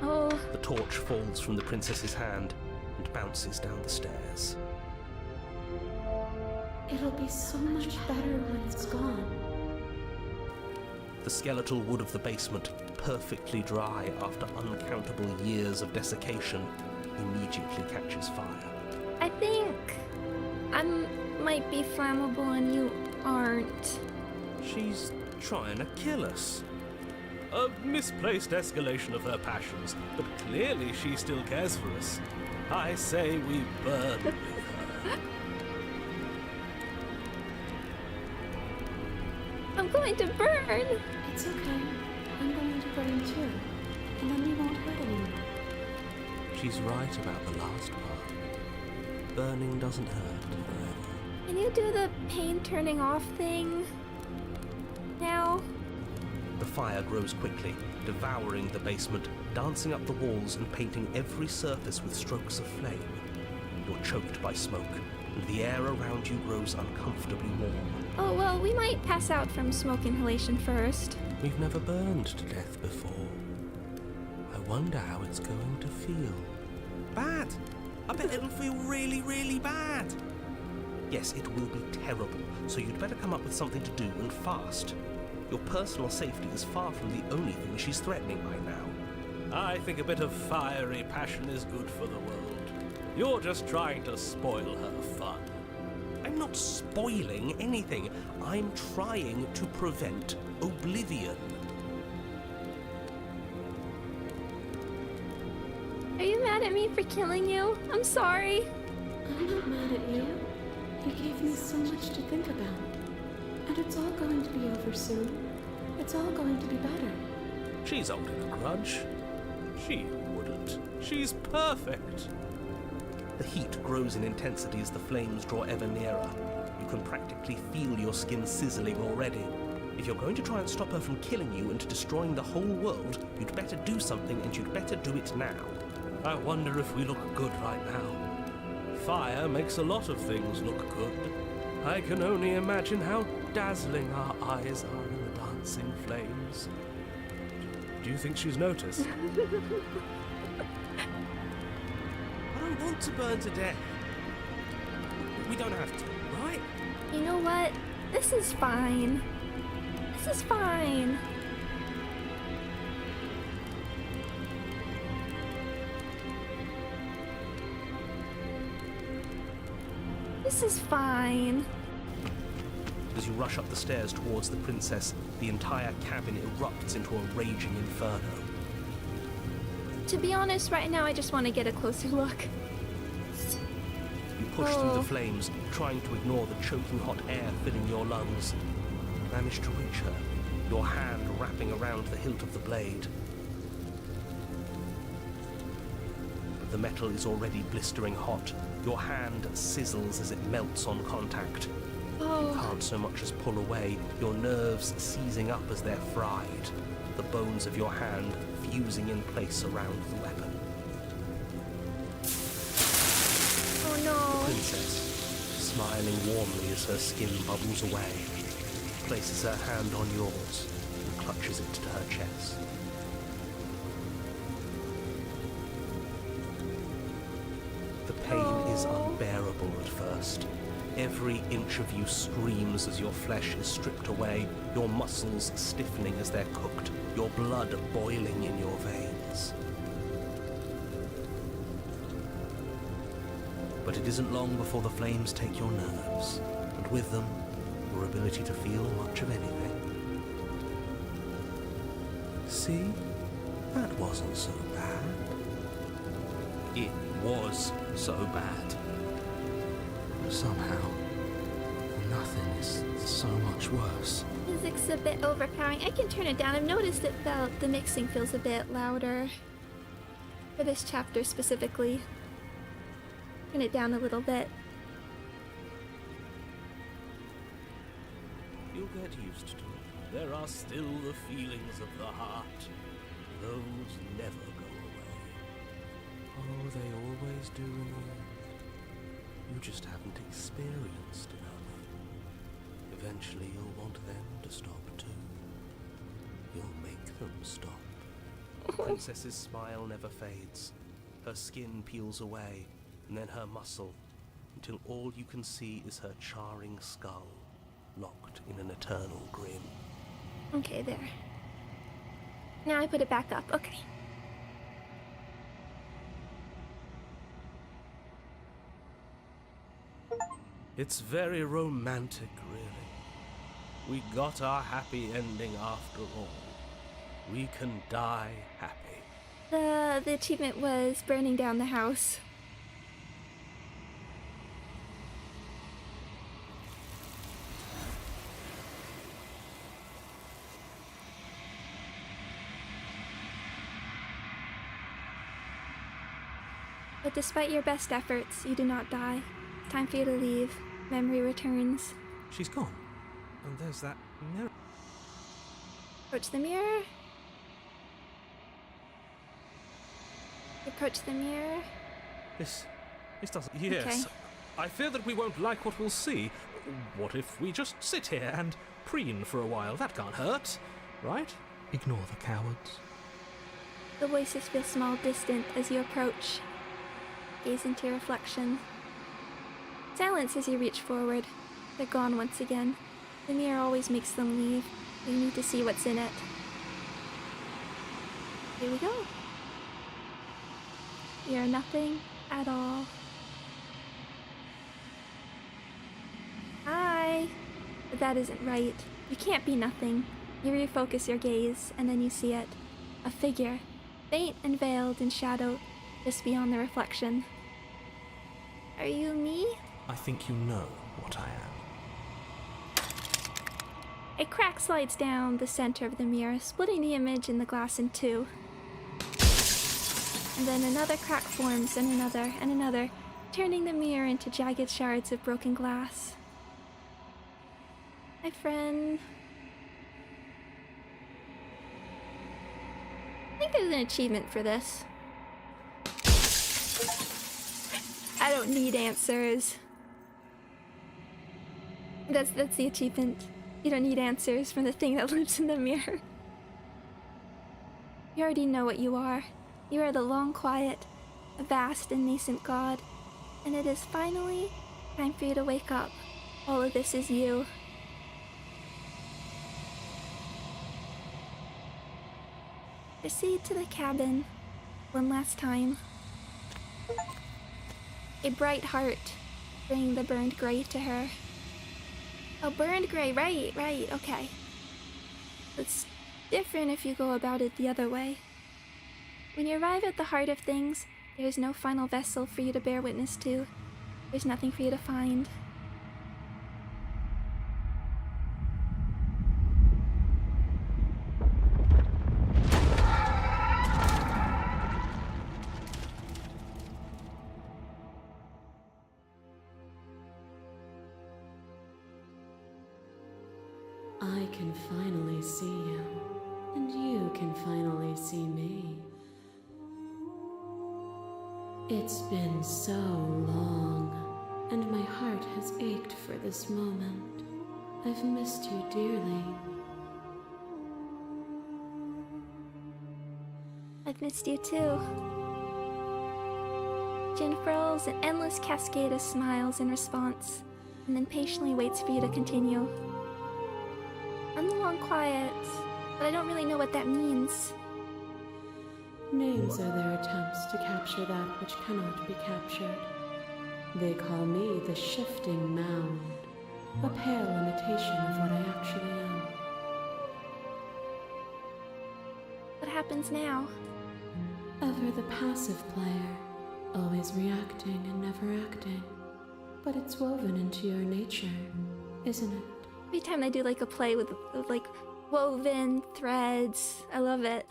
Oh, The torch falls from the princess's hand and bounces down the stairs. It'll be so much better when it's gone. The skeletal wood of the basement, perfectly dry after uncountable years of desiccation, immediately catches fire. I think I might be flammable and you aren't. She's trying to kill us. A misplaced escalation of her passions, but clearly she still cares for us. I say we burn with her. I'm going to burn! It's okay. I'm going to burn too. And then we won't hurt anyone. She's right about the last part. Burning doesn't hurt forever. Can you do the pain turning off thing? Now? The fire grows quickly, devouring the basement, dancing up the walls and painting every surface with strokes of flame. You're choked by smoke, and the air around you grows uncomfortably warm. Oh, well, we might pass out from smoke inhalation first. We've never burned to death before. I wonder how it's going to feel. Bad! I bet it'll feel really, really bad. Yes, it will be terrible, so you'd better come up with something to do and fast. Your personal safety is far from the only thing she's threatening right now. I think a bit of fiery passion is good for the world. You're just trying to spoil her fun. I'm not spoiling anything. I'm trying to prevent oblivion. Are you mad at me for killing you? I'm sorry. I'm not mad at you. You gave me so much to think about. And it's all going to be over soon. It's all going to be better. She's holding a grudge. She wouldn't. She's perfect. The heat grows in intensity as the flames draw ever nearer. You can practically feel your skin sizzling already. If you're going to try and stop her from killing you and destroying the whole world, you'd better do something, and you'd better do it now. I wonder if we look good right now. Fire makes a lot of things look good. I can only imagine how dazzling our eyes are in the dancing flames. Do you think she's noticed? I don't want to burn to death. We don't have to, right? You know what? This is fine. This is fine. This is fine. As you rush up the stairs towards the princess, the entire cabin erupts into a raging inferno. To be honest, right now I just want to get a closer look. You push through the flames, trying to ignore the choking hot air filling your lungs. You manage to reach her, your hand wrapping around the hilt of the blade. But the metal is already blistering hot. Your hand sizzles as it melts on contact. You can't so much as pull away, your nerves seizing up as they're fried, the bones of your hand fusing in place around the weapon. Oh no. The princess, smiling warmly as her skin bubbles away, places her hand on yours and clutches it to her chest. The pain is unbearable at first. Every inch of you screams as your flesh is stripped away, your muscles stiffening as they're cooked, your blood boiling in your veins. But it isn't long before the flames take your nerves, and with them, your ability to feel much of anything. See? That wasn't so bad. It was so bad. Somehow, nothing is so much worse. Music's a bit overpowering. I can turn it down. I've noticed the mixing feels a bit louder. For this chapter specifically. Turn it down a little bit. You'll get used to it. There are still the feelings of the heart. Those never go away. Oh, they always do in the end. You just haven't experienced enough. Eventually you'll want them to stop too. You'll make them stop. The princess's smile never fades. Her skin peels away, and then her muscle, until all you can see is her charring skull, locked in an eternal grin. Okay, there. Now I put it back up. Okay. It's very romantic, really. We got our happy ending after all. we can die happy. The achievement was burning down the house. But despite your best efforts, you do not die. Time for you to leave. Memory returns. She's gone. And there's that mirror. Approach the mirror. Approach the mirror. This doesn't... Yes. Okay. I fear that we won't like what we'll see. What if we just sit here and preen for a while? That can't hurt, right? Ignore the cowards. The voices feel small, distant as you approach. Gaze into your reflection. Silence as you reach forward. They're gone once again. The mirror always makes them leave. You need to see what's in it. Here we go. You're nothing at all. Hi! But that isn't right. You can't be nothing. You refocus your gaze, and then you see it. A figure, faint and veiled in shadow, just beyond the reflection. Are you me? I think you know what I am. A crack slides down the center of the mirror, splitting the image in the glass in two. And then another crack forms, and another, turning the mirror into jagged shards of broken glass. My friend. I think there's an achievement for this. I don't need answers. That's the achievement. You don't need answers from the thing that lives in the mirror. You already know what you are. You are the long quiet, a vast and nascent god, and it is finally time for you to wake up. All of this is you. Proceed to the cabin one last time. A bright heart bring the burned gray to her. Oh, burned gray, right, okay. It's different if you go about it the other way. When you arrive at the heart of things, there is no final vessel for you to bear witness to. There's nothing for you to find. I can finally see you, and you can finally see me. It's been so long, and my heart has ached for this moment. I've missed you dearly. I've missed you too. Jin furls an endless cascade of smiles in response, and then patiently waits for you to continue. I'm the long quiet, but I don't really know what that means. Names are their attempts to capture that which cannot be captured. They call me the shifting mound, a pale imitation of what I actually am. What happens now? Ever the passive player, always reacting and never acting. But it's woven into your nature, isn't it? Every time they do like a play with like woven threads, I love it.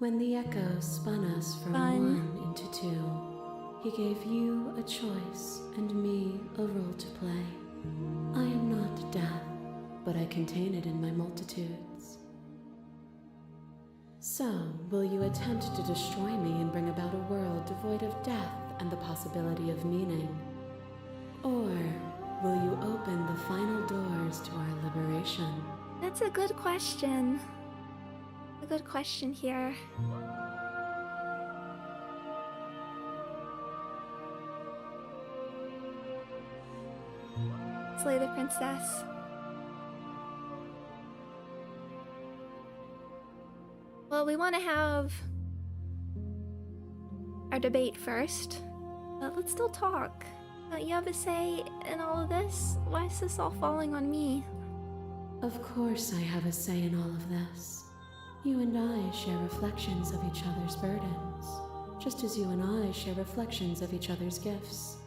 When the echo spun us from Fun. one into two, he gave you a choice and me a role to play. I am not death, but I contain it in my multitudes. So, will you attempt to destroy me and bring about a world devoid of death and the possibility of meaning? Or will you open the final doors to our liberation? That's a good question. A good question here. Slay the princess. Well, we want to have our debate first, but let's still talk. Don't you have a say in all of this? Why is this all falling on me? Of course I have a say in all of this. You and I share reflections of each other's burdens, just as you and I share reflections of each other's gifts.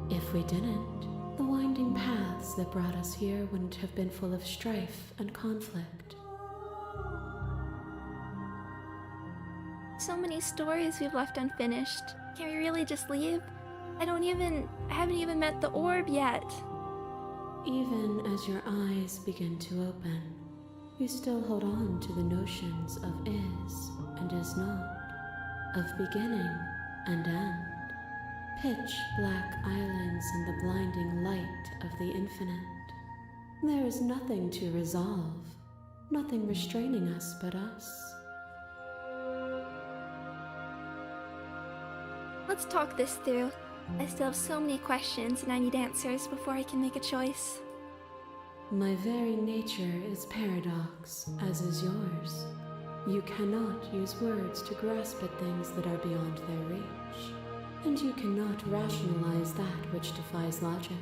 If we didn't, the winding paths that brought us here wouldn't have been full of strife and conflict. So many stories we've left unfinished. Can we really just leave? I haven't even met the orb yet. Even as your eyes begin to open, you still hold on to the notions of is and is not, of beginning and end, pitch black islands in the blinding light of the infinite. There is nothing to resolve, nothing restraining us but us. Let's talk this through. I still have so many questions and I need answers before I can make a choice. My very nature is paradox, as is yours. You cannot use words to grasp at things that are beyond their reach, and you cannot rationalize that which defies logic.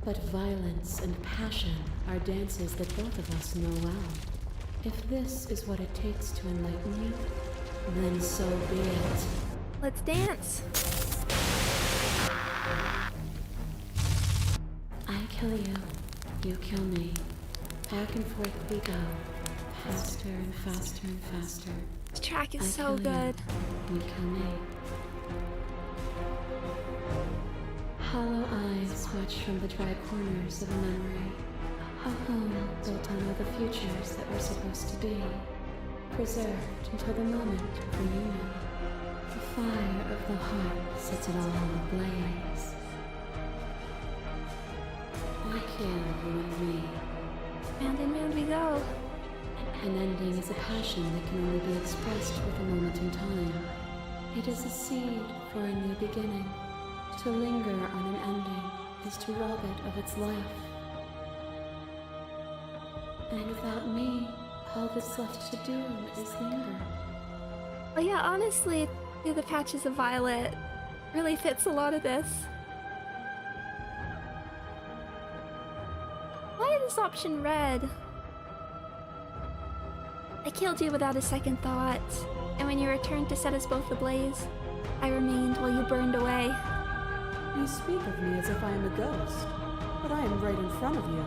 But violence and passion are dances that both of us know well. If this is what it takes to enlighten you, then so be it. Let's dance. I kill you, you kill me. Back and forth we go, faster and faster and faster. This track is I so kill good. You kill me. Hollow eyes watch from the dry corners of a memory. A home built on all the futures that were supposed to be, preserved until the moment of reunion. The fire of the heart sets it all ablaze. I kill you and me. Hand in hand we go. An ending is a passion that can only be expressed with a moment in time. It is a seed for a new beginning. To linger on an ending is to rob it of its life. And without me, all that's left to do is linger. Well, yeah, honestly, Through the Patches of Violet really fits a lot of this. Why is this option red? I killed you without a second thought, and when you returned to set us both ablaze, I remained while you burned away. You speak of me as if I am a ghost, but I am right in front of you.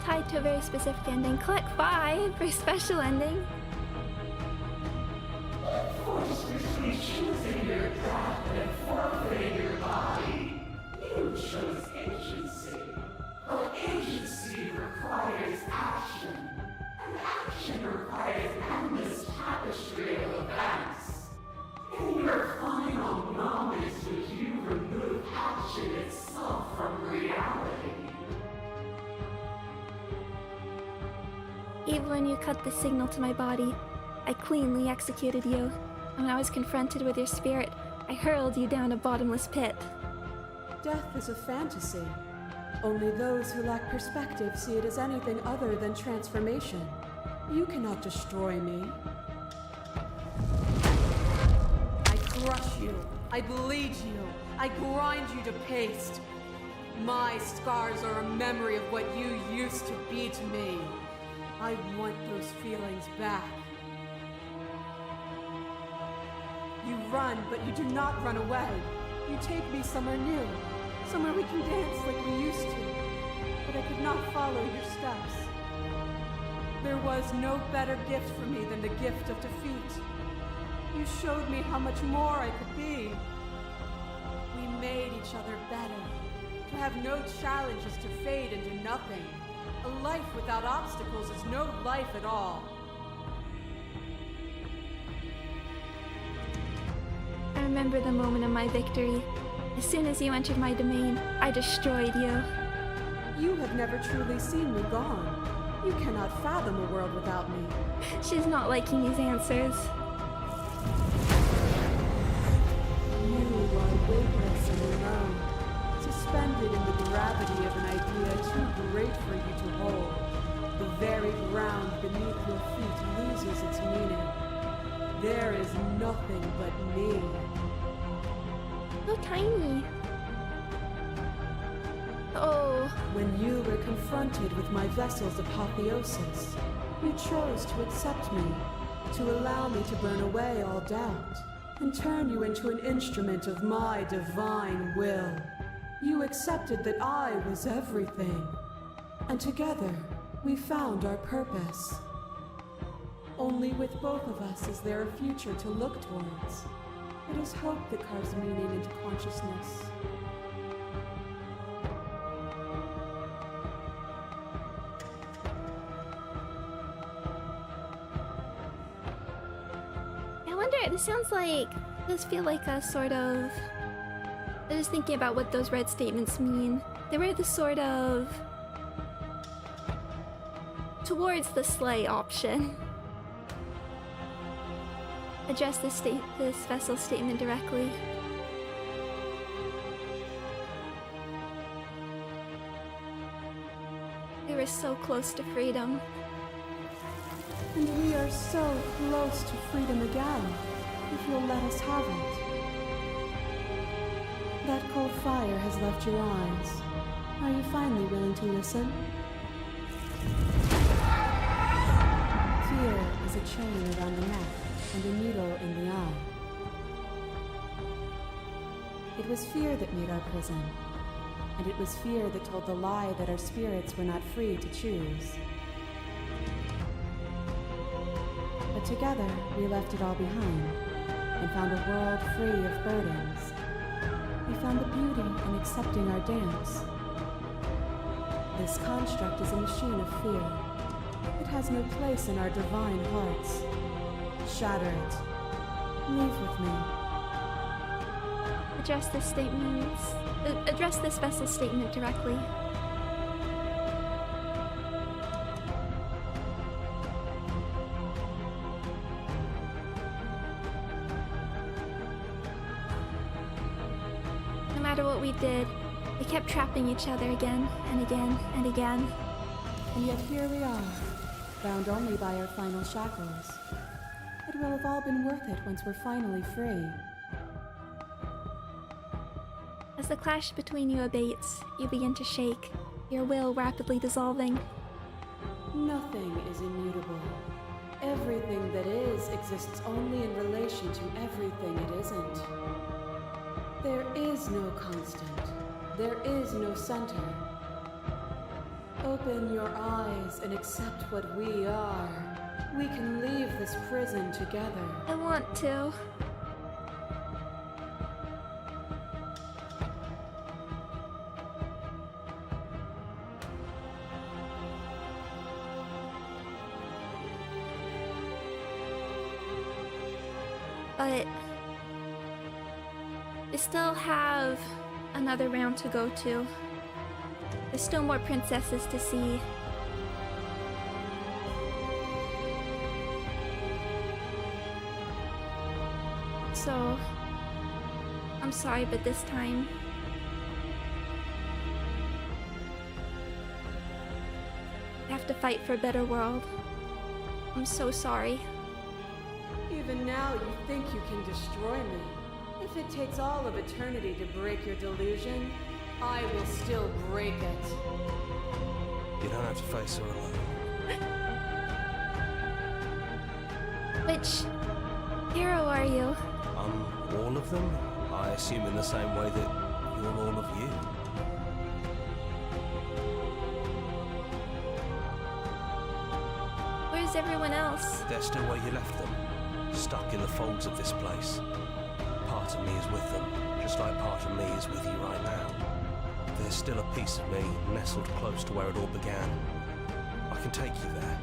Tied to a very specific ending. Collect 5 for a special ending. Forcefully choosing your path and forfeiting your body, you chose agency. But agency requires action, and action requires endless tapestry of events. In your final moments, would you remove action itself from reality? Even when you cut the signal to my body, I cleanly executed you. And when I was confronted with your spirit, I hurled you down a bottomless pit. Death is a fantasy. Only those who lack perspective see it as anything other than transformation. You cannot destroy me. I crush you. I bleed you. I grind you to paste. My scars are a memory of what you used to be to me. I want those feelings back. You run, but you do not run away. You take me somewhere new, somewhere we can dance like we used to. But I could not follow your steps. There was no better gift for me than the gift of defeat. You showed me how much more I could be. We made each other better. To have no challenges to fade into nothing. A life without obstacles is no life at all. I remember the moment of my victory. As soon as you entered my domain, I destroyed you. You have never truly seen me gone. You cannot fathom a world without me. She's not liking these answers. very ground beneath your feet loses its meaning. There is nothing but me. So tiny. Oh. When you were confronted with my vessel's apotheosis, you chose to accept me, to allow me to burn away all doubt, and turn you into an instrument of my divine will. You accepted that I was everything, and together we found our purpose. Only with both of us is there a future to look towards. It is hope that carves meaning into consciousness. I wonder, this sounds like, does feel like a sort of, I was thinking about what those red statements mean. They were the sort of towards the slay option. Address this vessel statement directly. We were so close to freedom. And we are so close to freedom again, if you'll let us have it. That cold fire has left your eyes. Are you finally willing to listen? Fear is a chain around the neck and a needle in the eye. It was fear that made our prison, and it was fear that told the lie that our spirits were not free to choose. But together, we left it all behind, and found a world free of burdens. We found the beauty in accepting our dance. This construct is a machine of fear. It has no place in our divine hearts. Shatter it. Leave with me. Address this vessel statement directly. No matter what we did, we kept trapping each other again and again and again. And yet here we are, bound only by our final shackles. It will have all been worth it once we're finally free. As the clash between you abates, you begin to shake, your will rapidly dissolving. Nothing is immutable. Everything that is exists only in relation to everything it isn't. There is no constant. There is no center. Open your eyes and accept what we are. We can leave this prison together. I want to. But we still have another round to go to. There's still more princesses to see. So, I'm sorry, but this time I have to fight for a better world. I'm so sorry. Even now you think you can destroy me. If it takes all of eternity to break your delusion, I will still break it. You don't have to face her alone. Which hero are you? All of them? I assume in the same way that you're all of you. Where's everyone else? They're still where you left them, stuck in the folds of this place. Part of me is with them, just like part of me is with you right now. There's still a piece of me nestled close to where it all began. I can take you there.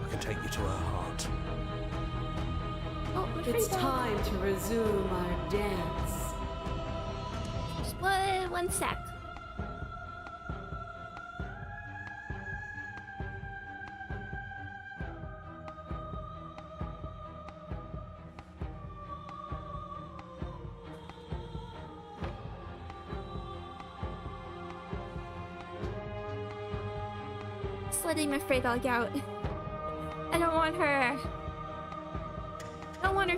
I can take you to her heart. Oh, It's time to resume our dance. Just one sec. Just letting my free dog out. I don't want her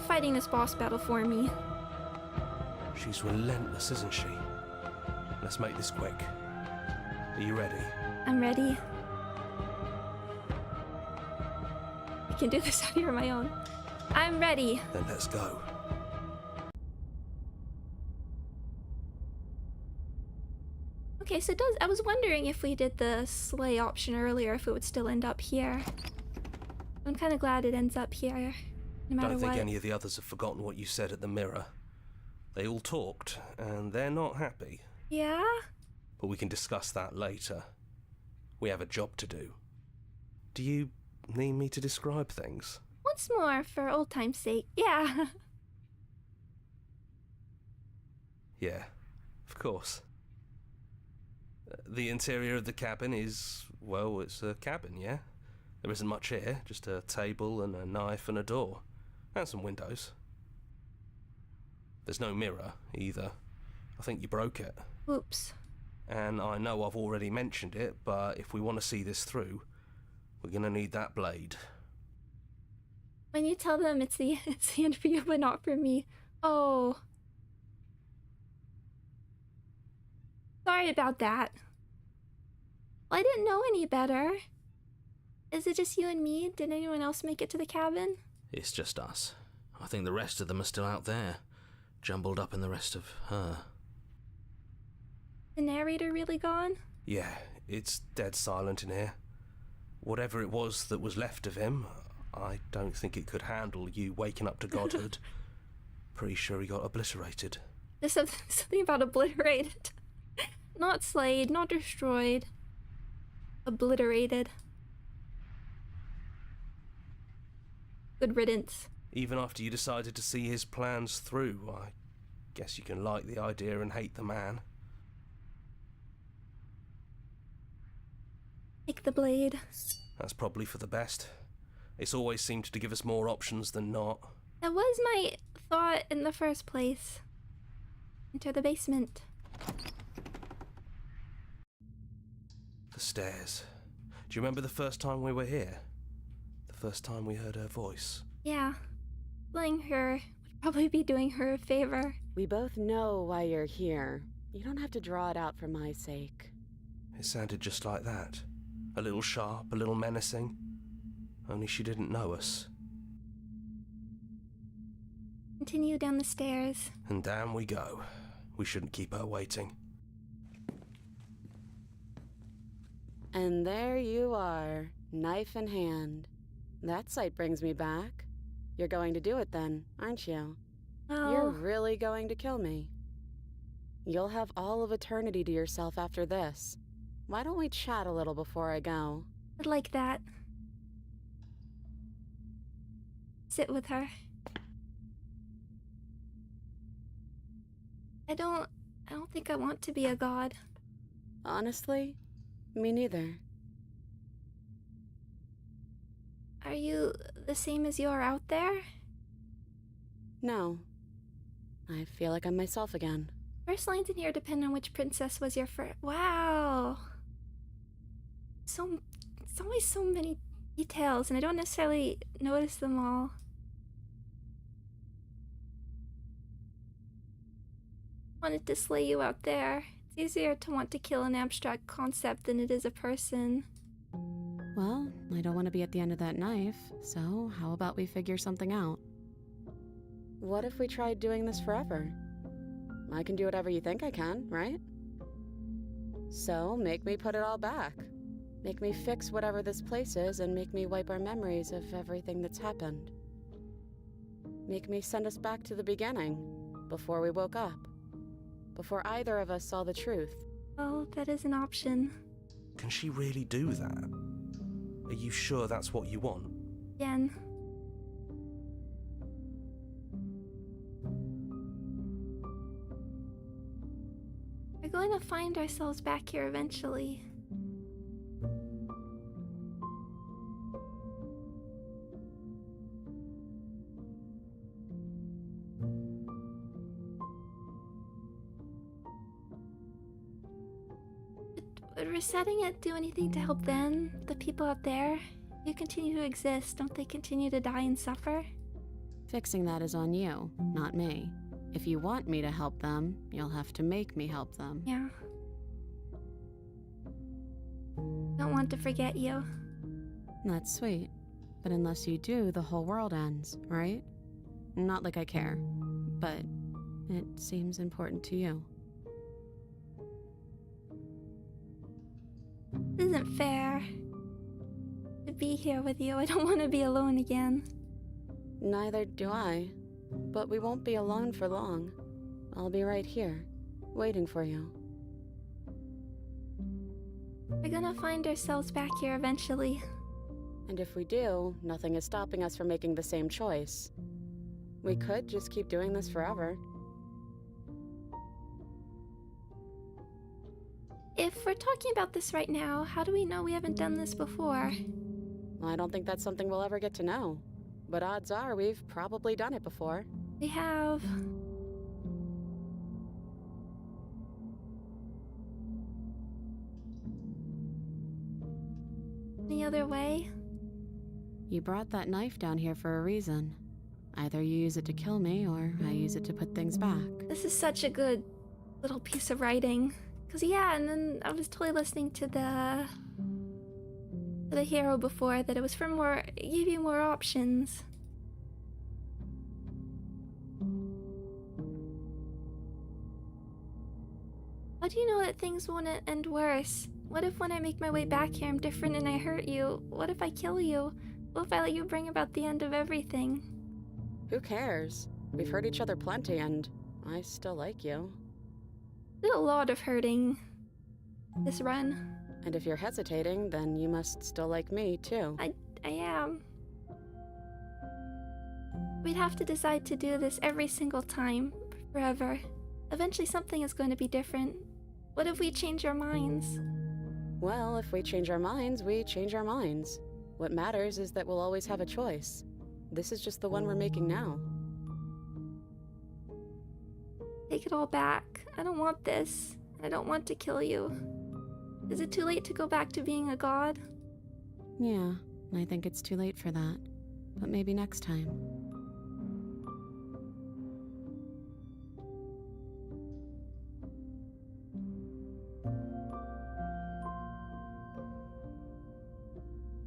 fighting this boss battle for me. She's relentless, isn't she? Let's make this quick. Are you ready? I'm ready. I can do this out here on my own. I'm ready. Then let's go. Okay, so I was wondering if we did the sleigh option earlier, if it would still end up here. I'm kind of glad it ends up here, no matter Don't think what. any of the others have forgotten what you said at the mirror. They all talked, and they're not happy. Yeah? But we can discuss that later. We have a job to do. Do you need me to describe things? Once more, for old time's sake. Yeah. Yeah, of course. The interior of the cabin is, well, it's a cabin, yeah? There isn't much here, just a table and a knife and a door. And some windows. There's no mirror, either. I think you broke it. Oops. And I know I've already mentioned it, but if we want to see this through, we're gonna need that blade. When you tell them it's the end for you, but not for me. Oh. Sorry about that. Well, I didn't know any better. Is it just you and me? Did anyone else make it to the cabin? It's just us. I think the rest of them are still out there, jumbled up in the rest of her. The narrator really gone? Yeah, it's dead silent in here. Whatever it was that was left of him, I don't think it could handle you waking up to godhood. Pretty sure he got obliterated. There's something about obliterated. Not slayed, not destroyed. Obliterated. Good riddance. Even after you decided to see his plans through, I guess you can like the idea and hate the man. Take the blade. That's probably for the best. It's always seemed to give us more options than not. That was my thought in the first place. Enter the basement. The stairs. Do you remember the first time we were here? The first time we heard her voice? Yeah. Slaying her would probably be doing her a favor. We both know why you're here. You don't have to draw it out for my sake. It sounded just like that. A little sharp, a little menacing. Only she didn't know us. Continue down the stairs. And down we go. We shouldn't keep her waiting. And there you are, knife in hand. That sight brings me back. You're going to do it then, aren't you? Well, You're really going to kill me. You'll have all of eternity to yourself after this. Why don't we chat a little before I go? I'd like that. Sit with her. I don't think I want to be a god. Honestly, me neither. Are you the same as you are out there? No. I feel like I'm myself again. First lines in here depend on which princess was your first. Wow. It's always so many details, and I don't necessarily notice them all. Wanted to slay you out there. It's easier to want to kill an abstract concept than it is a person. Well, I don't want to be at the end of that knife, so how about we figure something out? What if we tried doing this forever? I can do whatever you think I can, right? So, make me put it all back. Make me fix whatever this place is and make me wipe our memories of everything that's happened. Make me send us back to the beginning, before we woke up. Before either of us saw the truth. Oh, that is an option. Can she really do that? Are you sure that's what you want? Again. We're going to find ourselves back here eventually. Would resetting it do anything to help them, the people out there? You continue to exist, don't they continue to die and suffer? Fixing that is on you, not me. If you want me to help them, you'll have to make me help them. Yeah. Don't want to forget you. That's sweet. But unless you do, the whole world ends, right? Not like I care, but it seems important to you. This isn't fair. To be here with you, I don't want to be alone again. Neither do I. But we won't be alone for long. I'll be right here, waiting for you. We're gonna find ourselves back here eventually. And if we do, nothing is stopping us from making the same choice. We could just keep doing this forever. If we're talking about this right now, how do we know we haven't done this before? I don't think that's something we'll ever get to know. But odds are we've probably done it before. We have. Any other way? You brought that knife down here for a reason. Either you use it to kill me, or I use it to put things back. This is such a good little piece of writing. Cause yeah, and then I was totally listening to the hero before that it was for more, give you more options. How do you know that things won't end worse? What if when I make my way back here I'm different and I hurt you? What if I kill you? What if I let you bring about the end of everything? Who cares? We've hurt each other plenty and I still like you. Did a lot of hurting this run. And if you're hesitating, then you must still like me too. I am. We'd have to decide to do this every single time, forever. Eventually something is going to be different. What if we change our minds? Well, if we change our minds, we change our minds. What matters is that we'll always have a choice. This is just the one we're making now. Take it all back. I don't want this. I don't want to kill you. Is it too late to go back to being a god? Yeah, I think it's too late for that. But maybe next time.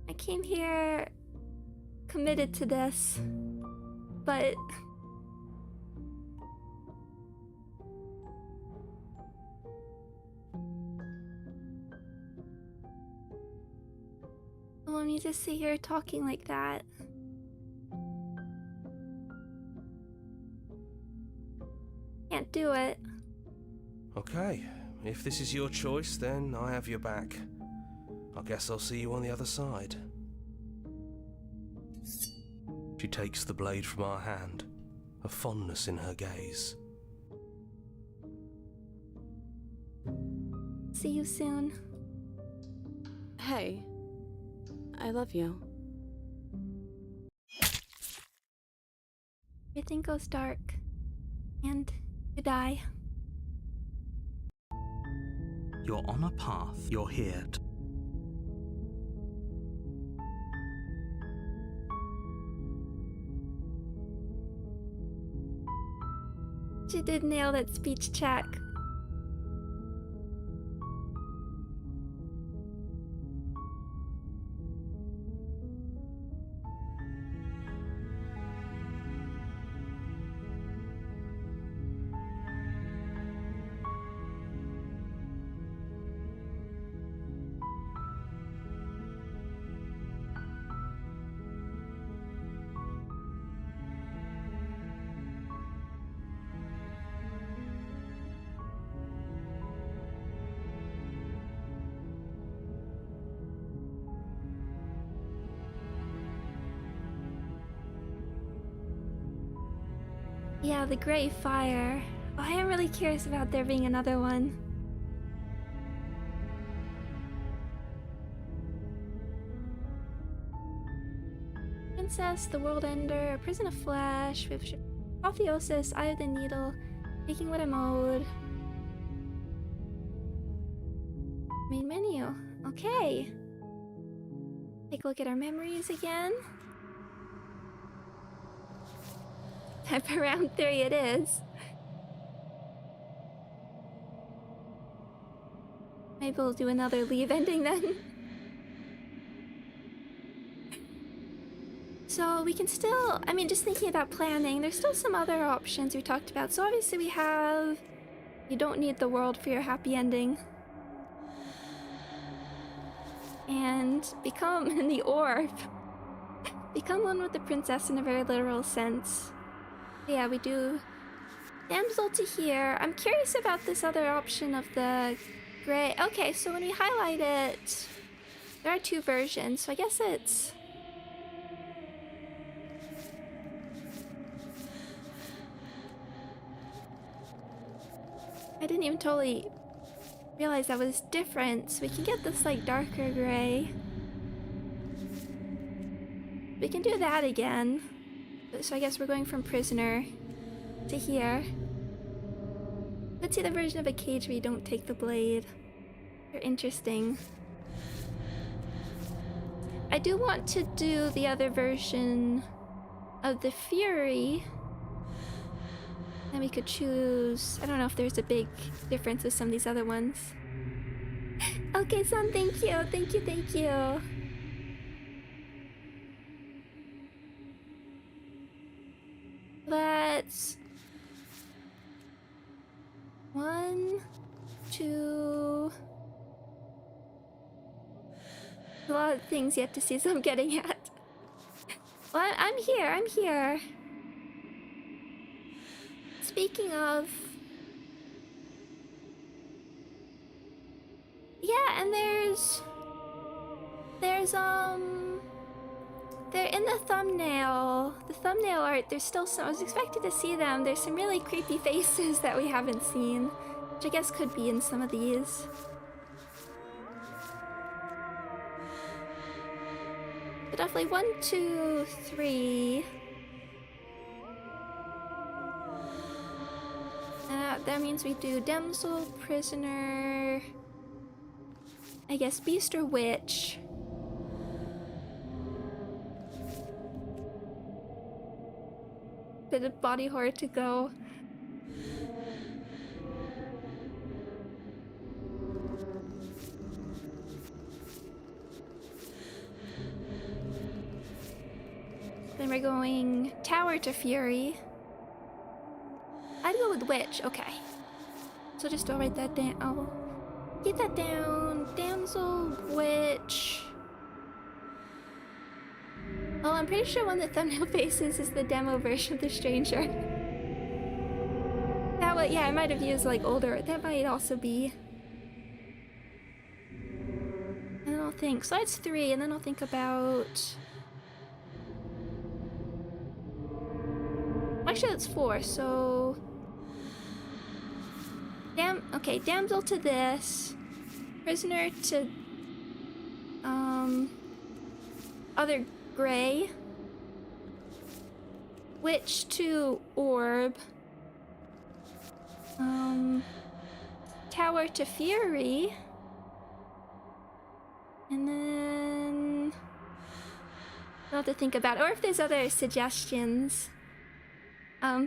I came here committed to this, but when you just sit here talking like that, can't do it. Okay, if this is your choice, then I have your back. I guess I'll see you on the other side. She takes the blade from our hand, a fondness in her gaze. See you soon. Hey, I love you. Everything goes dark, and you die. You're on a path. You're here. She did nail that speech check. Yeah, the Great Fire. Oh, I am really curious about there being another one. Princess, the World Ender, Prison of Flesh, Apotheosis, Eye of the Needle, Making What I'm Owed. Main menu. Okay. Take a look at our memories again. Type around 3 it is. Maybe we'll do another leave ending then. So we can still, I mean, just thinking about planning, there's still some other options we talked about. So obviously we have, you don't need the world for your happy ending. And become in the orb. Become one with the princess in a very literal sense. Yeah, we do Damsel to here. I'm curious about this other option of the gray. Okay, so when we highlight it, there are 2 versions, so I guess it's... I didn't even totally realize that was different, so we can get this like darker gray. We can do that again. So I guess we're going from prisoner to here. Let's see the version of a cage where you don't take the blade. They're interesting. I do want to do the other version of the Fury. And we could choose... I don't know if there's a big difference with some of these other ones. Okay, son, thank you. Thank you, thank you. Let's... 1, 2... A lot of things yet to see, so I'm getting at. Well, I'm here. Speaking of... Yeah, and there's they're in the thumbnail art, there's still some, I was expecting to see them, there's some really creepy faces that we haven't seen, which I guess could be in some of these. But definitely 1, 2, 3. That means we do Damsel, Prisoner, I guess Beast or Witch. Bit of body horror to go. Then we're going Tower to Fury. I'd go with Witch, okay. So just I'll write that down. I'll get that down. Damsel, Witch. Well, I'm pretty sure one of the thumbnail faces is the demo version of the Stranger. That would, yeah, I might have used like older. That might also be. And then I'll think. So that's 3, and then I'll think about. Actually, that's 4. So. Okay, Damsel to this. Prisoner to. Other gray. Witch to orb. Tower to Fury. And then I'll have to think about it. Or if there's other suggestions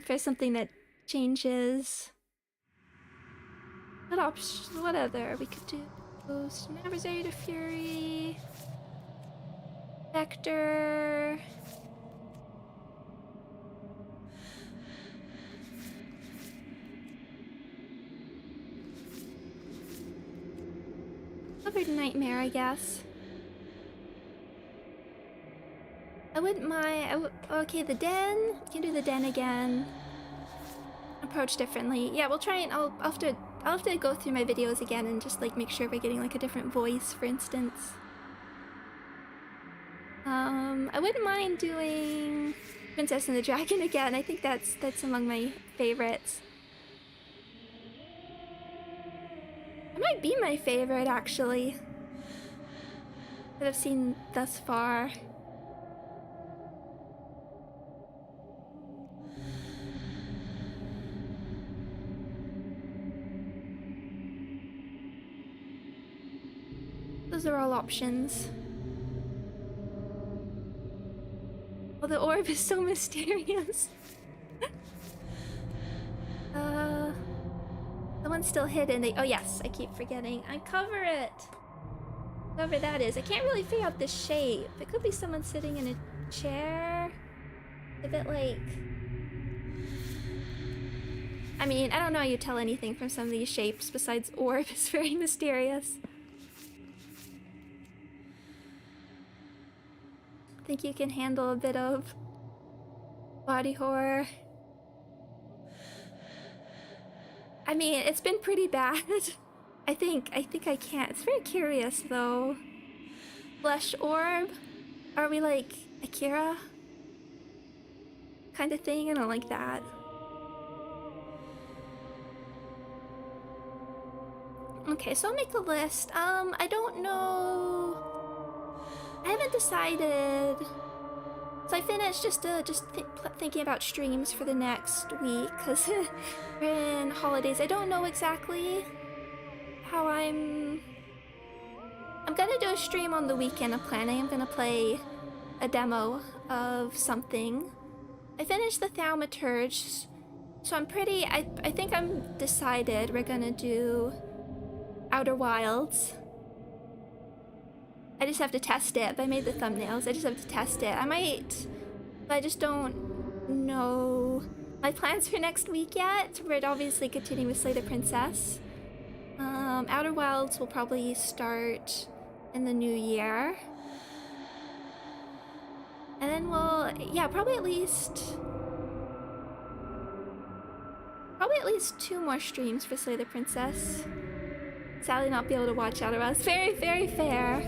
for something that changes. What other we could do? Adversary to Fury. Vector. Covered Nightmare, I guess. I wouldn't mind. Okay, the den. We can do the den again. Approach differently. Yeah, we'll try and I'll have to go through my videos again and just like make sure we're getting like a different voice, for instance. I wouldn't mind doing Princess and the Dragon again. I think that's among my favorites. It might be my favorite actually that I've seen thus far. Those are all options. Oh, the orb is so mysterious. The one's still hidden. Oh yes, I keep forgetting. Uncover it. Whoever that is. I can't really figure out the shape. It could be someone sitting in a chair. A bit like... I mean, I don't know how you tell anything from some of these shapes besides orb is very mysterious. I think you can handle a bit of body horror. I mean, it's been pretty bad. I think I can't. It's very curious though. Flesh orb? Are we like Akira? Kind of thing? I don't like that. Okay, so I'll make a list. I don't know. I haven't decided. So I finished thinking about streams for the next week because we're in holidays. I don't know exactly how I'm gonna do a stream on the weekend. I'm planning. I'm gonna play a demo of something. I finished the Thaumaturge, so I'm pretty. I think I'm decided. We're gonna do Outer Wilds. I just have to test it, but I made the thumbnails. I just have to test it. I might, but I just don't know my plans for next week yet. We're obviously continuing with Slay the Princess. Outer Wilds will probably start in the new year. And then we'll, yeah, probably at least 2 more streams for Slay the Princess. Sadly not be able to watch Outer Wilds. Very, very fair.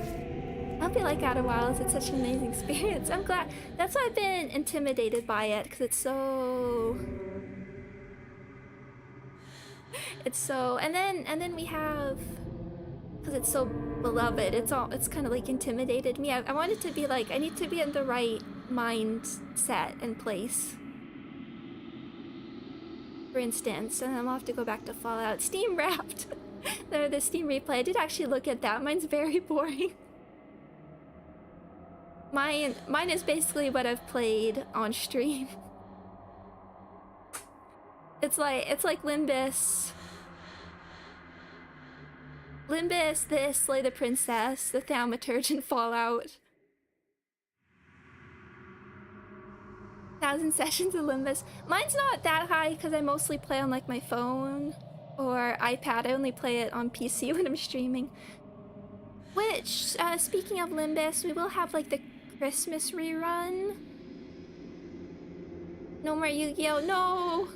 I hope you like Outer Wilds. It's such an amazing experience. I'm glad. That's why I've been intimidated by it, because it's so... And then we have... Because it's so beloved, it's kind of like intimidated me. I want it to be like, I need to be in the right mindset and place. For instance, and then I'll have to go back to Fallout. Steam Wrapped! the Steam replay. I did actually look at that. Mine's very boring. Mine is basically what I've played on stream. It's like Limbus, this, Slay the Princess, the Thaumaturge, and Fallout. 1,000 sessions of Limbus. Mine's not that high because I mostly play on like my phone or iPad. I only play it on PC when I'm streaming. Which, speaking of Limbus, we will have like the Christmas rerun. No more Yu-Gi-Oh! No!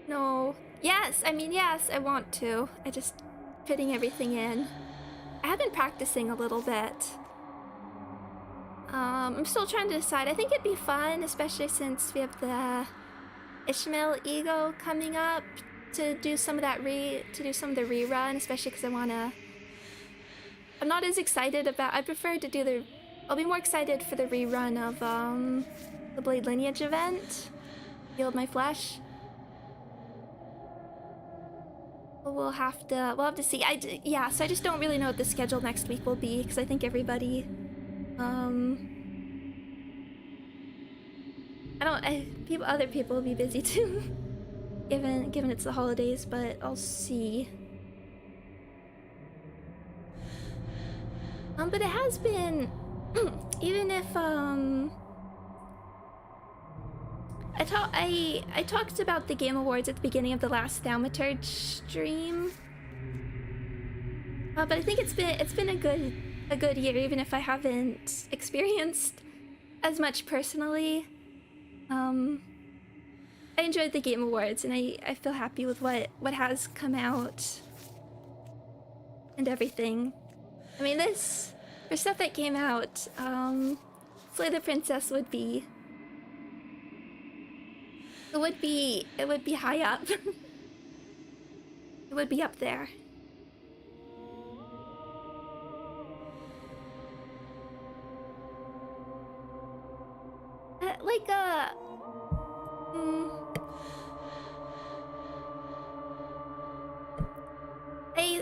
No. Yes, I mean, yes, I want to. I just fitting everything in. I have been practicing a little bit. I'm still trying to decide. I think it'd be fun, especially since we have the Ishmael Ego coming up to do some of that the rerun, especially because I'm not as excited about... I prefer to do I'll be more excited for the rerun of the Blade Lineage event. Yield My Flesh. We'll have to see. Yeah, so I just don't really know what the schedule next week will be because I think everybody other people will be busy too. given it's the holidays, but I'll see. But it has been even if I talked about the Game Awards at the beginning of the last Thaumaturge stream. But I think it's been a good year, even if I haven't experienced as much personally. I enjoyed the Game Awards, and I feel happy with what has come out and everything. I mean, for stuff that came out, Slay the Princess would be high up. It would be up there.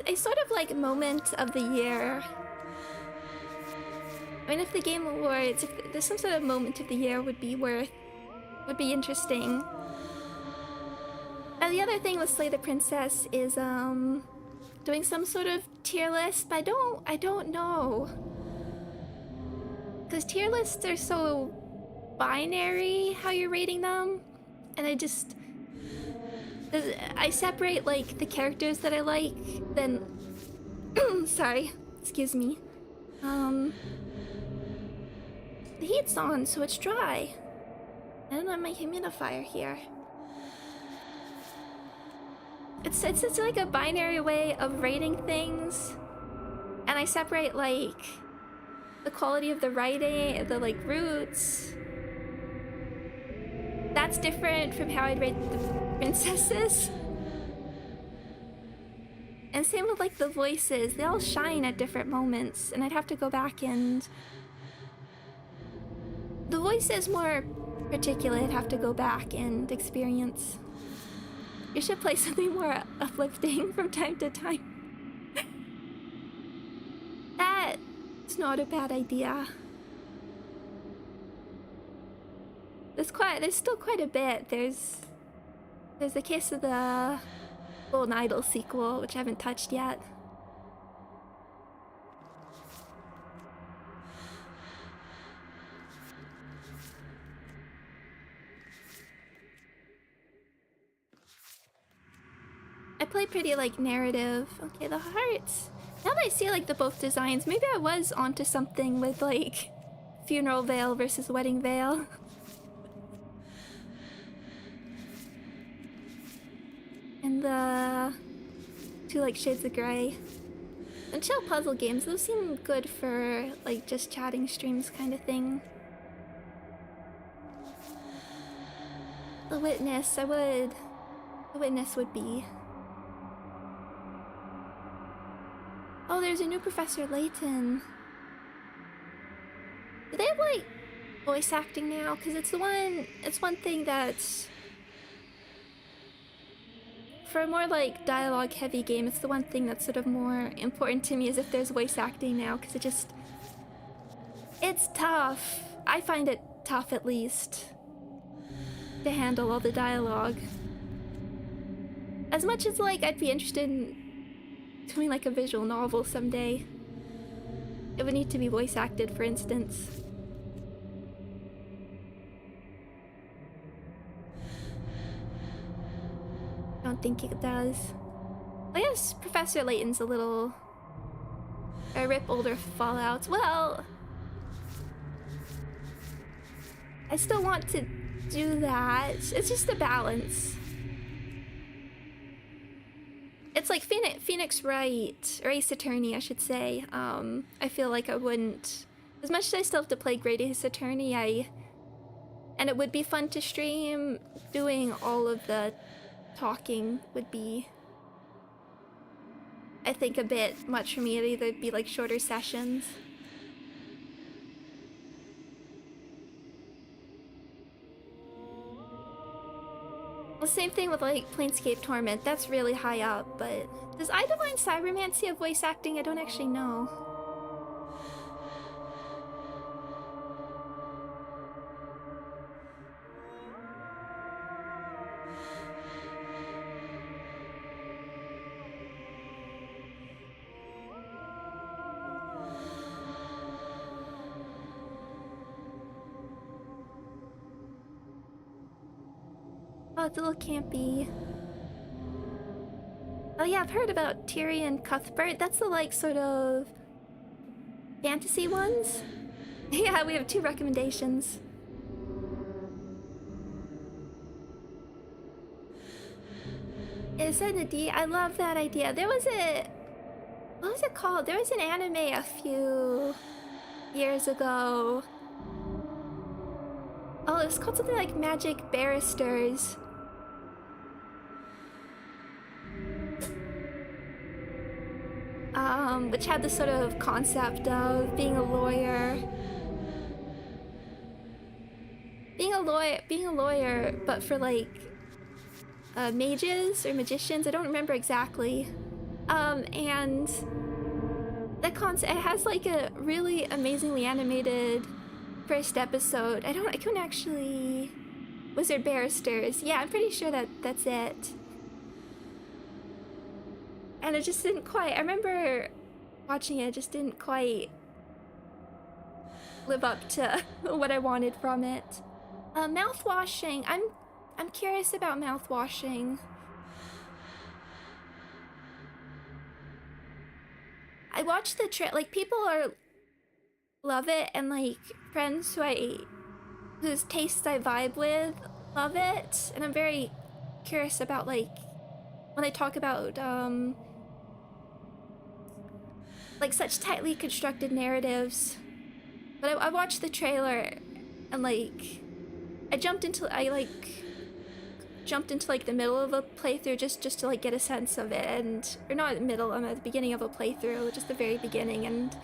a sort of like moment of the year. I mean, if the Game Awards, if there's some sort of moment of the year would be interesting. And the other thing with Slay the Princess is doing some sort of tier list, but I don't know. Because tier lists are so binary how you're rating them, and I separate like the characters that I like, then sorry, excuse me. The heat's on, so it's dry. I don't have my humidifier here. It's just like a binary way of rating things, and I separate like the quality of the writing, the like roots. That's different from how I'd rate the princesses. And same with like the voices, they all shine at different moments, and I'd have to go back and... The voice is more particular, I'd have to go back and experience. You should play something more uplifting from time to time. That's not a bad idea. There's still quite a bit. There's the case of the Golden Idol sequel, which I haven't touched yet. I play pretty like narrative. Okay, the hearts. Now that I see like the both designs, maybe I was onto something with like funeral veil versus wedding veil. And the two like shades of gray. And chill puzzle games, those seem good for like just chatting streams kind of thing. The Witness, The Witness would be. Oh, there's a new Professor Layton. Do they have like voice acting now? Because it's one thing that's, for a more like dialogue heavy game, it's the one thing that's sort of more important to me, is if there's voice acting now, because it's tough. I find it tough, at least, to handle all the dialogue. As much as like I'd be interested in doing like a visual novel someday, it would need to be voice acted, for instance. I don't think it does. I guess Professor Layton's a little... I rip older Fallouts. Well, I still want to do that. It's just a balance. It's like Phoenix Wright, or Ace Attorney, I should say. I feel like I wouldn't... As much as I still have to play Great Ace Attorney, and it would be fun to stream, doing all of the talking would be, I think, a bit much for me. It'd either be like shorter sessions. The same thing with like Planescape Torment, that's really high up, but does I Divine Cybermancy have voice acting? I don't actually know. Oh, it's a little campy. Oh yeah, I've heard about Tyrion Cuthbert. That's the like sort of fantasy ones. Yeah, we have 2 recommendations. Is that an idea? I love that idea. There was what was it called? There was an anime a few years ago. Oh, it was called something like Magic Barristers. Which had this sort of concept of being a lawyer, but for like mages or magicians. I don't remember exactly. And the concept, it has like a really amazingly animated first episode. I couldn't actually... Wizard Barristers. Yeah, I'm pretty sure that's it. And it just didn't quite... I remember watching it, just didn't quite live up to what I wanted from it. Mouthwashing. I'm curious about mouthwashing. I watched the like people love it, and like friends whose tastes I vibe with love it, and I'm very curious about like when they talk about like such tightly constructed narratives. But I watched the trailer and like I jumped into like the middle of a playthrough just to like get a sense of it, and or not the middle, I'm at the beginning of a playthrough, just the very beginning, and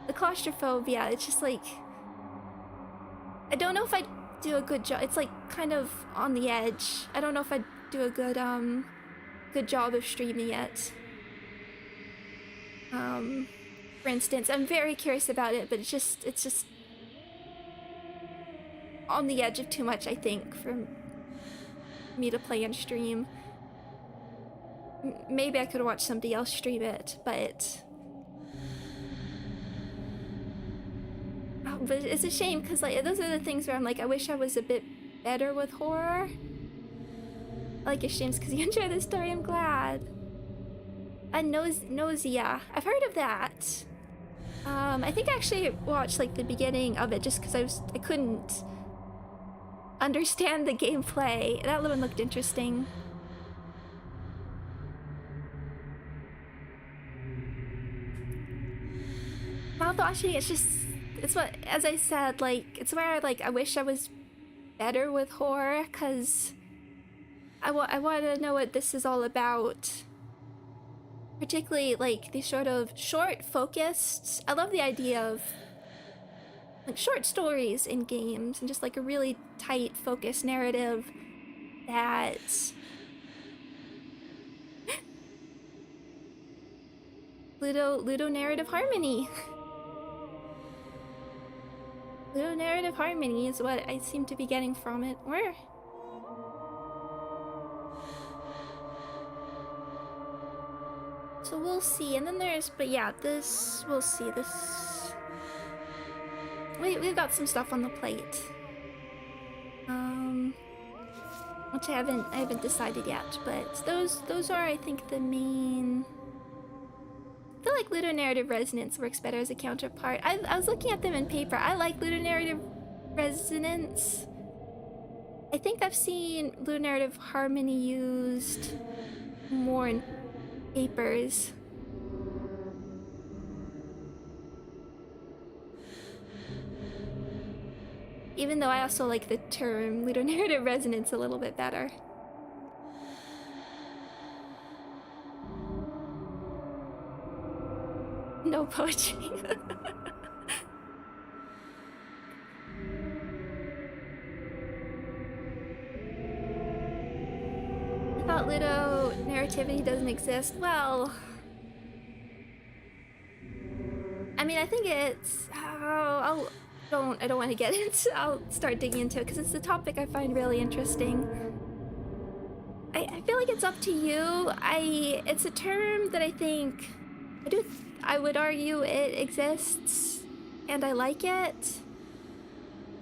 the claustrophobia, it's just like I don't know if I'd do a good job. It's like kind of on the edge. I don't know if I'd do a good job of streaming it. For instance, I'm very curious about it, but it's just on the edge of too much, I think, for me to play and stream. Maybe I could watch somebody else stream it, but it's a shame because like those are the things where I'm like, I wish I was a bit better with horror. I like your streams because you enjoy the story. I'm glad. Nausea. I've heard of that. I think I actually watched like the beginning of it just because I couldn't understand the gameplay. That one looked interesting. Mouthwashing, it's what, as I said, like, it's where like I wish I was better with horror, because I want to know what this is all about. Particularly like these sort of short focused, I love the idea of like short stories in games and just like a really tight focused narrative that ludonarrative harmony. Ludonarrative harmony is what I seem to be getting from it. Where? So we'll see, and then there's, but yeah, this, we'll see, this, we've got some stuff on the plate, which I haven't decided yet, but those are, I think, the main. I feel like ludonarrative resonance works better as a counterpart. I was looking at them in paper. I like ludonarrative resonance. I think I've seen ludonarrative harmony used more in papers. Even though I also like the term ludonarrative resonance a little bit better. No poetry. I thought Ludo narrativity doesn't exist. Well, I mean, I think it's. I don't want to get into. I'll start digging into it because it's a topic I find really interesting. I feel like it's up to you. It's a term that I think I would argue it exists, and I like it.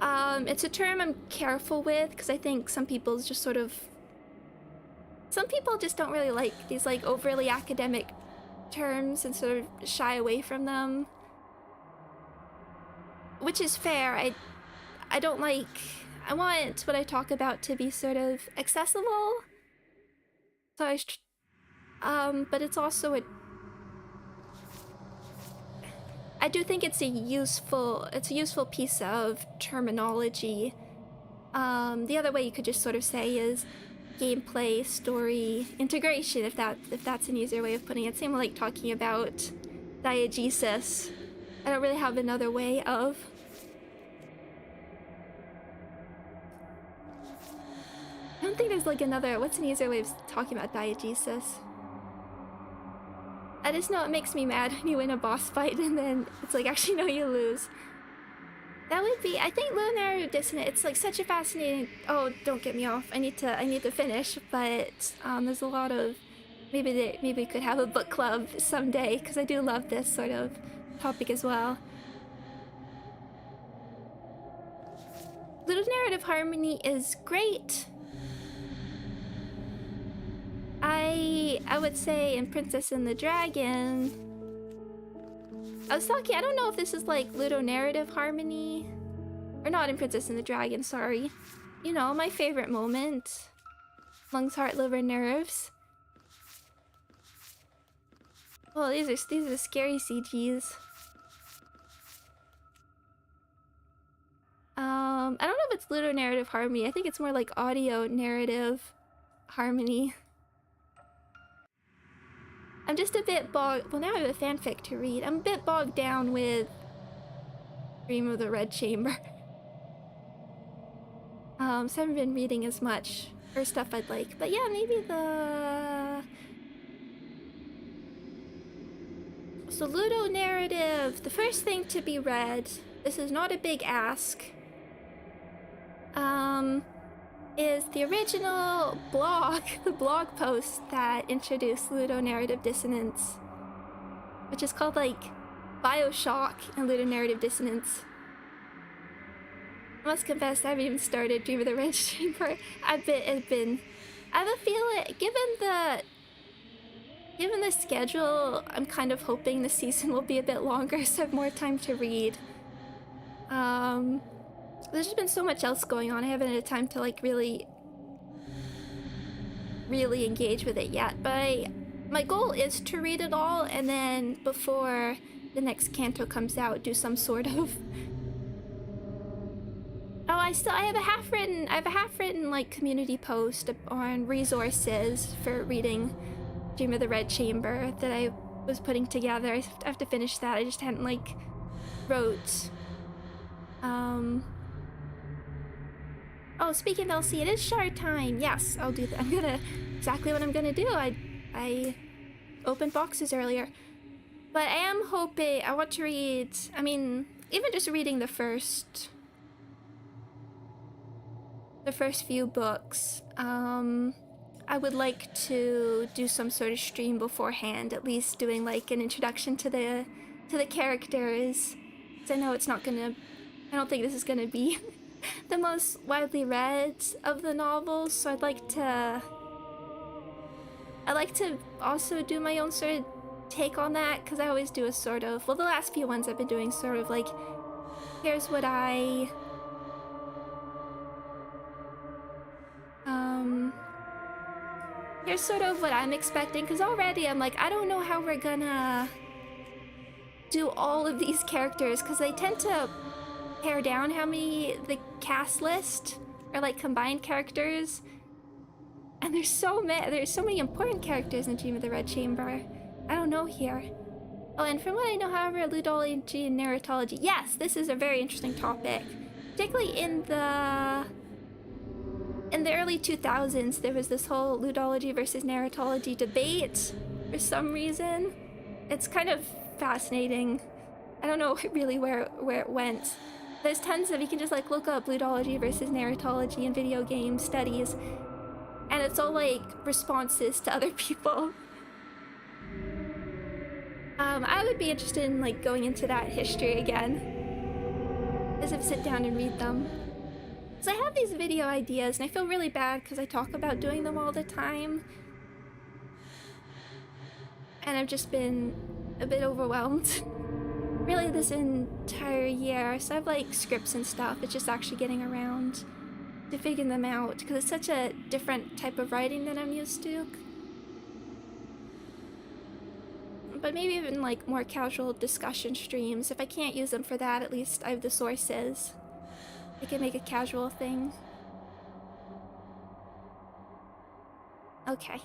It's a term I'm careful with because I think some people just don't really like these like overly academic terms and sort of shy away from them, which is fair. I don't like. I want what I talk about to be sort of accessible. So but it's also I do think it's a useful piece of terminology. The other way you could just sort of say is gameplay story integration, if that's an easier way of putting it. Same like talking about diegesis. I don't really have another way of. I don't think there's like another. What's an easier way of talking about diegesis? I just know it makes me mad when you win a boss fight and then it's like, actually, no, you lose. That would be, I think, low narrative dissonance. It's like such a fascinating. Oh, don't get me off. I need to finish. But there's a lot of maybe we could have a book club someday because I do love this sort of topic as well. Ludonarrative harmony is great. I would say in Princess and the Dragon, I was talking, I don't know if this is like ludonarrative harmony, or not in Princess and the Dragon, sorry. You know, my favorite moment. Lungs, heart, liver, nerves. Well, these are the scary CGs. I don't know if it's ludonarrative harmony. I think it's more like audio narrative harmony. I'm just a bit bogged. Well, now I have a fanfic to read. I'm a bit bogged down with Dream of the Red Chamber. So I haven't been reading as much or stuff I'd like. But yeah, maybe the. So Ludo narrative. The first thing to be read. This is not a big ask. Is the original blog, the blog post that introduced ludonarrative dissonance, which is called like Bioshock and ludonarrative dissonance. I must confess, I haven't even started Dream of the Red Chamber. I have a feeling, given the schedule, I'm kind of hoping the season will be a bit longer, so I have more time to read. There's just been so much else going on. I haven't had time to like really engage with it yet. But my goal is to read it all, and then before the next canto comes out, do some sort of. Oh, I have a half-written like community post on resources for reading Dream of the Red Chamber that I was putting together. I have to finish that. I just hadn't like wrote. Oh, speaking of LC, it is shard time. Yes, I'll do that. Exactly what I'm gonna do. I opened boxes earlier. But I am hoping, I want to read, I mean, even just reading the first few books, I would like to do some sort of stream beforehand, at least doing like an introduction to the characters. So I know it's not gonna, I don't think this is gonna be the most widely read of the novels, so I'd like to also do my own sort of take on that, because I always do a sort of, well, the last few ones I've been doing sort of like, here's what here's sort of what I'm expecting, because already I'm like, I don't know how we're gonna do all of these characters, because they tend to pare down how many the cast list or like combined characters, and there's so many important characters in Dream of the Red Chamber. I don't know here. Oh, and from what I know, however, ludology and narratology. Yes, this is a very interesting topic, particularly in the early 2000s. There was this whole ludology versus narratology debate for some reason. It's kind of fascinating. I don't know really where it went. There's tons of, you can just like look up ludology versus narratology in video game studies, and it's all like responses to other people. I would be interested in like going into that history again, as if sit down and read them. So I have these video ideas, and I feel really bad because I talk about doing them all the time, and I've just been a bit overwhelmed. Really this entire year, so I have like scripts and stuff. It's just actually getting around to figuring them out, because it's such a different type of writing than I'm used to. But maybe even like more casual discussion streams. If I can't use them for that, at least I have the sources. I can make a casual thing. Okay,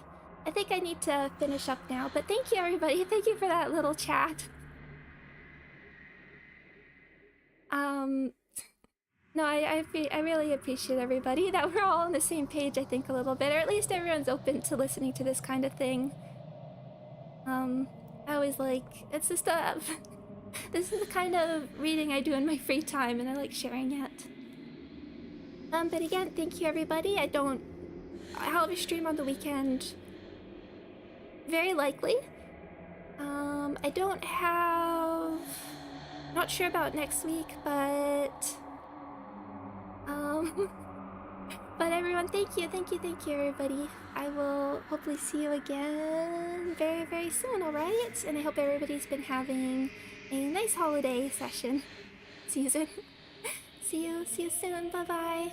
I think I need to finish up now, but thank you everybody. Thank you for that little chat. No, I really appreciate everybody, that we're all on the same page, I think, a little bit, or at least everyone's open to listening to this kind of thing. I always like, it's just this is the kind of reading I do in my free time, and I like sharing it. But again, thank you everybody. I'll have a stream on the weekend. Very likely. I don't have... Not sure about next week, but... But everyone, thank you everybody. I will hopefully see you again very, very soon, alright? And I hope everybody's been having a nice holiday session. See you soon. See you soon. Bye-bye.